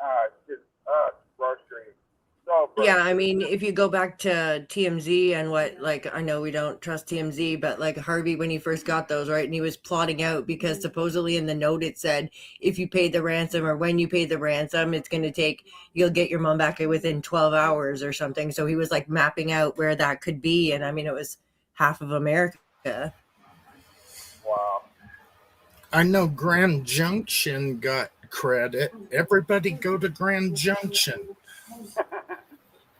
It's just frustrating. So Yeah, I mean, if you go back to TMZ and what, like, I know we don't trust TMZ, but like Harvey, when he first got those, right, and he was plotting out because supposedly in the note it said, if you paid the ransom or when you pay the ransom, it's going to take, you'll get your mom back within 12 hours or something. So he was like mapping out where that could be. And I mean, it was half of America. Wow. I know Grand Junction got credit. Everybody go to Grand Junction.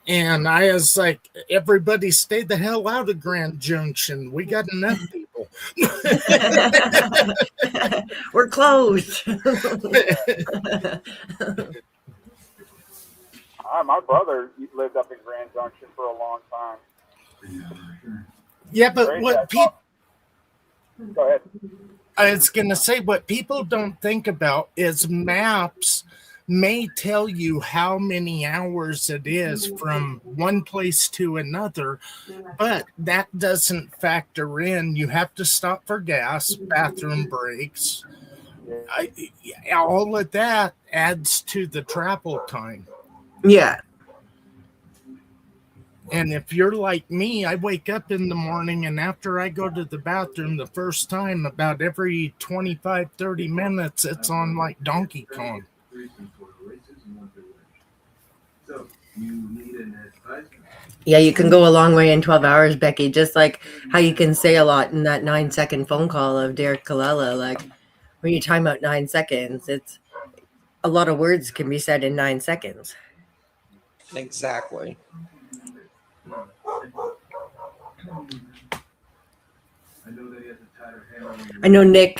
And I was like, everybody stay the hell out of Grand Junction. We got enough people. We're closed. My brother lived up in Grand Junction for a long time. Yeah, but Great, what that's people, Go ahead. I was going to say, what people don't think about is maps may tell you how many hours it is from one place to another, but that doesn't factor in. You have to stop for gas, bathroom breaks. All of that adds to the travel time. Yeah. And if you're like me, I wake up in the morning and after I go to the bathroom the first time, about every 25, 30 minutes, it's on like Donkey Kong. Yeah, you can go a long way in 12 hours, Becky, just like how you can say a lot in that 9-second phone call of Derek Colella. Like when you time out 9 seconds, it's a lot of words can be said in 9 seconds. Exactly. I know Nick,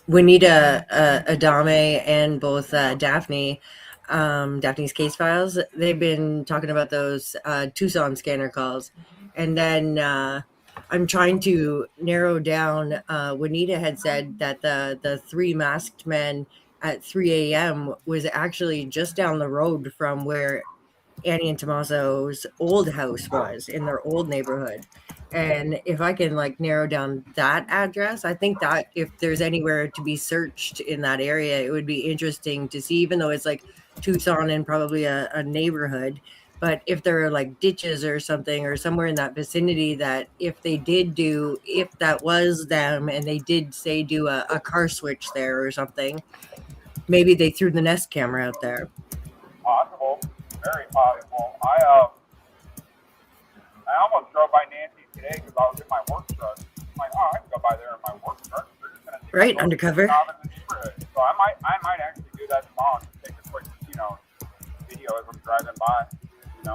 Juanita Adame, and both Daphne, Daphne's Case Files, they've been talking about those Tucson scanner calls. And then I'm trying to narrow down, Juanita had said that the 3 masked men at 3 a.m. was actually just down the road from where Annie and Tommaso's old house was in their old neighborhood. And if I can like narrow down that address, I think that if there's anywhere to be searched in that area, it would be interesting to see, even though it's like Tucson and probably a neighborhood. But if there are like ditches or something or somewhere in that vicinity that if that was them and they did say do a car switch there or something, maybe they threw the Nest camera out there. Possible. Very possible. I almost drove by Nancy today because I was in my work truck. I'm like, oh, I can go by there in my work truck. They're just gonna take Right, a undercover. out of the neighborhood. So I might actually do that tomorrow. Just take a quick, video as I'm driving by.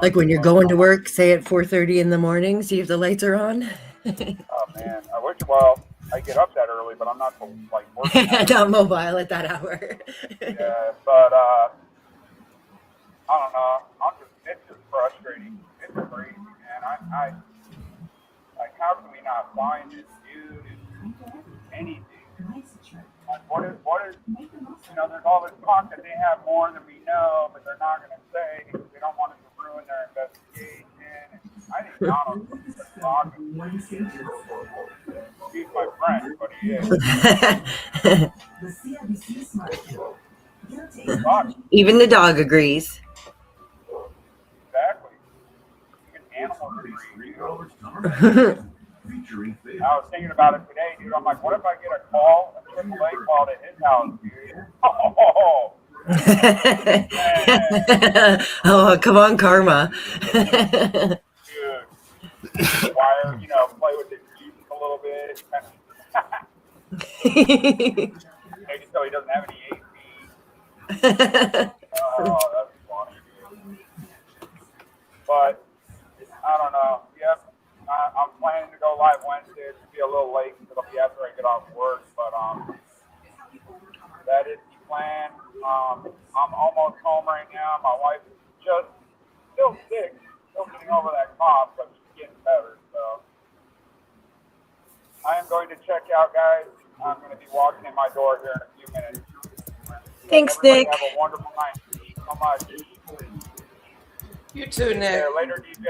Like when you're going to work, say at 4:30 in the morning, see if the lights are on. Oh man, I wish. Well, I get up that early, but I'm not like working. Not mobile at that hour. Yeah, but I don't know. It's just frustrating. It's crazy, man. I like, how can we not find this dude and anything? Like, what is, you know, there's all this talk that they have more than we know, but they're not going to say because they don't want it to ruin their investigation. And I think Donald's just talking. He's my friend, but he is. Fuck, Even the dog agrees. exactly. Even animals agree, you know? I was thinking about it today, dude. I'm like, what if I get a call, a AAA call to his house, dude? Oh, Oh, come on, karma. dude. Wire, you know, play with his juice a little bit. Maybe so he doesn't have any AC. Oh, that's funny, dude. But, I don't know. Yep. I'm planning to go live Wednesday. It's going to be a little late because it'll be after I get off work. But that is the plan. I'm almost home right now. My wife is just still sick. Still getting over that cough, but she's getting better. So I am going to check out, guys. I'm going to be walking in my door here in a few minutes. Thanks, Everybody Nick. have a wonderful night. Thank you so much. You too, Nick. Yeah, later, DJ.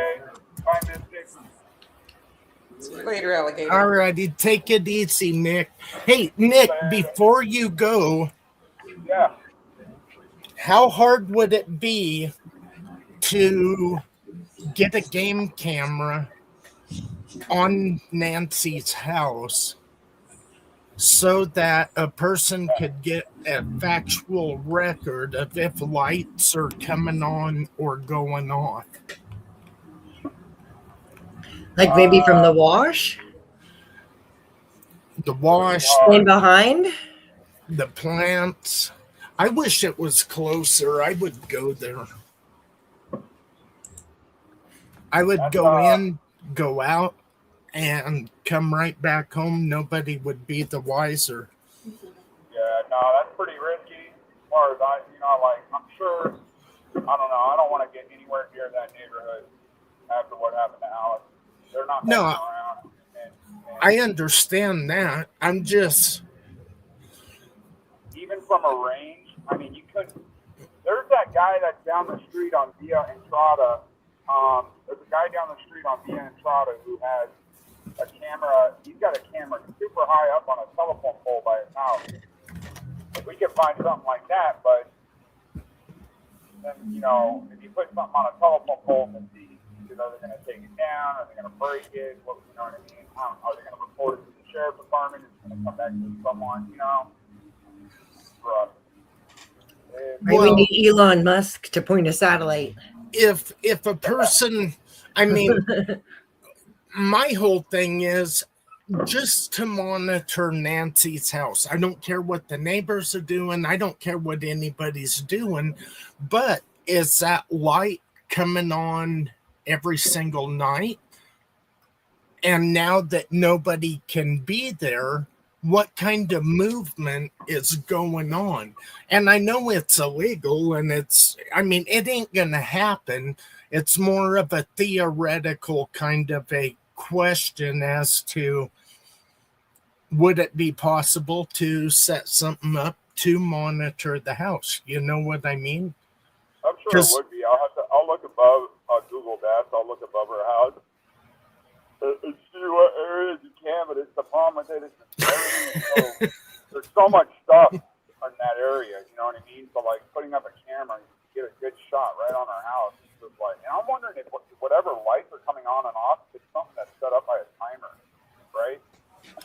Bye, Mystic. See you later, alligator. Alrighty, take it easy, Nick. Hey, Nick, before you go, Yeah. how hard would it be to get a game camera on Nancy's house so that a person could get a factual record of if lights are coming on or going off? Like maybe from the wash? The wash, In behind? the plants. I wish it was closer. I would go there. I would go in, go out, and come right back home. Nobody would be the wiser. Yeah, no, that's pretty risky. As far as I'm sure, I don't know. I don't want to get anywhere near that neighborhood after what happened to Alex. They're not No, messing around. And I understand that. I'm just, even from a range, I mean, you couldn't. There's that guy that's down the street on Via Entrada. There's a guy down the street on Via Entrada who has a camera. He's got a camera super high up on a telephone pole by his house. If we could find something like that, but then, you know, if you put something on a telephone pole and see, are they going to take it down? Are they going to break it? What, you know what I mean? Are they going to report it to the sheriff's department? Is it going to come back to someone, you know? Rough. We need Elon Musk to point a satellite. if a person, I mean, my whole thing is just to monitor Nancy's house. I don't care what the neighbors are doing. I don't care what anybody's doing. But is that light coming on every single night? And now that nobody can be there, what kind of movement is going on? And I know it's illegal and it ain't going to happen. It's more of a theoretical kind of a question as to would it be possible to set something up to monitor the house? You know what I mean? I'm sure it would be. I'll look above Google Maps. I'll look above her house and see what areas you can. But it's the problem with it is there's so much stuff in that area. You know what I mean? So like putting up a camera, you get a good shot right on her house. It's just like, and I'm wondering if whatever lights are coming on and off, it's something that's set up by a timer, right?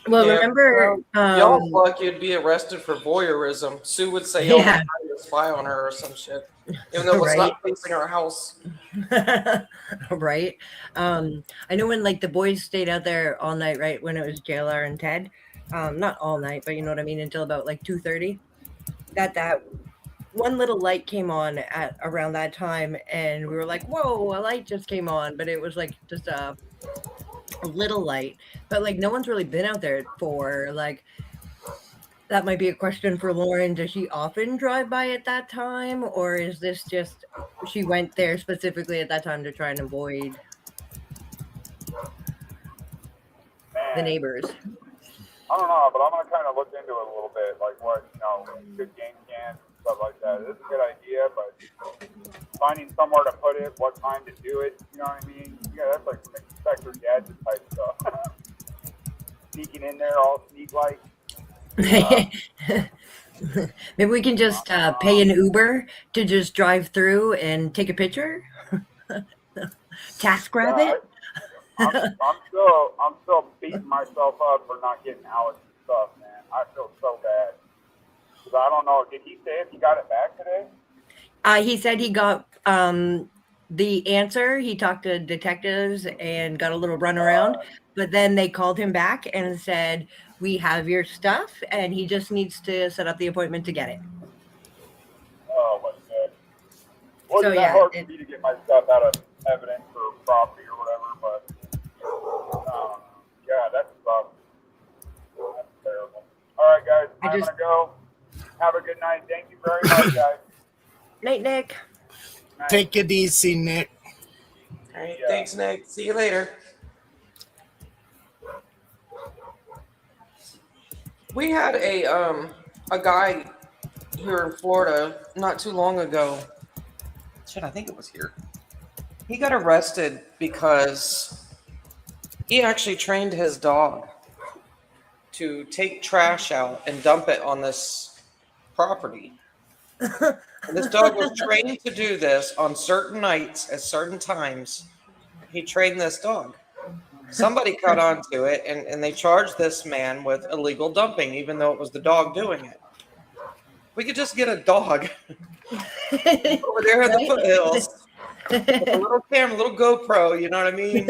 Well, remember, y'all lucky you'd be arrested for voyeurism. Sue would say y'all Yeah. had to spy on her or some shit, even though it's not facing her house. Right. I know when like the boys stayed out there all night, right, when it was JLR and Ted, not all night, but you know what I mean, until about like 2:30, that one little light came on at around that time, and we were like, whoa, a light just came on, but it was like just a a little light, but like no one's really been out there at 4. Like that might be a question for Lauren. Does she often drive by at that time, or is this just she went there specifically at that time to try and avoid the Man, neighbors? I don't know, but I'm gonna kind of look into it a little bit, like what good game cans and stuff like that. It's a good idea, but finding somewhere to put it, what time to do it, you know what I mean? Yeah, that's like some Inspector Gadget type stuff. Sneaking in there, all sneak like. Maybe we can just pay an Uber to just drive through and take a picture. Task rabbit. I'm still beating myself up for not getting Alex's stuff, man. I feel so bad. Cause I don't know. Did he say if he got it back today? He said he got the answer. He talked to detectives and got a little run around, but then they called him back and said, "We have your stuff," and he just needs to set up the appointment to get it. Oh, what's that? Wasn't So, that yeah, hard for me to get my stuff out of evidence or property or whatever, but yeah, that sucks. That's terrible. All right, guys, I'm gonna go. Have a good night. Thank you very much, guys. Night, Nick. Night. Take it easy, Nick. All right, thanks, Nick. See you later. We had a guy here in Florida not too long ago. Shit, I think it was here. He got arrested because he actually trained his dog to take trash out and dump it on this property. And this dog was trained to do this on certain nights at certain times. He trained this dog. Somebody caught on to it, and they charged this man with illegal dumping, even though it was the dog doing it. We could just get a dog over there in the foothills with a little camera, a little GoPro, you know what I mean?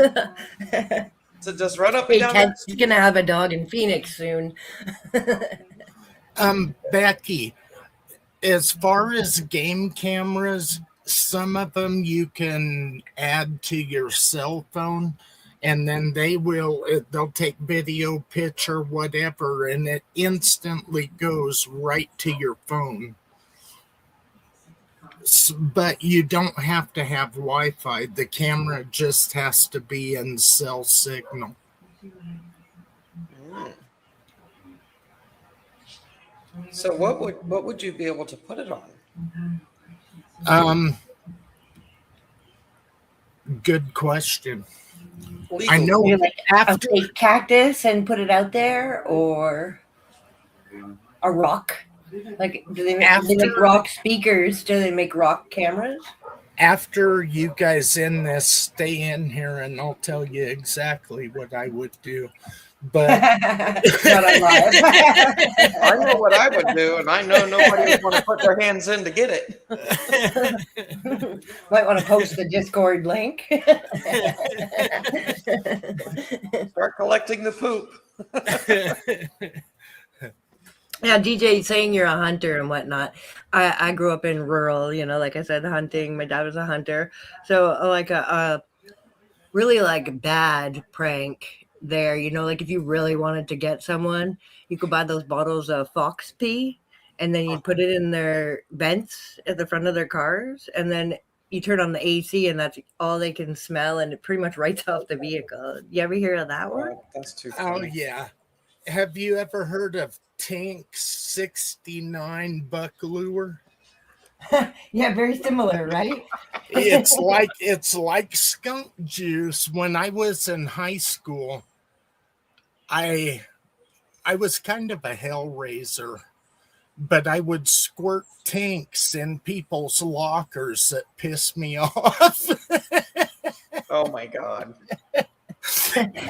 To just run up and Hey, down. Ted's gonna have a dog in Phoenix soon. Becky, as far as game cameras, some of them you can add to your cell phone, and then they'll take video, picture, whatever, and it instantly goes right to your phone. But you don't have to have Wi-Fi. The camera just has to be in cell signal. So what would you be able to put it on? Good question. Legal. I know Like a fake cactus and put it out there, or a rock. Like, do they make rock speakers? Do they make rock cameras? After you guys end this, stay in here and I'll tell you exactly what I would do. But Not alive. I know what I would do, and I know nobody would want to put their hands in to get it. Might want to post the Discord link. Start collecting the poop. Yeah, DJ, saying you're a hunter and whatnot. I grew up in rural, like I said, hunting. My dad was a hunter. So like a really like bad prank there, like if you really wanted to get someone, you could buy those bottles of fox pee and then you'd put it in their vents at the front of their cars, and then you turn on the AC and that's all they can smell, and it pretty much writes off the vehicle. You ever hear of that one? That's too oh funny. yeah. Have you ever heard of Tank 69 buck lure? Yeah, very similar, right? It's like skunk juice. When I was in high school, I was kind of a hellraiser, but I would squirt tanks in people's lockers that pissed me off. Oh my God.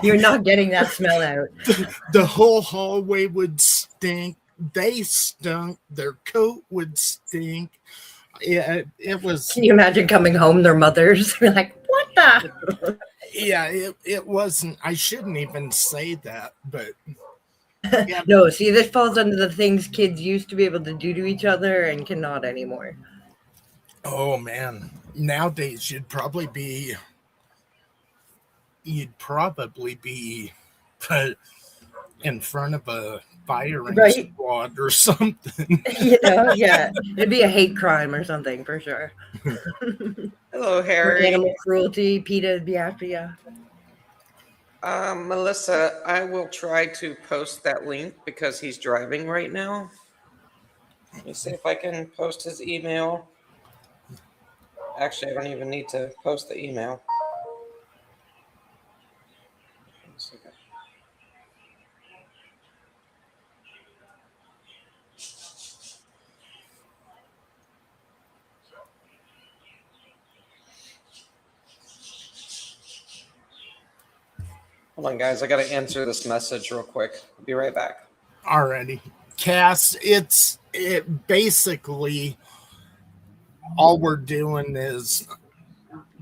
You're not getting that smell out. The whole hallway would stink. They stunk. Their coat would stink. Yeah, it was. Can you imagine coming home, their mothers be like, "What the?" Yeah, it wasn't. I shouldn't even say that, but yeah. No, see, this falls under the things kids used to be able to do to each other and cannot anymore. Oh man, nowadays you'd probably be you'd probably be put in front of a firing Right. squad or something. Yeah, it'd be a hate crime or something for sure. Hello, Or Harry. animal cruelty. PETA would be after you. Melissa, I will try to post that link because he's driving right now. Let me see if I can post his email. Actually, I don't even need to post the email. One second. Hold on, guys. I got to answer this message real quick. I'll be right back. Alrighty. Cass, it basically all we're doing is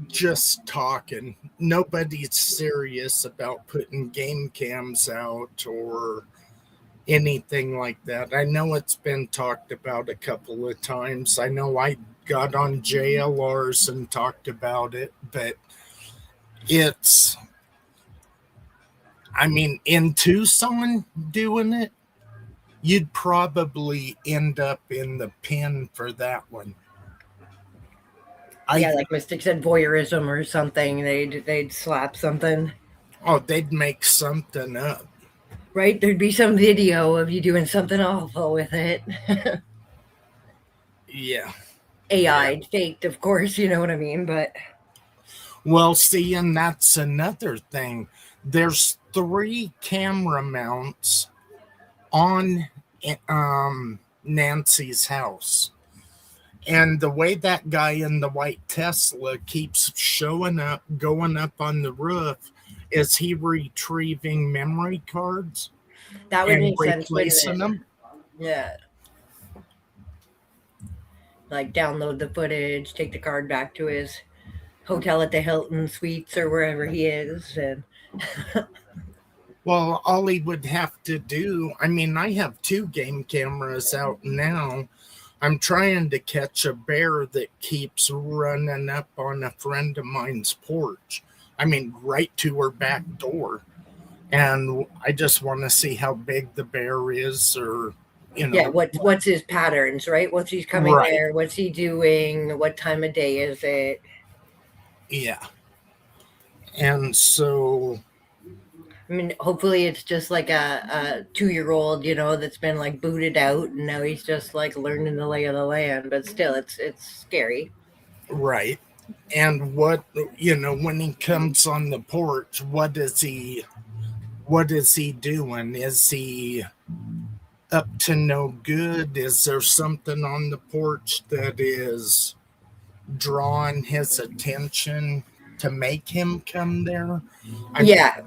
just talking. Nobody's serious about putting game cams out or anything like that. I know it's been talked about a couple of times. I know I got on JLRs and talked about it, but it's, I mean, in Tucson doing it, you'd probably end up in the pen for that one. Yeah, like Mystic said, voyeurism or something. They'd slap something. Oh, they'd make something up. Right? There'd be some video of you doing something awful with it. Yeah. AI'd, faked, of course, you know what I mean? But well, see, and that's another thing. There's 3 camera mounts on Nancy's house. And the way that guy in the white Tesla keeps showing up, going up on the roof, is he retrieving memory cards? that would and make sense. Wait a replacing minute. them? Yeah. Like download the footage, take the card back to his hotel at the Hilton Suites or wherever he is. And Well, all he would have to do, I mean, I have 2 game cameras out now. I'm trying to catch a bear that keeps running up on a friend of mine's porch. I mean, right to her back door. And I just want to see how big the bear is, or, you know. yeah, what's his patterns, right? What's he's coming Right. there? What's he doing? What time of day is it? Yeah. And so, I mean, hopefully it's just like a 2-year-old, that's been like booted out and now he's just like learning the lay of the land. But still, it's scary. right. And what, when he comes on the porch, what is he doing? Is he up to no good? Is there something on the porch that is drawing his attention to make him come there? Yeah.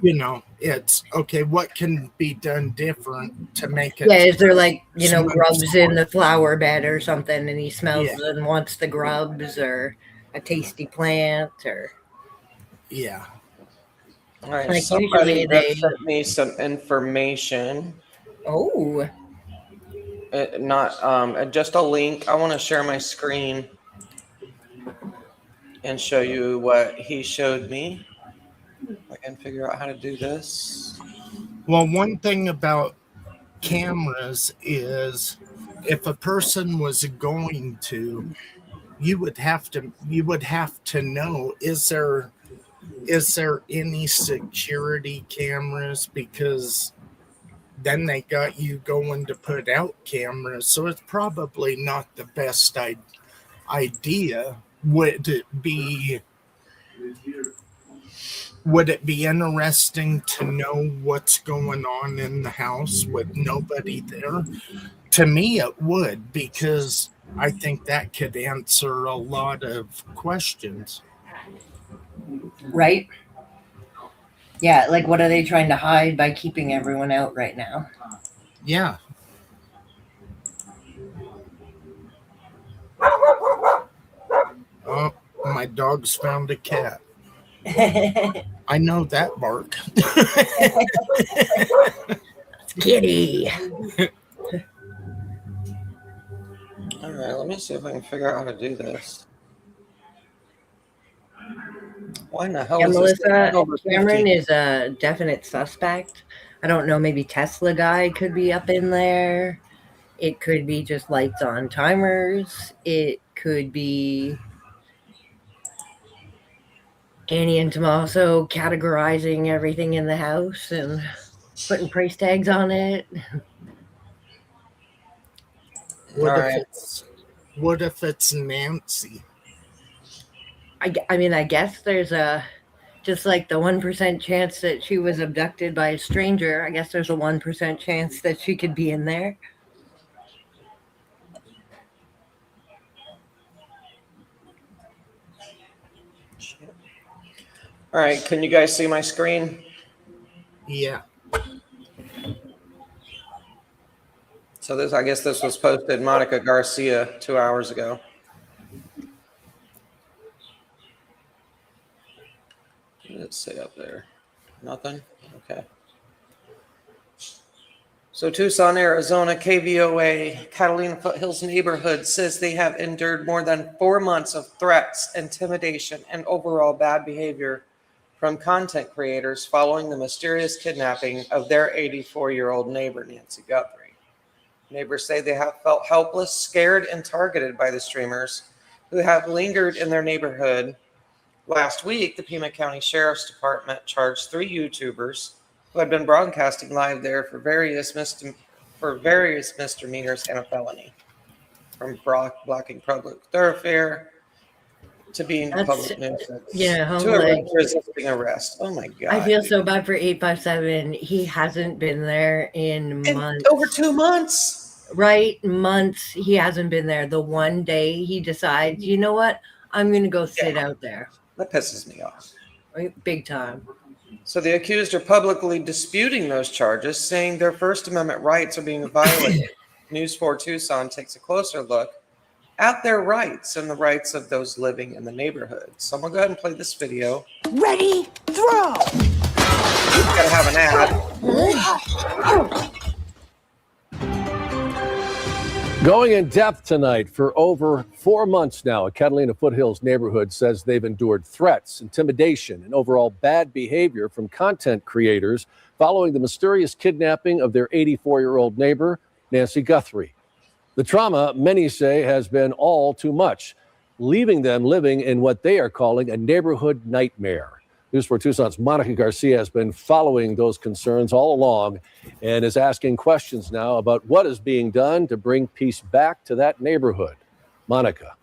It's okay. What can be done different to make it? Yeah, is there like, Smart. grubs in the flower bed or something and he smells Yeah. and wants the grubs, or a tasty plant, or Yeah. All right. Like Somebody usually they- sent me some information. oh, Not just a link. I want to share my screen and show you what he showed me. I can figure out how to do this. Well, one thing about cameras is if a person was going to, you would have to know, is there any security cameras? Because then they got you going to put out cameras. So it's probably not the best idea. Would it be interesting to know what's going on in the house with nobody there? To me, it would, because I think that could answer a lot of questions. right? Yeah, like what are they trying to hide by keeping everyone out right now? Yeah. Oh, my dog's found a cat. I know that bark. Kitty. All right, let me see if I can figure out how to do this. Why in the hell Yeah, is this thing Melissa, over 50? Cameron is a definite suspect. I don't know, maybe Tesla guy could be up in there. It could be just lights on timers. It could be Annie and Tommaso categorizing everything in the house and putting price tags on it. What All if right. it's Nancy? I mean, I guess there's a just like the 1% chance that she was abducted by a stranger. I guess there's a 1% chance that she could be in there. All right, can you guys see my screen? Yeah. So this, I guess this was posted Monica Garcia 2 hours ago. What did it say up there? Nothing? Okay. So Tucson, Arizona, KVOA, Catalina Foothills neighborhood says they have endured more than 4 months of threats, intimidation, and overall bad behavior from content creators following the mysterious kidnapping of their 84-year-old neighbor, Nancy Guthrie. Neighbors say they have felt helpless, scared, and targeted by the streamers who have lingered in their neighborhood. Last week, the Pima County Sheriff's Department charged 3 YouTubers who had been broadcasting live there for various misdemeanors and a felony, from blocking public thoroughfare to being a public nuisance, Yeah, to like, resisting arrest. Oh my God! I feel so bad for 857. He hasn't been there in months. Over 2 months. Right, months. He hasn't been there. The one day he decides, you know what? I'm going to go sit out there. That pisses me off. Right? Big time. So the accused are publicly disputing those charges, saying their First Amendment rights are being violated. News 4 Tucson takes a closer look at their rights and the rights of those living in the neighborhood. So I'm going to go ahead and play this video. Ready, throw! We've got to have an ad. Going in depth tonight for over 4 months now, a Catalina Foothills neighborhood says they've endured threats, intimidation, and overall bad behavior from content creators following the mysterious kidnapping of their 84-year-old neighbor, Nancy Guthrie. The trauma, many say, has been all too much, leaving them living in what they are calling a neighborhood nightmare. News 4 Tucson's Monica Garcia has been following those concerns all along and is asking questions now about what is being done to bring peace back to that neighborhood. Monica.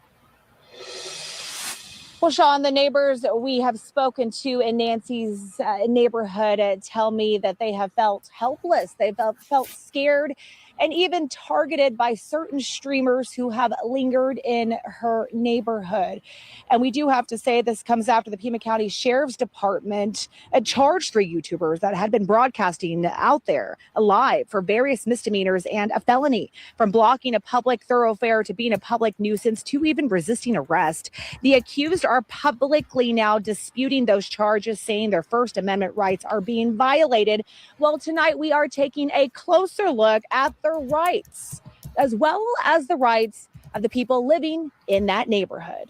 Well, Sean, the neighbors we have spoken to in Nancy's neighborhood tell me that they have felt helpless. They felt scared and even targeted by certain streamers who have lingered in her neighborhood. And we do have to say this comes after the Pima County Sheriff's Department charged 3 YouTubers that had been broadcasting out there live for various misdemeanors and a felony, from blocking a public thoroughfare to being a public nuisance to even resisting arrest. The accused are publicly now disputing those charges, saying their First Amendment rights are being violated. Well, tonight we are taking a closer look at their rights, as well as the rights of the people living in that neighborhood.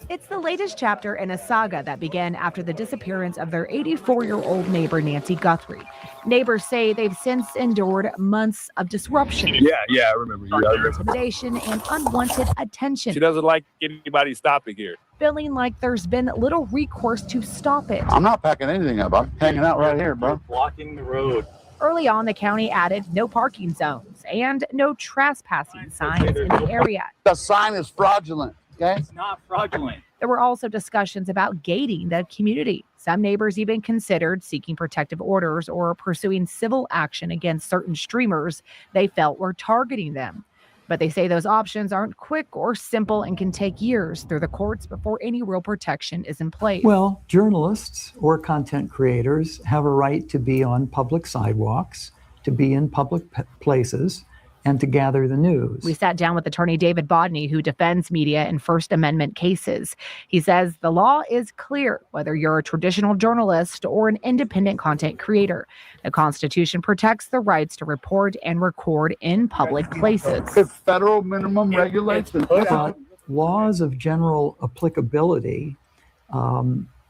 It's the latest chapter in a saga that began after the disappearance of their 84-year-old neighbor, Nancy Guthrie. Neighbors say they've since endured months of disruption. Yeah, I remember you. Intimidation and unwanted attention. She doesn't like anybody stopping here. Feeling like there's been little recourse to stop it. I'm not packing anything up. I'm hanging out right here, bro. Blocking the road. Early on, the county added no parking zones and no trespassing signs in the area. The sign is fraudulent, okay? It's not fraudulent. There were also discussions about gating the community. Some neighbors even considered seeking protective orders or pursuing civil action against certain streamers they felt were targeting them. But they say those options aren't quick or simple and can take years through the courts before any real protection is in place. Well, journalists or content creators have a right to be on public sidewalks, to be in public places, and to gather the news. We sat down with attorney David Bodney, who defends media in First Amendment cases. He says the law is clear, whether you're a traditional journalist or an independent content creator. The Constitution protects the rights to report and record in public places. It's federal minimum regulations. But laws of general applicability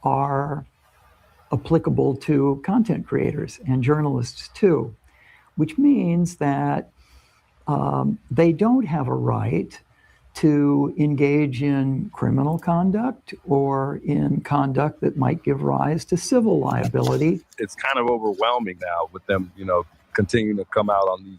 are applicable to content creators and journalists too, which means that they don't have a right to engage in criminal conduct or in conduct that might give rise to civil liability. It's kind of overwhelming now with them, continuing to come out on these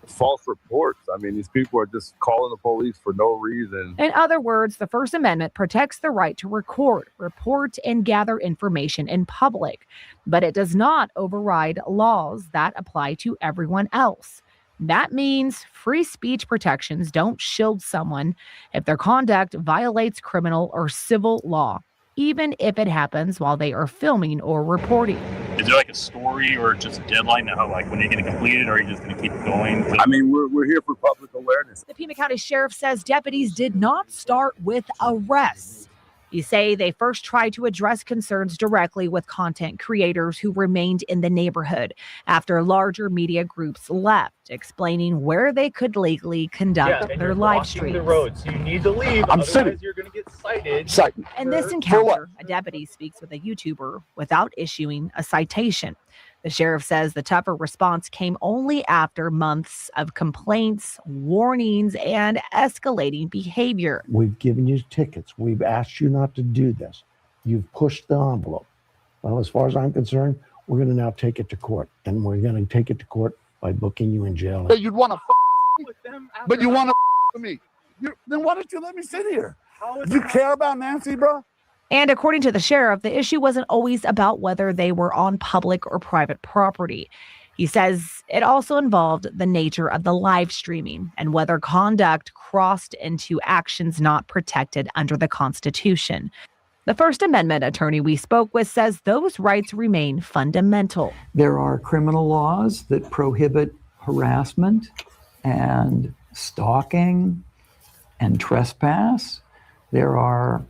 false reports. I mean, these people are just calling the police for no reason. In other words, the First Amendment protects the right to record, report, and gather information in public, but it does not override laws that apply to everyone else. That means free speech protections don't shield someone if their conduct violates criminal or civil law, even if it happens while they are filming or reporting. Is there like a story or just a deadline now, like when you're going to complete it, or are you just going to keep going? I mean, we're here for public awareness. The Pima County Sheriff says deputies did not start with arrests. You say they first tried to address concerns directly with content creators who remained in the neighborhood after larger media groups left, explaining where they could legally conduct their live streams. The road, so you need to leave. Otherwise, you're going to get cited. In this encounter, a deputy speaks with a YouTuber without issuing a citation. The sheriff says the tougher response came only after months of complaints, warnings, and escalating behavior. We've given you tickets. We've asked you not to do this. You've pushed the envelope. Well, as far as I'm concerned, we're going to now take it to court. And we're going to take it to court by booking you in jail. But you'd want to with them, but you want to with me. Then why don't you let me sit here? You care about Nancy, bro? And according to the sheriff, the issue wasn't always about whether they were on public or private property. He says it also involved the nature of the live streaming and whether conduct crossed into actions not protected under the Constitution. The First Amendment attorney we spoke with says those rights remain fundamental. There are criminal laws that prohibit harassment and stalking and trespass. There are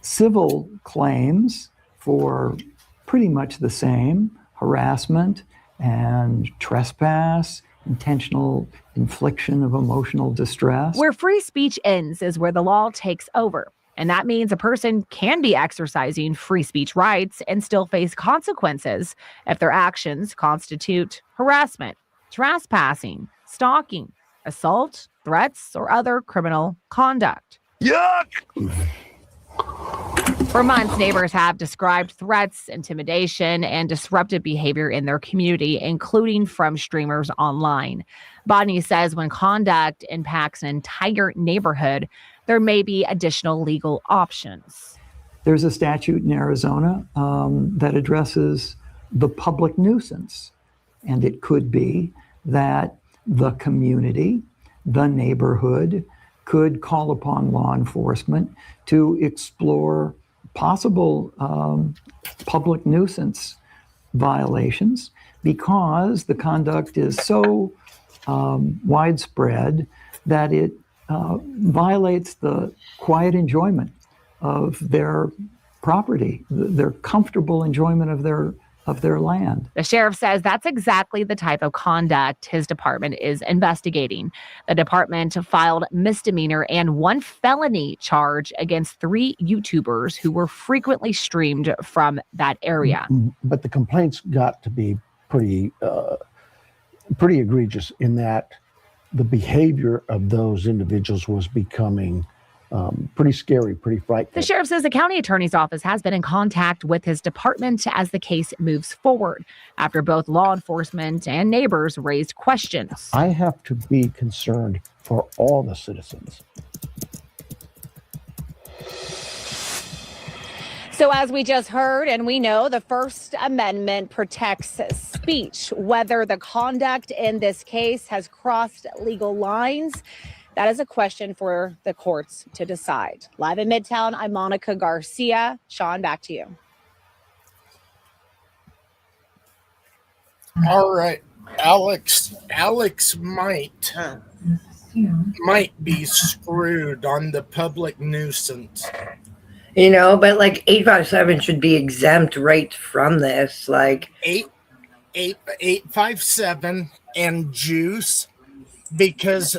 civil claims for pretty much the same: harassment and trespass, intentional infliction of emotional distress. Where free speech ends is where the law takes over. And that means a person can be exercising free speech rights and still face consequences if their actions constitute harassment, trespassing, stalking, assault, threats, or other criminal conduct. Yuck! For months, neighbors have described threats, intimidation, and disruptive behavior in their community, including from streamers online. Bodney says when conduct impacts an entire neighborhood, there may be additional legal options. There's a statute in Arizona that addresses the public nuisance. And it could be that the community, the neighborhood, could call upon law enforcement to explore possible public nuisance violations because the conduct is so widespread that it violates the quiet enjoyment of their property, their comfortable enjoyment of their land. The sheriff says that's exactly the type of conduct his department is investigating. The department filed misdemeanor and one felony charge against 3 YouTubers who were frequently streamed from that area. But the complaints got to be pretty egregious in that the behavior of those individuals was becoming pretty scary, pretty frightening. The sheriff says the county attorney's office has been in contact with his department as the case moves forward after both law enforcement and neighbors raised questions. I have to be concerned for all the citizens. So as we just heard, and we know, the First Amendment protects speech. Whether the conduct in this case has crossed legal lines, that is a question for the courts to decide. Live in Midtown, I'm Monica Garcia. Sean, back to you. All right, Alex might be screwed on the public nuisance. You know, but like 857 should be exempt right from this. Like 857 and Juice, because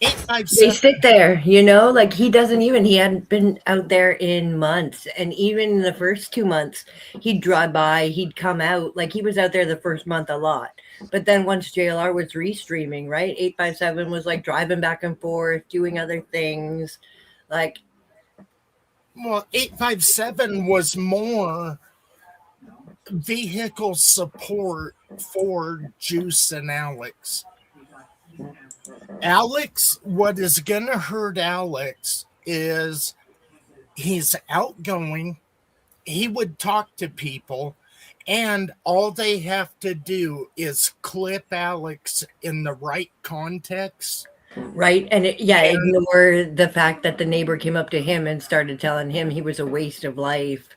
They 857. sit there, you know, like he hadn't been out there in months. And even in the first 2 months, he'd drive by, he'd come out. Like he was out there the first month a lot. But then once JLR was restreaming, right? 857 was like driving back and forth, doing other things. Like, Well, 857 was more vehicle support for Juice and Alex. Alex, what is going to hurt Alex is he's outgoing. He would talk to people, and all they have to do is clip Alex in the right context. right. And ignore the fact that the neighbor came up to him and started telling him he was a waste of life.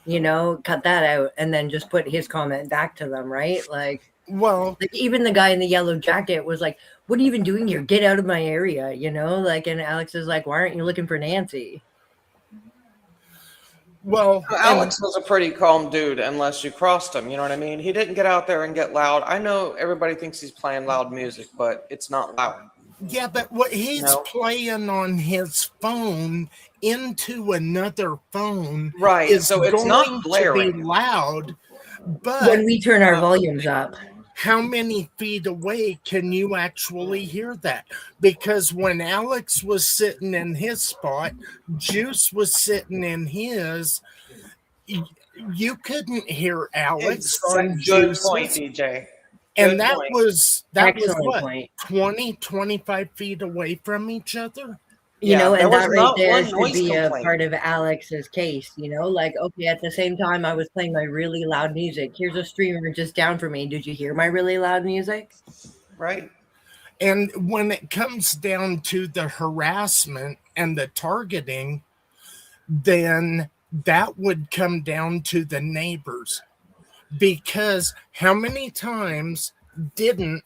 You know, cut that out and then just put his comment back to them, right? Like, well, like even the guy in the yellow jacket was like, "What are you even doing here? Get out of my area," you know? Like, and Alex is like, "Why aren't you looking for Nancy?" Well, Alex was a pretty calm dude unless you crossed him. You know what I mean? He didn't get out there and get loud. I know everybody thinks he's playing loud music, but it's not loud. Yeah, but what he's playing on his phone into another phone, Right, is so it's not going to blaring. be loud. But When we turn our volumes up. how many feet away can you actually hear that? Because when Alex was sitting in his spot, Juice was sitting in his, you couldn't hear Alex on Good Juice's. point, DJ. And Good that point. was Excellent what, point. 20, 25 feet away from each other? You know, there and was that right not there one should noise be a complaint. part of Alex's case, you know, like, okay, at the same time I was playing my really loud music. Here's a streamer just down from me. Did you hear my really loud music? Right. And when it comes down to the harassment and the targeting, then that would come down to the neighbors. Because how many times didn't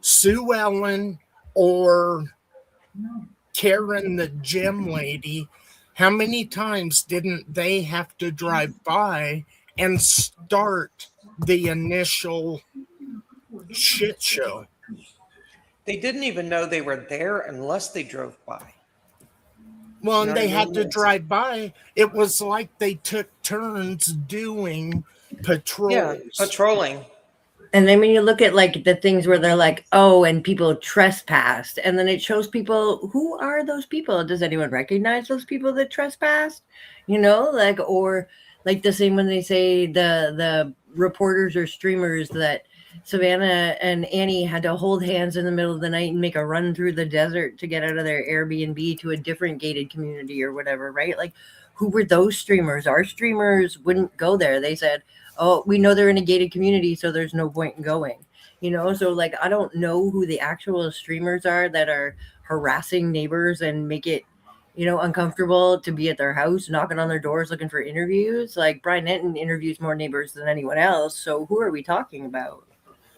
Sue Ellen or Karen, the gym lady, how many times didn't they have to drive by and start the initial shit show? They didn't even know they were there unless they drove by. Well, You know and they what I had mean? to drive by. It was like they took turns doing patrols. Yeah, patrolling. And then when you look at like the things where they're like, oh, and people trespassed, and then it shows people, who are those people? Does anyone recognize those people that trespassed? You know, like, or like the same when they say the reporters or streamers that Savannah and Annie had to hold hands in the middle of the night and make a run through the desert to get out of their Airbnb to a different gated community or whatever, right? Like, who were those streamers? Our streamers wouldn't go there. They said, oh, we know they're in a gated community, so there's no point in going. You know, so like, I don't know who the actual streamers are that are harassing neighbors and make it, you know, uncomfortable to be at their house, knocking on their doors, looking for interviews. Like, Brian Nenton interviews more neighbors than anyone else. So who are we talking about?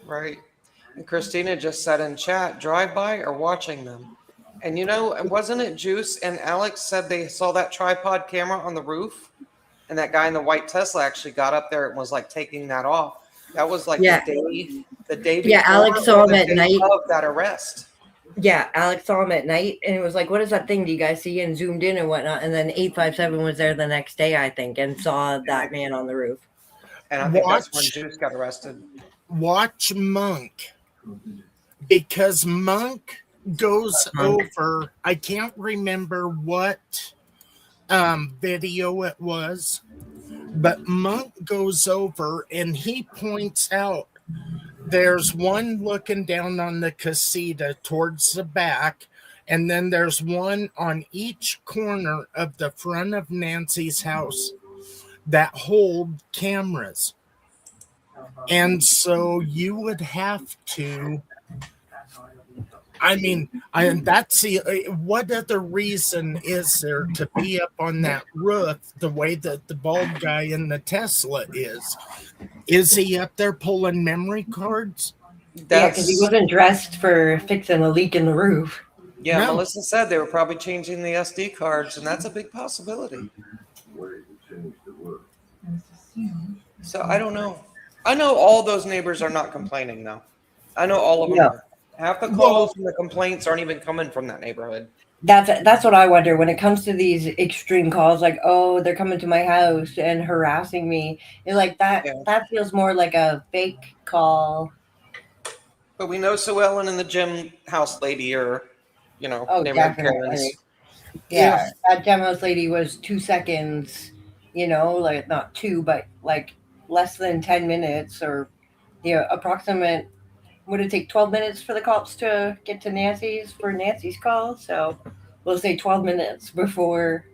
Right. And Christina just said in chat, drive by or watching them. And you know, wasn't it Juice and Alex said they saw that tripod camera on the roof? And that guy in the white Tesla actually got up there and was like taking that off. That was like Yeah. the day before Yeah, Alex saw or him the at day night. of that arrest. Yeah, Alex saw him at night and it was like, what is that thing? Do you guys see? And zoomed in and whatnot. And then 857 was there the next day, I think, and saw that man on the roof. And I think that's when Juice got arrested. Watch Monk, because Monk goes over, I can't remember what video it was, but Monk goes over and he points out there's one looking down on the casita towards the back, and then there's one on each corner of the front of Nancy's house that hold cameras. And so you would have to, I mean, that's the, what other reason is there to be up on that roof the way that the bald guy in the Tesla is? Is he up there pulling memory cards? Yeah, because he wasn't dressed for fixing a leak in the roof. Yeah, No. Melissa said they were probably changing the SD cards, and that's a big possibility. So I don't know. I know all those neighbors are not complaining, though. I know all of them No. are. Half the calls and the complaints aren't even coming from that neighborhood. That's what I wonder when it comes to these extreme calls, like, oh, they're coming to my house and harassing me. You're like that. Yeah. That feels more like a fake call. But we know Sue Ellen and the gym house lady are, Oh, neighborhood definitely. Karens. Yeah, that gem house lady was 2 seconds. Like not 2, but like less than 10 minutes, or approximate. Would it take 12 minutes for the cops to get to Nancy's call? So we'll say 12 minutes before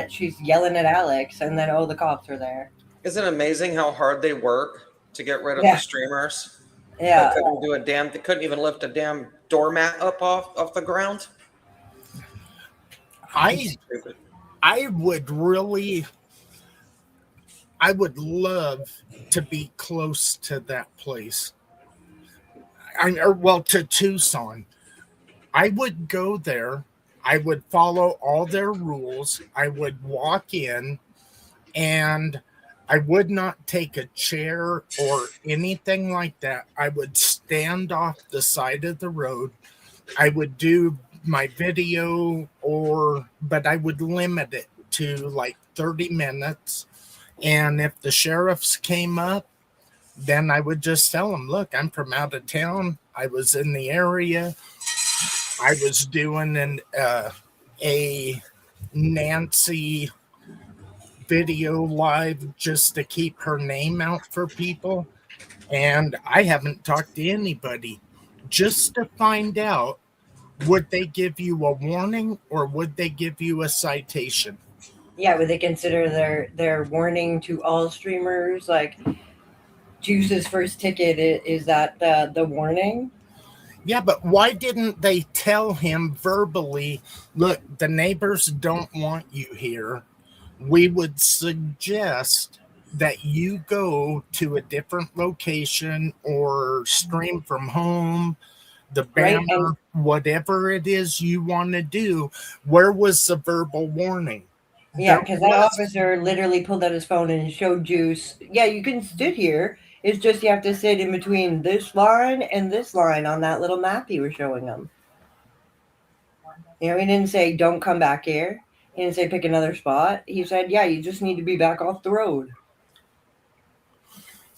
she's yelling at Alex, and then the cops are there. Isn't it amazing how hard they work to get rid of Yeah. the streamers? Yeah. They couldn't even lift a damn doormat up off the ground. I would love to be close to that place. To Tucson. I would go there. I would follow all their rules. I would walk in, and I would not take a chair or anything like that. I would stand off the side of the road. I would do my video, but I would limit it to like 30 minutes. And if the sheriffs came up, then I would just tell them, look, I'm from out of town. I was in the area. I was doing a Nancy video live just to keep her name out for people. And I haven't talked to anybody just to find out, would they give you a warning or would they give you a citation? Yeah, would they consider their warning to all streamers? Like Juice's first ticket, is that the warning? Yeah, but why didn't they tell him verbally, look, the neighbors don't want you here. We would suggest that you go to a different location or stream from home, the banner, whatever it is you want to do. Where was the verbal warning? Yeah, because that officer literally pulled out his phone and showed Juice, yeah, you can sit here. It's just you have to sit in between this line and this line on that little map he was showing them. He didn't say, don't come back here. He didn't say pick another spot. He said, yeah, you just need to be back off the road.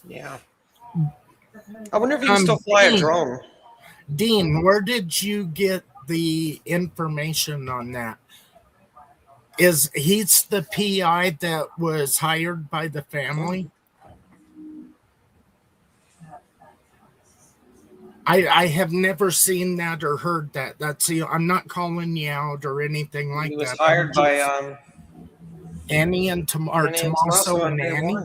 Yeah. I wonder if you can still fly a drone. Dean, where did you get the information on that? He's the PI that was hired by the family? I have never seen that or heard that. I'm not calling you out or anything like that. He was hired by Annie and Tommaso and Annie.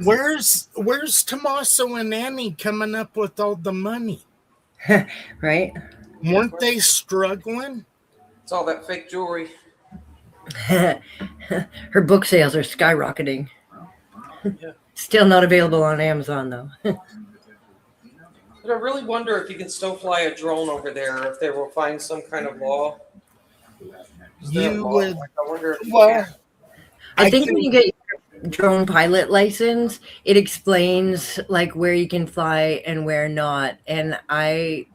Where's Tommaso and Annie coming up with all the money? Right? Weren't they struggling? It's all that fake jewelry. Her book sales are skyrocketing. Yeah. Still not available on Amazon though. But I really wonder if you can still fly a drone over there, if they will find some kind of law. You would. I wonder if I think when you get your drone pilot license, it explains like where you can fly and where not. And I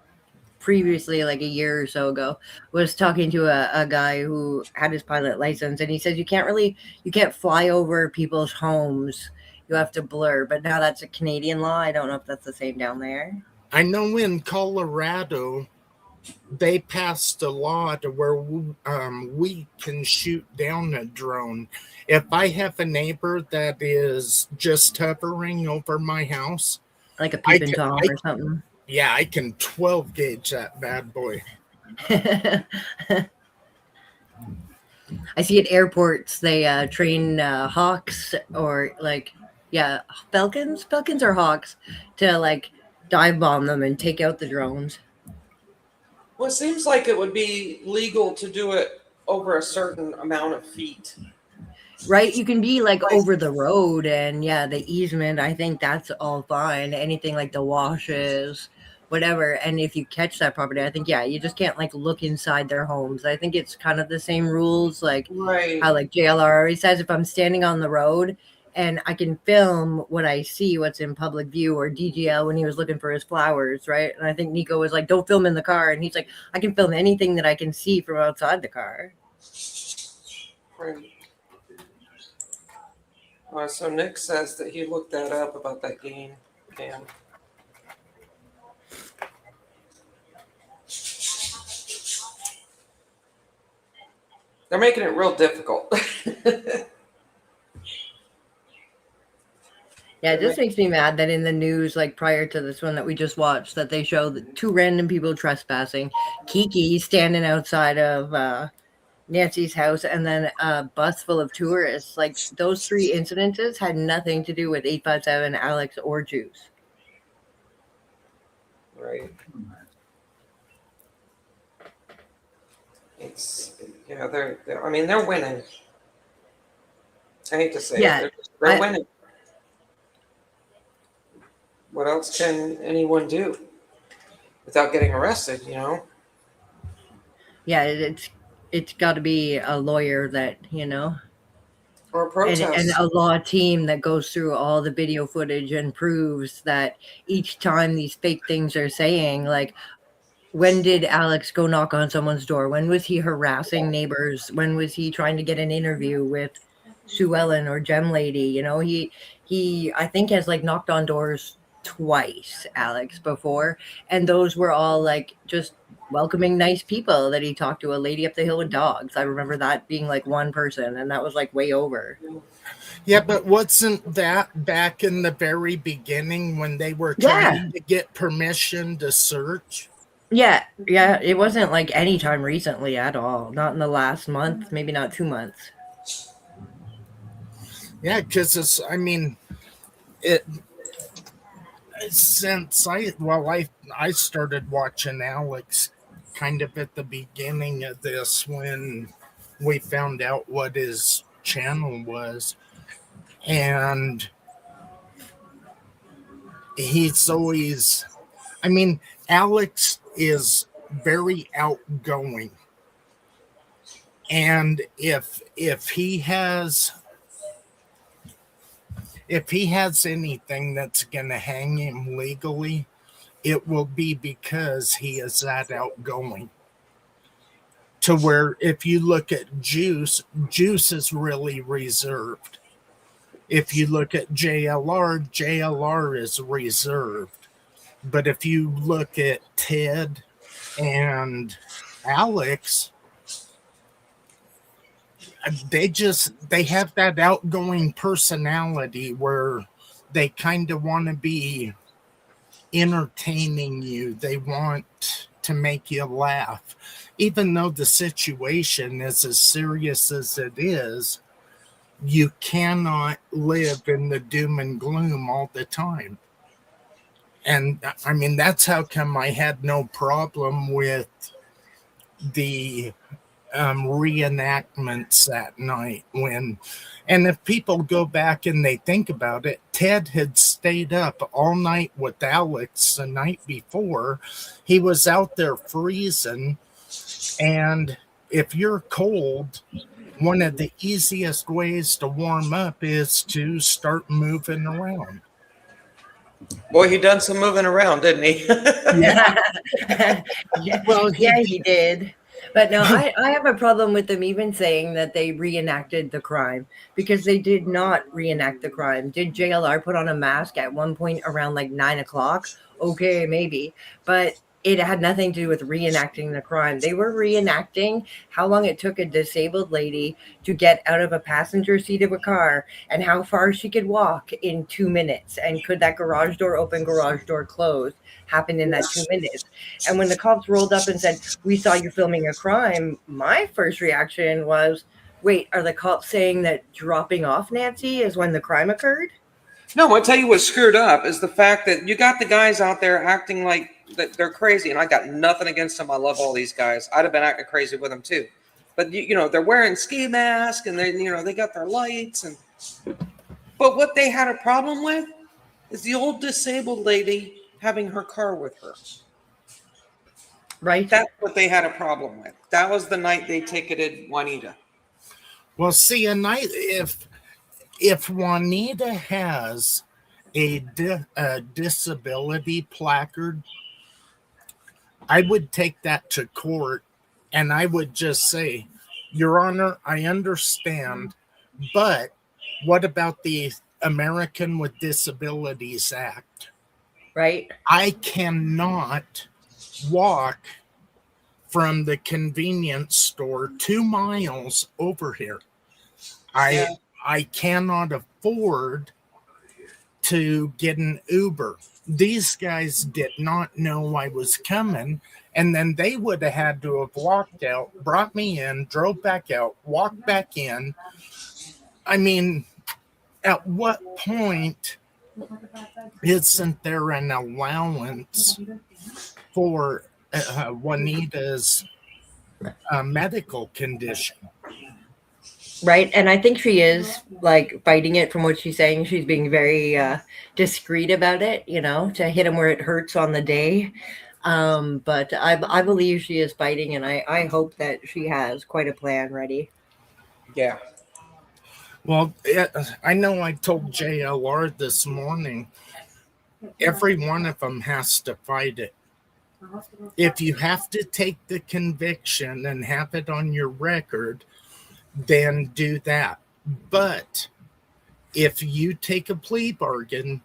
previously, like a year or so ago, was talking to a guy who had his pilot license, and he says you can't fly over people's homes. You have to blur. But now that's a Canadian law. I don't know if that's the same down there. I know in Colorado, they passed a law to where we can shoot down a drone. If I have a neighbor that is just hovering over my house, like a peeping Tom or something. Yeah, I can 12 gauge that bad boy. I see at airports they train hawks or falcons or hawks to like dive bomb them and take out the drones. Well, it seems like it would be legal to do it over a certain amount of feet. Right? You can be like over the road and the easement. I think that's all fine. Anything like the washes, whatever. And if you catch that property, I think, you just can't like look inside their homes. I think it's kind of the same rules. Like how like JLR always says, if I'm standing on the road and I can film what I see, what's in public view, or DGL when he was looking for his flowers, right? And I think Nico was like, don't film in the car. And he's like, I can film anything that I can see from outside the car. Right. So Nick says that he looked that up about that game cam. They're making it real difficult. Yeah, it just makes me mad that in the news, like prior to this one that we just watched, that they show the 2 random people trespassing, Kiki standing outside of Nancy's house, and then a bus full of tourists. Like those 3 incidences had nothing to do with 857, Alex, or Juice. Right. It's they're I mean they're winning. I hate to say Yeah, it, they're winning. What else can anyone do without getting arrested? You know. Yeah, it's got to be a lawyer that or a protest and a law team that goes through all the video footage and proves that each time these fake things are saying, like, when did Alex go knock on someone's door? When was he harassing neighbors? When was he trying to get an interview with Sue Ellen or Gem Lady? He I think has like knocked on doors twice, Alex, before, and those were all like just welcoming, nice people that he talked to. A lady up the hill with dogs. I remember that being like one person, and that was like way over. Yeah, but wasn't that back in the very beginning when they were trying to get permission to search? Yeah, it wasn't like any time recently at all. Not in the last month, maybe not 2 months. Yeah, because since I started watching Alex kind of at the beginning of this when we found out what his channel was, and he's always, Alex is very outgoing, and if he has anything that's going to hang him legally, it will be because he is that outgoing. To where if you look at Juice is really reserved. If you look at JLR is reserved. But if you look at Ted and Alex, they have that outgoing personality where they kind of want to be entertaining you. They want to make you laugh. Even though the situation is as serious as it is, you cannot live in the doom and gloom all the time. And that's how come I had no problem with the reenactments that night and if people go back and they think about it, Ted had stayed up all night with Alex the night before. He was out there freezing, and if you're cold, one of the easiest ways to warm up is to start moving around. Boy, he done some moving around, didn't he? Well, he did. But no, I have a problem with them even saying that they reenacted the crime, because they did not reenact the crime. Did JLR put on a mask at one point around like 9 o'clock? Okay, maybe. But it had nothing to do with reenacting the crime. They were reenacting how long it took a disabled lady to get out of a passenger seat of a car and how far she could walk in 2 minutes. And could that garage door open, garage door close happen in that 2 minutes? And when the cops rolled up and said, "We saw you filming a crime," my first reaction was, wait, are the cops saying that dropping off Nancy is when the crime occurred? No, I'll tell you what's screwed up is the fact that you got the guys out there acting like that they're crazy, and I got nothing against them. I love all these guys. I'd have been acting crazy with them too. But they're wearing ski masks, and they got their lights, but what they had a problem with is the old disabled lady having her car with her. Right. That's what they had a problem with. That was the night they ticketed Juanita. Well, see, a night if Juanita has a disability placard, I would take that to court and I would just say, Your Honor, I understand, but what about the American with Disabilities Act? Right. I cannot walk from the convenience store 2 miles over here. I cannot afford to get an Uber. These guys did not know I was coming, and then they would have had to have walked out, brought me in, drove back out, walked back in. I mean, at what point isn't there an allowance for Juanita's medical condition? Right. And I think she is like fighting it from what she's saying. She's being very discreet about it, you know, to hit him where it hurts on the day. But I believe she is fighting, and I hope that she has quite a plan ready. Yeah. Well, I know I told JLR this morning, every one of them has to fight it. If you have to take the conviction and have it on your record, then do that. But if you take a plea bargain,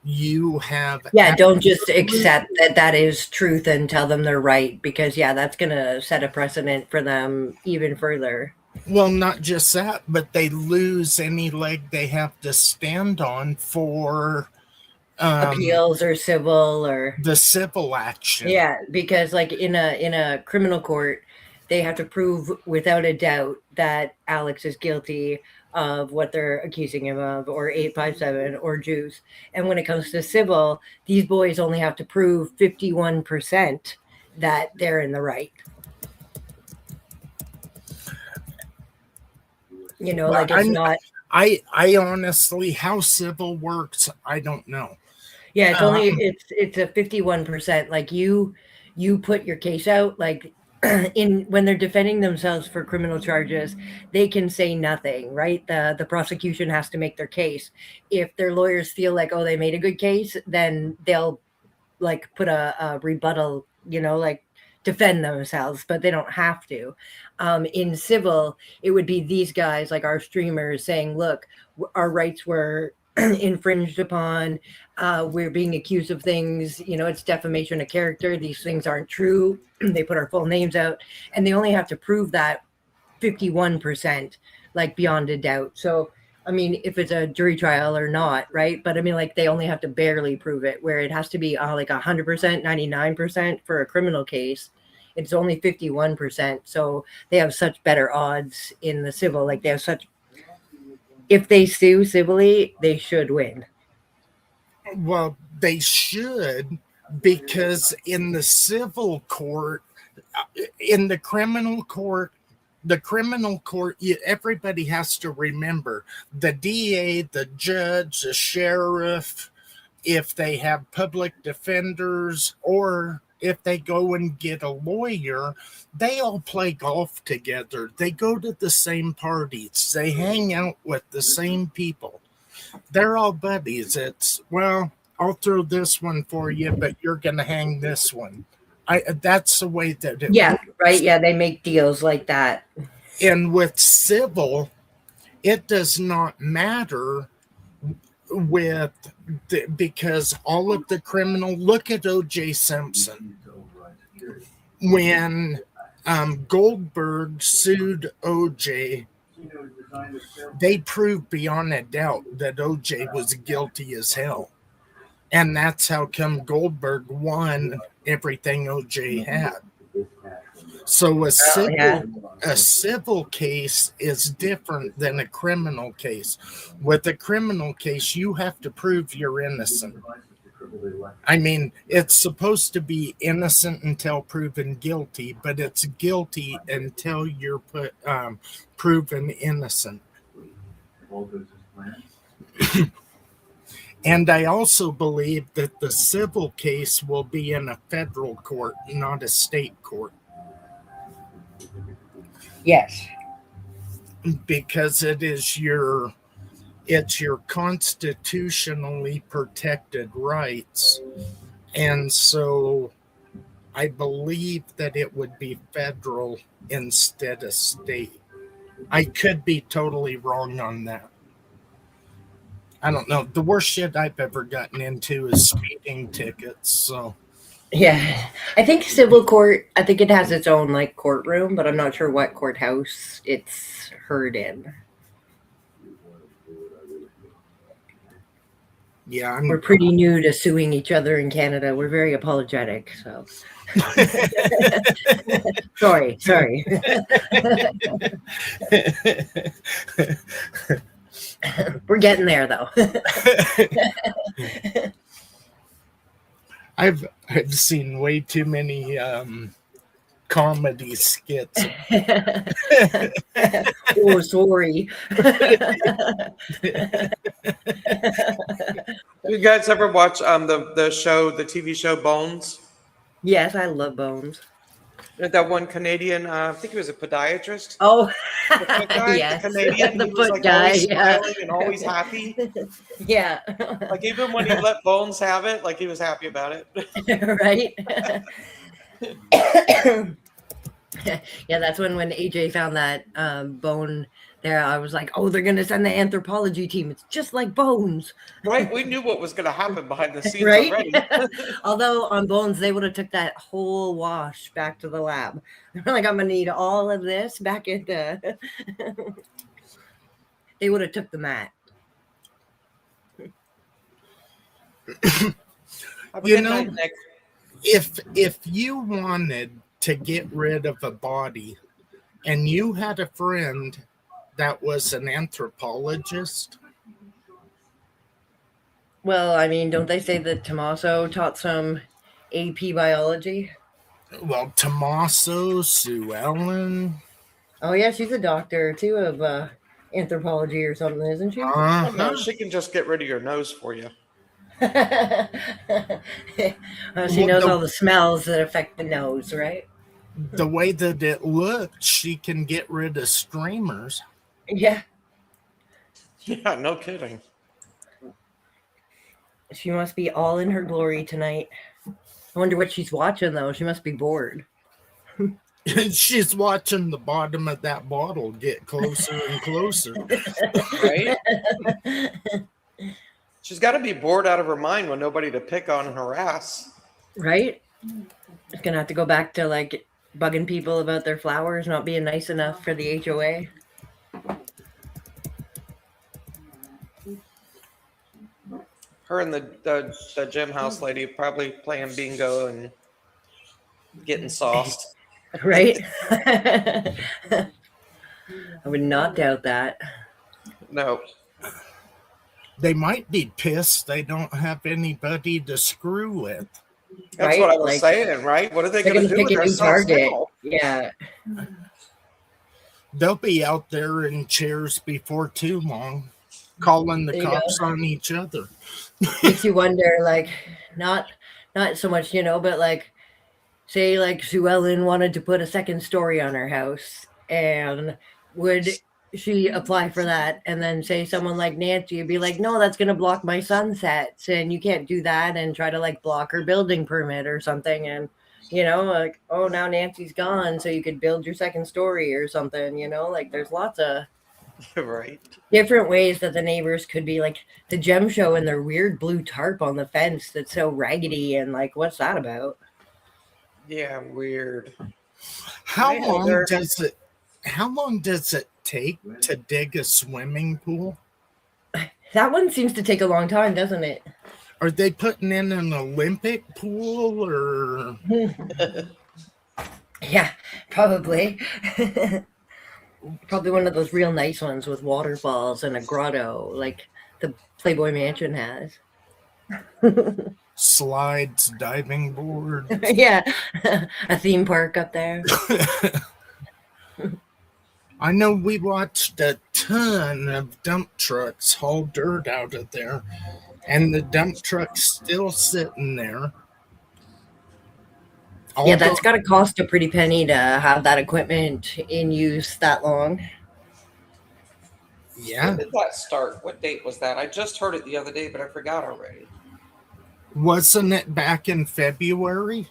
you have... Yeah, don't just accept that that is truth and tell them they're right, because, yeah, that's going to set a precedent for them even further. Well, not just that, but they lose any leg they have to stand on for appeals or civil or the civil action. Yeah, because like in a criminal court, they have to prove without a doubt that Alex is guilty of what they're accusing him of, or 857 or Juice. And when it comes to civil, these boys only have to prove 51% that they're in the right. You know, like it's not. I honestly, how civil works, I don't know. Yeah, it's only it's a 51%. Like you put your case out, like in when they're defending themselves for criminal charges, they can say nothing, right? The prosecution has to make their case. If their lawyers feel like, oh, they made a good case, then they'll like put a rebuttal, you know, like defend themselves, but they don't have to. In civil, it would be these guys, like our streamers, saying, look, our rights were infringed upon. We're being accused of things, you know, it's defamation of character. These things aren't true. They put our full names out, and they only have to prove that 51%, like beyond a doubt. So, I mean, if it's a jury trial or not, right? But I mean, like they only have to barely prove it, where it has to be like 100%, 99% for a criminal case. It's only 51%. So they have such better odds in the civil. Like they have such, if they sue civilly, they should win. Well, they should, because in the civil court, in the criminal court, everybody has to remember the DA, the judge, the sheriff, if they have public defenders, or if they go and get a lawyer, they all play golf together. They go to the same parties. They hang out with the same people. They're all buddies. It's, well, I'll throw this one for you, but you're going to hang this one. That's the way that it works. Right. Yeah, they make deals like that. And with civil, it does not matter because all of the criminal, look at O.J. Simpson. When Goldberg sued O.J., they proved beyond a doubt that O.J. was guilty as hell. And that's how come Goldberg won everything O.J. had. So a civil case is different than a criminal case. With a criminal case, you have to prove you're innocent. I mean, it's supposed to be innocent until proven guilty, but it's guilty until you're proven innocent. And I also believe that the civil case will be in a federal court, not a state court. Yes. Because it is your It's your constitutionally protected rights. And so I believe that it would be federal instead of state. I could be totally wrong on that. I don't know. The worst shit I've ever gotten into is speeding tickets. So Yeah, I think civil court, I think it has its own like courtroom, but I'm not sure what courthouse it's heard in. yeah, We're pretty new to suing each other in Canada. We're very apologetic. So sorry. We're getting there though. I've seen way too many comedy skits. Oh, sorry. You guys ever watch the TV show Bones? Yes, I love Bones. That one Canadian, I think he was a podiatrist. Oh, The foot guy, yes, the Canadian, the he was foot like guy, always yeah. smiling and always happy. Yeah. Like even when he let Bones have it, like he was happy about it. Right? Yeah, that's when AJ found that bone there. I was like, oh, they're gonna send the anthropology team. It's just like Bones. Right? We knew what was going to happen behind the scenes Right? already. Although on Bones, they would have took that whole wash back to the lab. They're like, I'm gonna need all of this back into. They would have took the mat. Have a You good know, night, Nick. if you wanted to get rid of a body and you had a friend that was an anthropologist, Well, I mean, don't they say that Tommaso taught some AP biology? well, Tommaso, Sue Ellen, Oh yeah, she's a doctor too of anthropology or something, isn't she? Oh, no, she can just get rid of your nose for you. Well, she knows all the smells that affect the nose, right? the way that it looks, she can get rid of streamers. Yeah, Yeah, no kidding. she must be all in her glory tonight. I wonder what she's watching though. She must be bored. She's watching the bottom of that bottle get closer and closer. Right? She's got to be bored out of her mind with nobody to pick on and harass. Right? She's gonna have to go back to like bugging people about their flowers not being nice enough for the HOA. Her and the gym house lady probably playing bingo and getting sauced. Right? I would not doubt that. No. They might be pissed they don't have anybody to screw with. That's Right? what I was Like, saying, right? What are they they're going to gonna do pick with a new themselves target. now? Yeah. They'll be out there in chairs before too long, calling the There you cops go. on each other. Makes you wonder, like, not so much, but like, say like Sue Ellen wanted to put a second story on her house, and would she apply for that? And then say someone like Nancy would be like, no, that's gonna block my sunsets, and you can't do that, and try to like block her building permit or something, and like, oh, now Nancy's gone, so you could build your second story or something, like there's lots of Right. different ways that the neighbors could be like the gem show and their weird blue tarp on the fence that's so raggedy, and like, what's that about? Yeah, weird. How Yeah, long they're- does it take to dig a swimming pool? That one seems to take a long time, doesn't it? Are they putting in an Olympic pool or Yeah, probably. Probably one of those real nice ones with waterfalls and a grotto, like the Playboy Mansion has. slides, diving board? Yeah, a theme park up there. I know we watched a ton of dump trucks haul dirt out of there, and the dump truck's still sitting there. Yeah, that's got to cost a pretty penny to have that equipment in use that long. Yeah. When did that start? What date was that? I just heard it the other day, but I forgot already. Wasn't it back in February?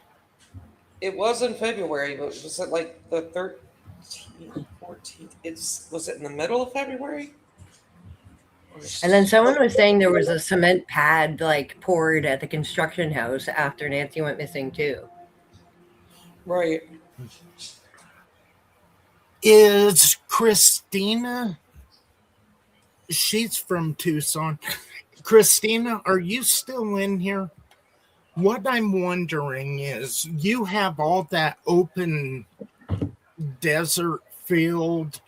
It was in February, but was it like the 13th, 14th? Was it in the middle of February? And then someone was saying there was a cement pad like poured at the construction house after Nancy went missing too. Right. Is Christina? She's from Tucson. Christina, are you still in here? What I'm wondering is, you have all that open desert field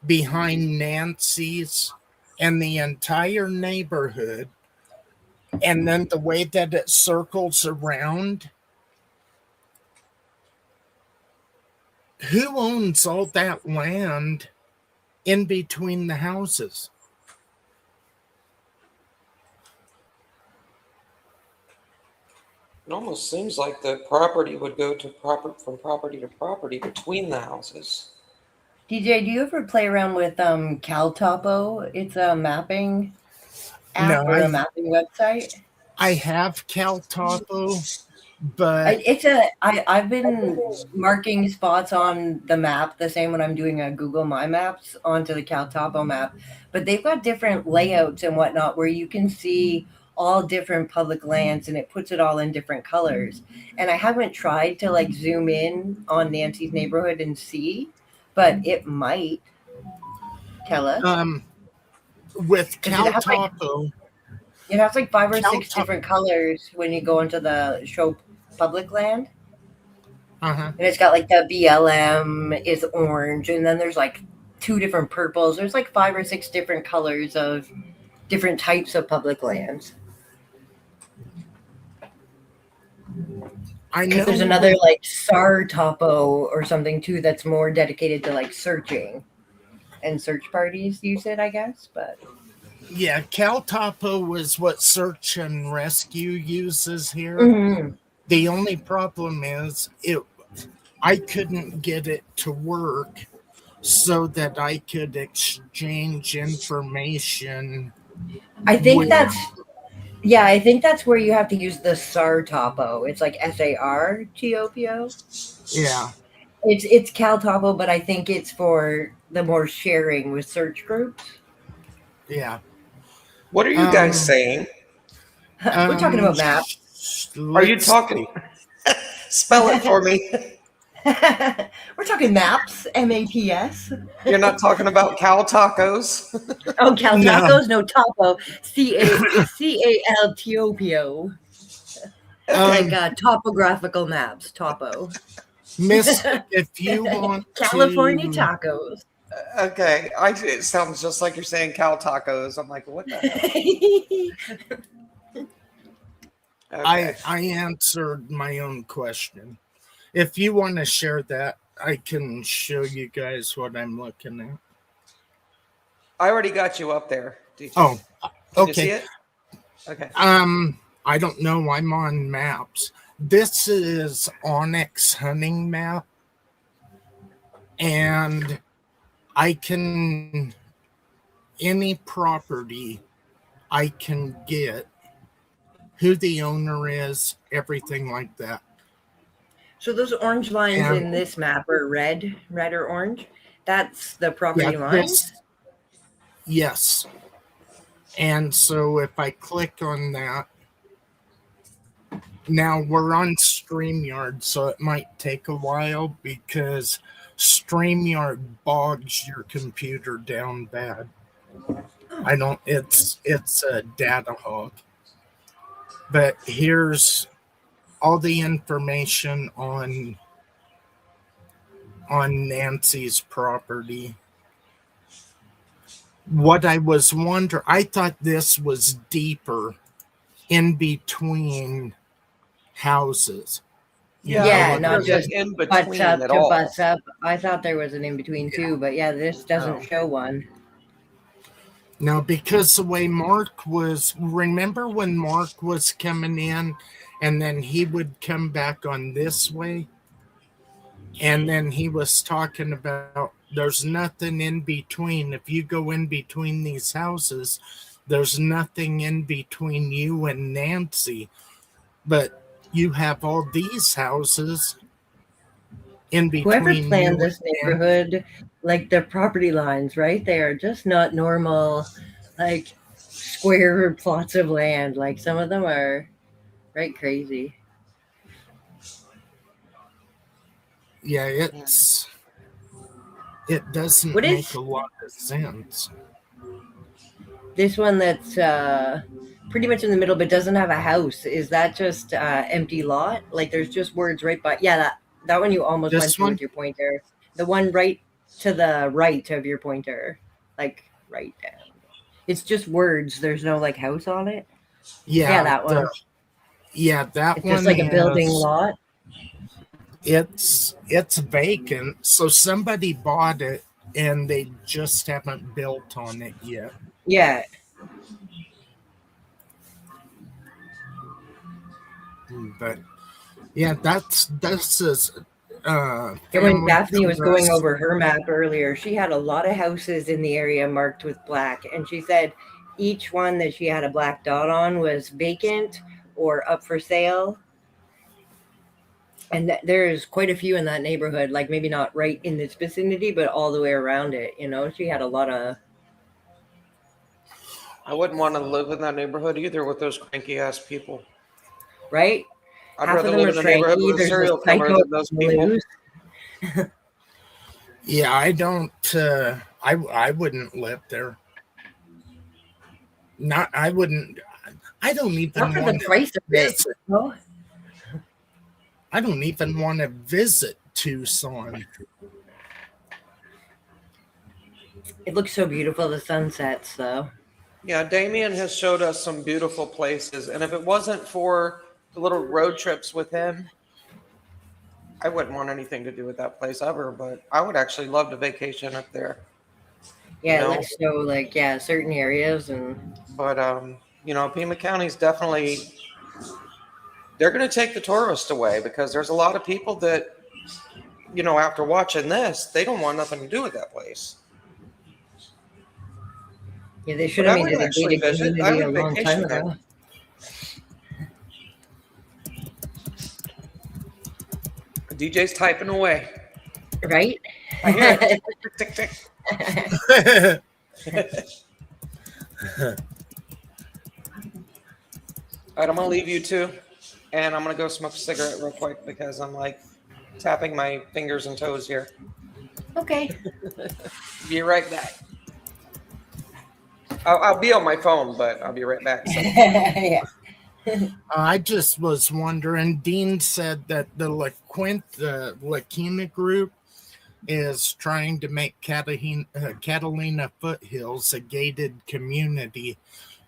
behind Nancy's and the entire neighborhood, and then the way that it circles around. Who owns all that land in between the houses? It almost seems like the property would go to from property to property between the houses. DJ, do you ever play around with CalTopo? It's a mapping app or a mapping website. I have CalTopo, but I've been marking spots on the map the same when I'm doing a Google My Maps onto the CalTopo map, but they've got different layouts and whatnot where you can see all different public lands and it puts it all in different colors. And I haven't tried to like zoom in on Nancy's neighborhood and see, but it might tell us. With CalTopo, it has like 5 or 6 different colors when you go into the show public land. And it's got like the BLM is orange, and then there's like 2 different purples. There's like 5 or 6 different colors of different types of public lands. I know there's another like SAR Topo or something too that's more dedicated to like searching, and search parties use it, I guess. But yeah, CalTopo was what search and rescue uses here. Mhm. The only problem is I couldn't get it to work so that I could exchange information. I think I think that's where you have to use the SAR Topo. It's like SARTOPO. Yeah. It's CalTopo, but I think it's for the more sharing with search groups. Yeah. What are you guys saying? We're talking about maps. Are you talking? Spell it for me. We're talking maps, MAPS. You're not talking about cow tacos? Oh, Cal Tacos? No, Topo. CALTOPO. Like topographical maps, Topo. Miss, if you want California tacos. Okay, it sounds just like you're saying cow tacos. I'm like, what the hell? Okay. I answered my own question. If you want to share that, I can show you guys what I'm looking at. I already got you up there. Oh, Did you okay. see it? Okay. I don't know. I'm on maps. This is Onyx Hunting Map, and I can any property I can get, who the owner is, everything like that. So those orange lines in this map are red or orange. That's the property lines. Yes. And so if I click on that, now we're on StreamYard, so it might take a while because StreamYard bogs your computer down bad. It's a data hog. But here's all the information on Nancy's property. What I was wondering, I thought this was deeper in between houses. Yeah, not just in butts between up at to all. butts up. I thought there was an in between too, but yeah, this doesn't show one. Now, because the way Mark was, remember when Mark was coming in and then he would come back on this way? And then he was talking about There's nothing in between. If you go in between these houses, there's nothing in between you and Nancy. But you have all these houses in Whoever between planned you this and neighborhood, like the property lines, right? They are just not normal, like square plots of land. Like some of them are right crazy. yeah, it doesn't What make is a lot of sense. this one that's pretty much in the middle but doesn't have a house? Is that just empty lot? Like there's just words right by, yeah, that one you almost went This to one? with your pointer. The one right to the right of your pointer, like right down. It's just words. There's no like house on it. Yeah, that one. That It's one just like a building is- lot. It's vacant, so somebody bought it and they just haven't built on it yet. Yeah. But yeah, this is And when family Daphne was going trust. over her map earlier, she had a lot of houses in the area marked with black. And she said each one that she had a black dot on was vacant or up for sale. And there's quite a few in that neighborhood, like maybe not right in this vicinity, but all the way around it. You know, she had a lot of. I wouldn't want to live in that neighborhood either with those cranky ass people. Right? I'd Half of rather them live are in a neighborhood cranky. with a There's serial the killer psycho than those people. blues. Yeah, I don't. I wouldn't live there. Not. I wouldn't. I don't even Not for the want to price of it. visit. No? I don't even want to visit Tucson. It looks so beautiful, the sunsets, though. Yeah, Damien has showed us some beautiful places, and if it wasn't for the little road trips with him, I wouldn't want anything to do with that place ever. But I would actually love to vacation up there. Yeah, You it know? looks so like, yeah, certain areas and. But Pima County's definitely, they're going to take the tourist away because there's a lot of people that, after watching this, they don't want nothing to do with that place. Yeah, they should But have I made would it a actually gated visit. I community a would long vacation time there. ago. DJ's typing away. Right? I hear it. Tick, tick, tick, tick. All right, I'm gonna leave you two, and I'm gonna go smoke a cigarette real quick because I'm like tapping my fingers and toes here. Okay. Be right back. I'll be on my phone, but I'll be right back. So. Yeah. I just was wondering. Dean said that the Lakina group is trying to make Catalina Foothills a gated community,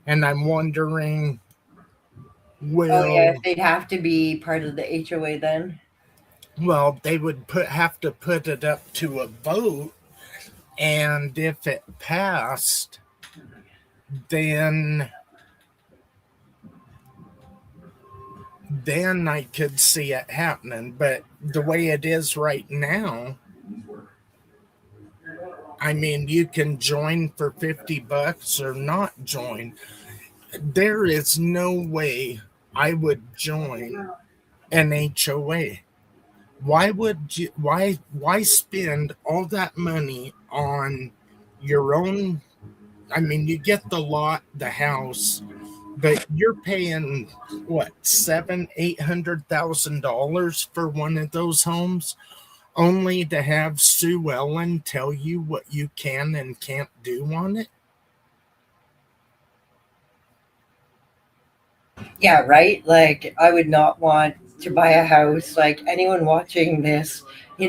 and I'm wondering, Oh yeah, they'd have to be part of the HOA then. Well, they would have to put it up to a vote, and if it passed, then I could see it happening. But the way it is right now, I mean, you can join for $50 or not join. There is no way I would join an HOA. Why would you? Why spend all that money on your own? I mean, you get the lot, the house, but you're paying what, $700,000-800,000 for one of those homes, only to have Sue Ellen tell you what you can and can't do on it. Yeah, right? Like, I would not want to buy a house. Like, anyone watching this, do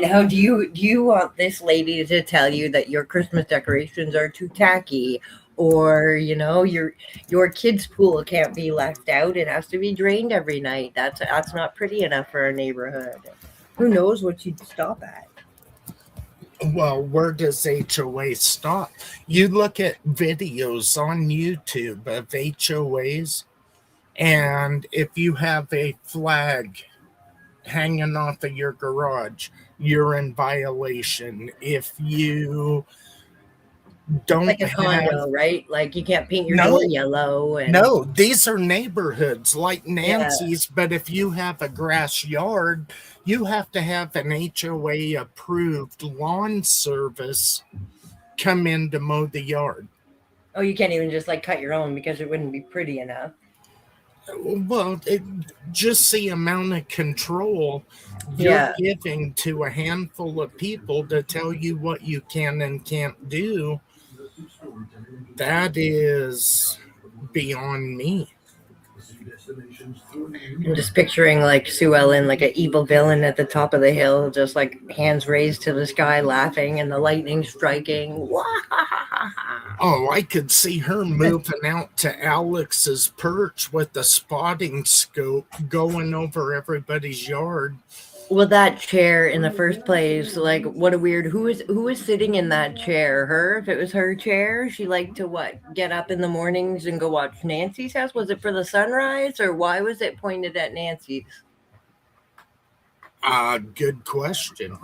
you want this lady to tell you that your Christmas decorations are too tacky? Or, your kid's pool can't be left out. It has to be drained every night. That's not pretty enough for a neighborhood. Who knows what you'd stop at? Well, where does HOA stop? You look at videos on YouTube of HOAs, and if you have a flag hanging off of your garage, you're in violation. If you don't Like a have condo, right? Like you can't paint your No. door yellow. And No, these are neighborhoods like Yeah. Nancy's, but if you have a grass yard, you have to have an HOA approved lawn service come in to mow the yard. Oh, you can't even just like cut your own because it wouldn't be pretty enough. Well, just the amount of control you're Yeah. giving to a handful of people to tell you what you can and can't do, that is beyond me. I'm just picturing like Sue Ellen, like an evil villain at the top of the hill, just like hands raised to the sky, laughing, and the lightning striking. Oh, I could see her moving out to Alex's perch with the spotting scope going over everybody's yard. Well, that chair in the first place, like what a weird. Who was sitting in that chair? Her? If it was her chair, she liked to what? Get up in the mornings and go watch Nancy's house. Was it for the sunrise, or why was it pointed at Nancy's? Good question.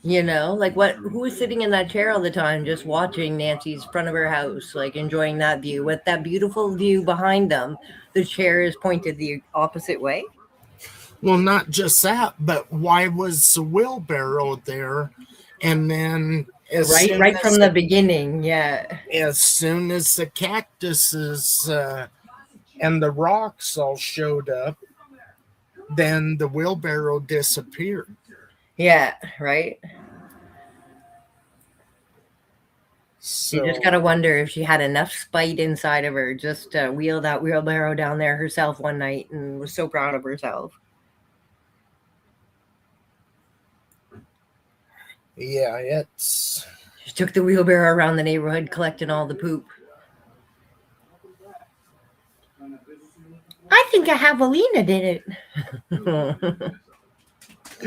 You know, like what? Who was sitting in that chair all the time, just watching Nancy's front of her house, like enjoying that view with that beautiful view behind them? The chair is pointed the opposite way. Well, not just that, but why was the wheelbarrow there? And then Right from the beginning, yeah. as soon as the cactuses and the rocks all showed up, then the wheelbarrow disappeared. Yeah, right. So, You just gotta wonder if she had enough spite inside of her just to wheel that wheelbarrow down there herself one night and was so proud of herself. yeah, it's She took the wheelbarrow around the neighborhood collecting all the poop. I think a javelina did it.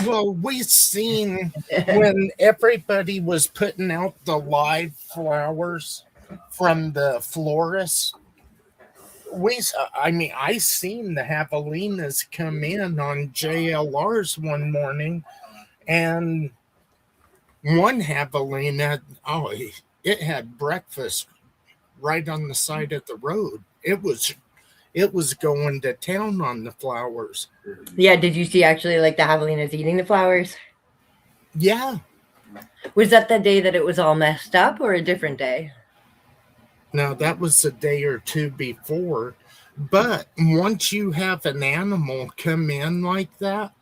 well, we seen when everybody was putting out the live flowers from the florist. I seen the javelinas come in on JLR's one morning, and one javelina, it had breakfast right on the side of the road. It was going to town on the flowers. Yeah, did you see actually like the javelinas eating the flowers? Yeah. Was that the day that it was all messed up or a different day? Now, that was a day or two before. But once you have an animal come in like that,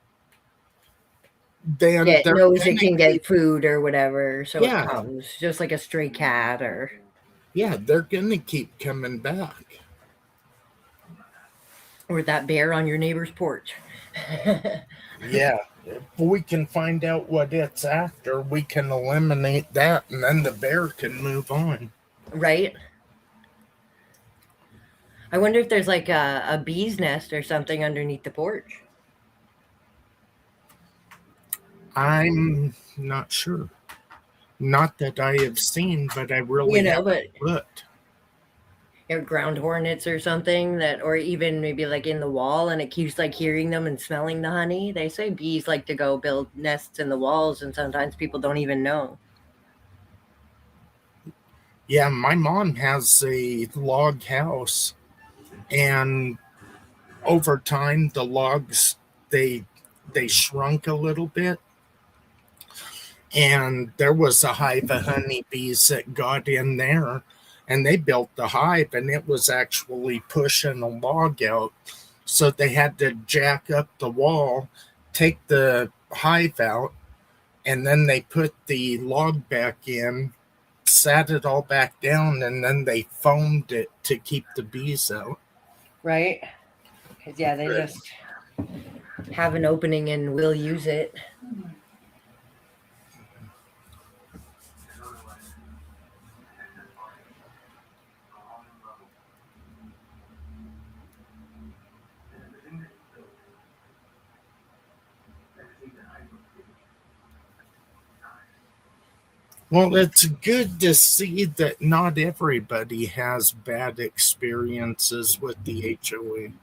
then Yeah, it they're knows it gonna can get food or whatever, so Yeah. it comes just like a stray cat or they're going to keep coming back. that bear on your neighbor's porch. Yeah. If we can find out what it's after, we can eliminate that, and then the bear can move on. Right? I wonder if there's like a bee's nest or something underneath the porch. I'm not sure. Not that I have seen, but I really haven't looked. Ground hornets or something or even maybe like in the wall and it keeps like hearing them and smelling the honey. They say bees like to go build nests in the walls and sometimes people don't even know. Yeah, my mom has a log house, and over time the logs they shrunk a little bit, and there was a hive of honeybees that got in there, and they built the hive, and it was actually pushing a log out, so they had to jack up the wall, take the hive out, and then they put the log back in, sat it all back down, and then they foamed it to keep the bees out. Right? Because they just have an opening and will use it. Well, it's good to see that not everybody has bad experiences with the HOA.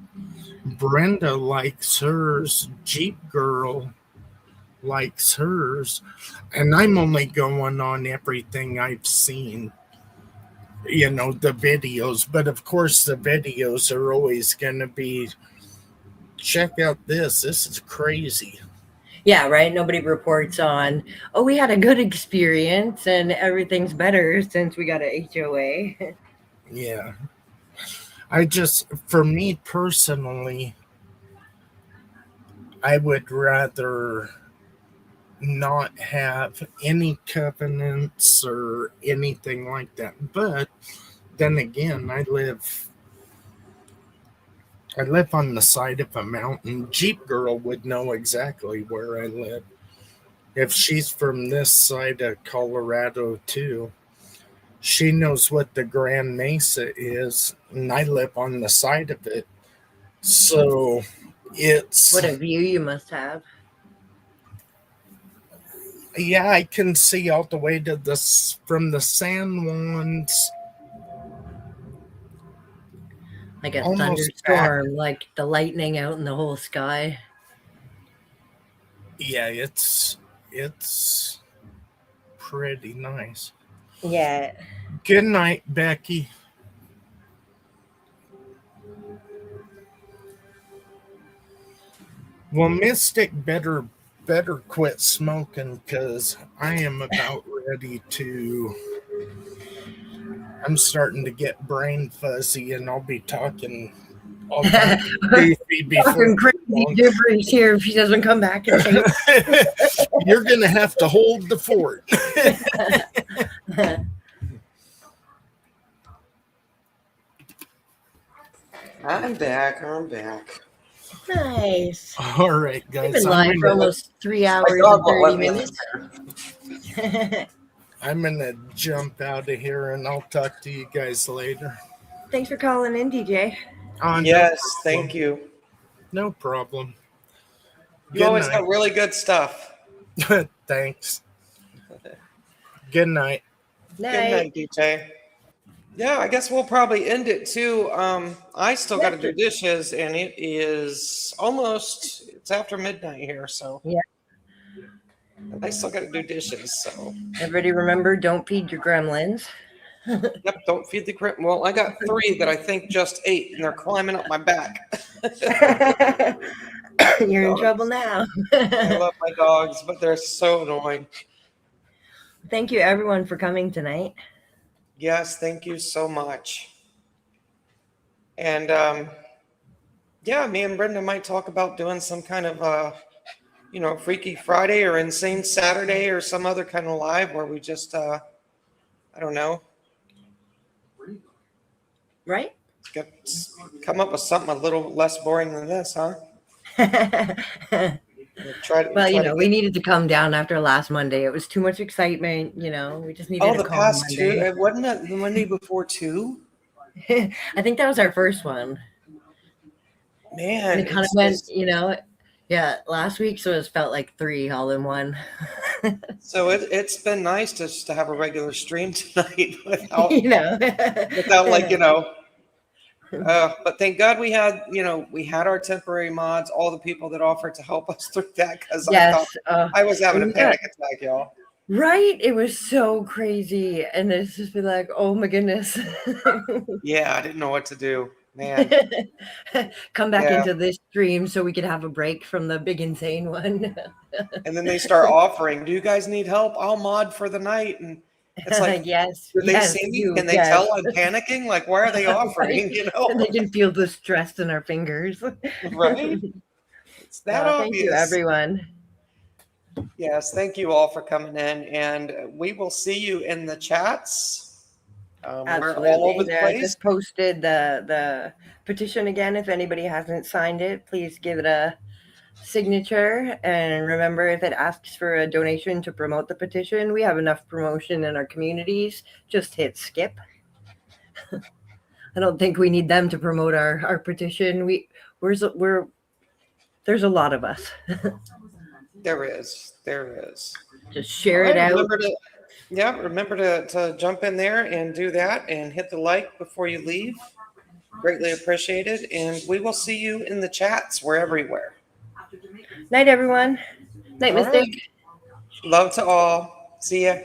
Brenda likes hers. Jeep Girl likes hers, and I'm only going on everything I've seen, you know, the videos. But of course, the videos are always going to be, check out this. This is crazy. Yeah, right. Nobody reports on, oh, we had a good experience and everything's better since we got a HOA. Yeah. For me personally, I would rather not have any covenants or anything like that. But then again, I live on the side of a mountain. Jeep Girl would know exactly where I live. If she's from this side of Colorado too, she knows what the Grand Mesa is, and I live on the side of it. So it's... What a view you must have. Yeah, I can see all the way to this from the San Juans. Like a Almost thunderstorm, like the lightning out in the whole sky. Yeah, it's pretty nice. Yeah. Good night, Becky. Well, Mystic better quit smoking, because I am about ready to. I'm starting to get brain fuzzy, and I'll be talking all kinds of goofy before. Fucking crazy gibberish here if she doesn't come back and say. You're gonna have to hold the fort. I'm back. Nice. All right, I've guys. been live for almost 3 hours and 30 minutes. I'm gonna jump out of here, and I'll talk to you guys later. Thanks for calling in, DJ. Yes, thank you. No problem. You always got really good stuff. Thanks. Good night. Good night, DJ. Yeah, I guess we'll probably end it too. I still got to do dishes, and it is it's after midnight here, so yeah, I still got to do dishes. So everybody remember, don't feed your gremlins. Yep, don't feed the gremlins. Well, I got 3 that I think just ate, and they're climbing up my back. You're in trouble now. I love my dogs, but they're so annoying. Thank you, everyone, for coming tonight. Yes, thank you so much. And yeah, me and Brenda might talk about doing some kind of Freaky Friday or Insane Saturday or some other kind of live where we just I don't know. Right? Come up with something a little less boring than this, huh? We needed to come down after last Monday. It was too much excitement. We just needed the past Monday. 2. Wasn't that the Monday before 2? I think that was our first one. Man, it kind of went, yeah, last week, so it felt like 3 all in one. So it's been nice just to have a regular stream tonight without, but thank God we had our temporary mods, all the people that offered to help us through that, because I was having a panic attack, y'all. Right? It was so crazy. And it's just been like, oh my goodness. Yeah, I didn't know what to do. Man. Come back into this stream so we could have a break from the big insane one. And then they start offering, do you guys need help? I'll mod for the night. And it's like, yes. Do they see me? Can they tell I'm panicking? Like, why are they offering? And they can feel the stress in our fingers. Right? It's that obvious. Thank you, everyone. Yes, thank you all for coming in, and we will see you in the chats. Absolutely. We're all over the I place. just posted the petition again. If anybody hasn't signed it, please give it a signature. And remember, if it asks for a donation to promote the petition, we have enough promotion in our communities. Just hit skip. I don't think we need them to promote our petition. There's a lot of us. There is. Just share it out. Remember to jump in there and do that and hit the like before you leave. Greatly appreciated. And we will see you in the chats. We're everywhere. Night, everyone. Night, All Mister. right. Love to all. See ya.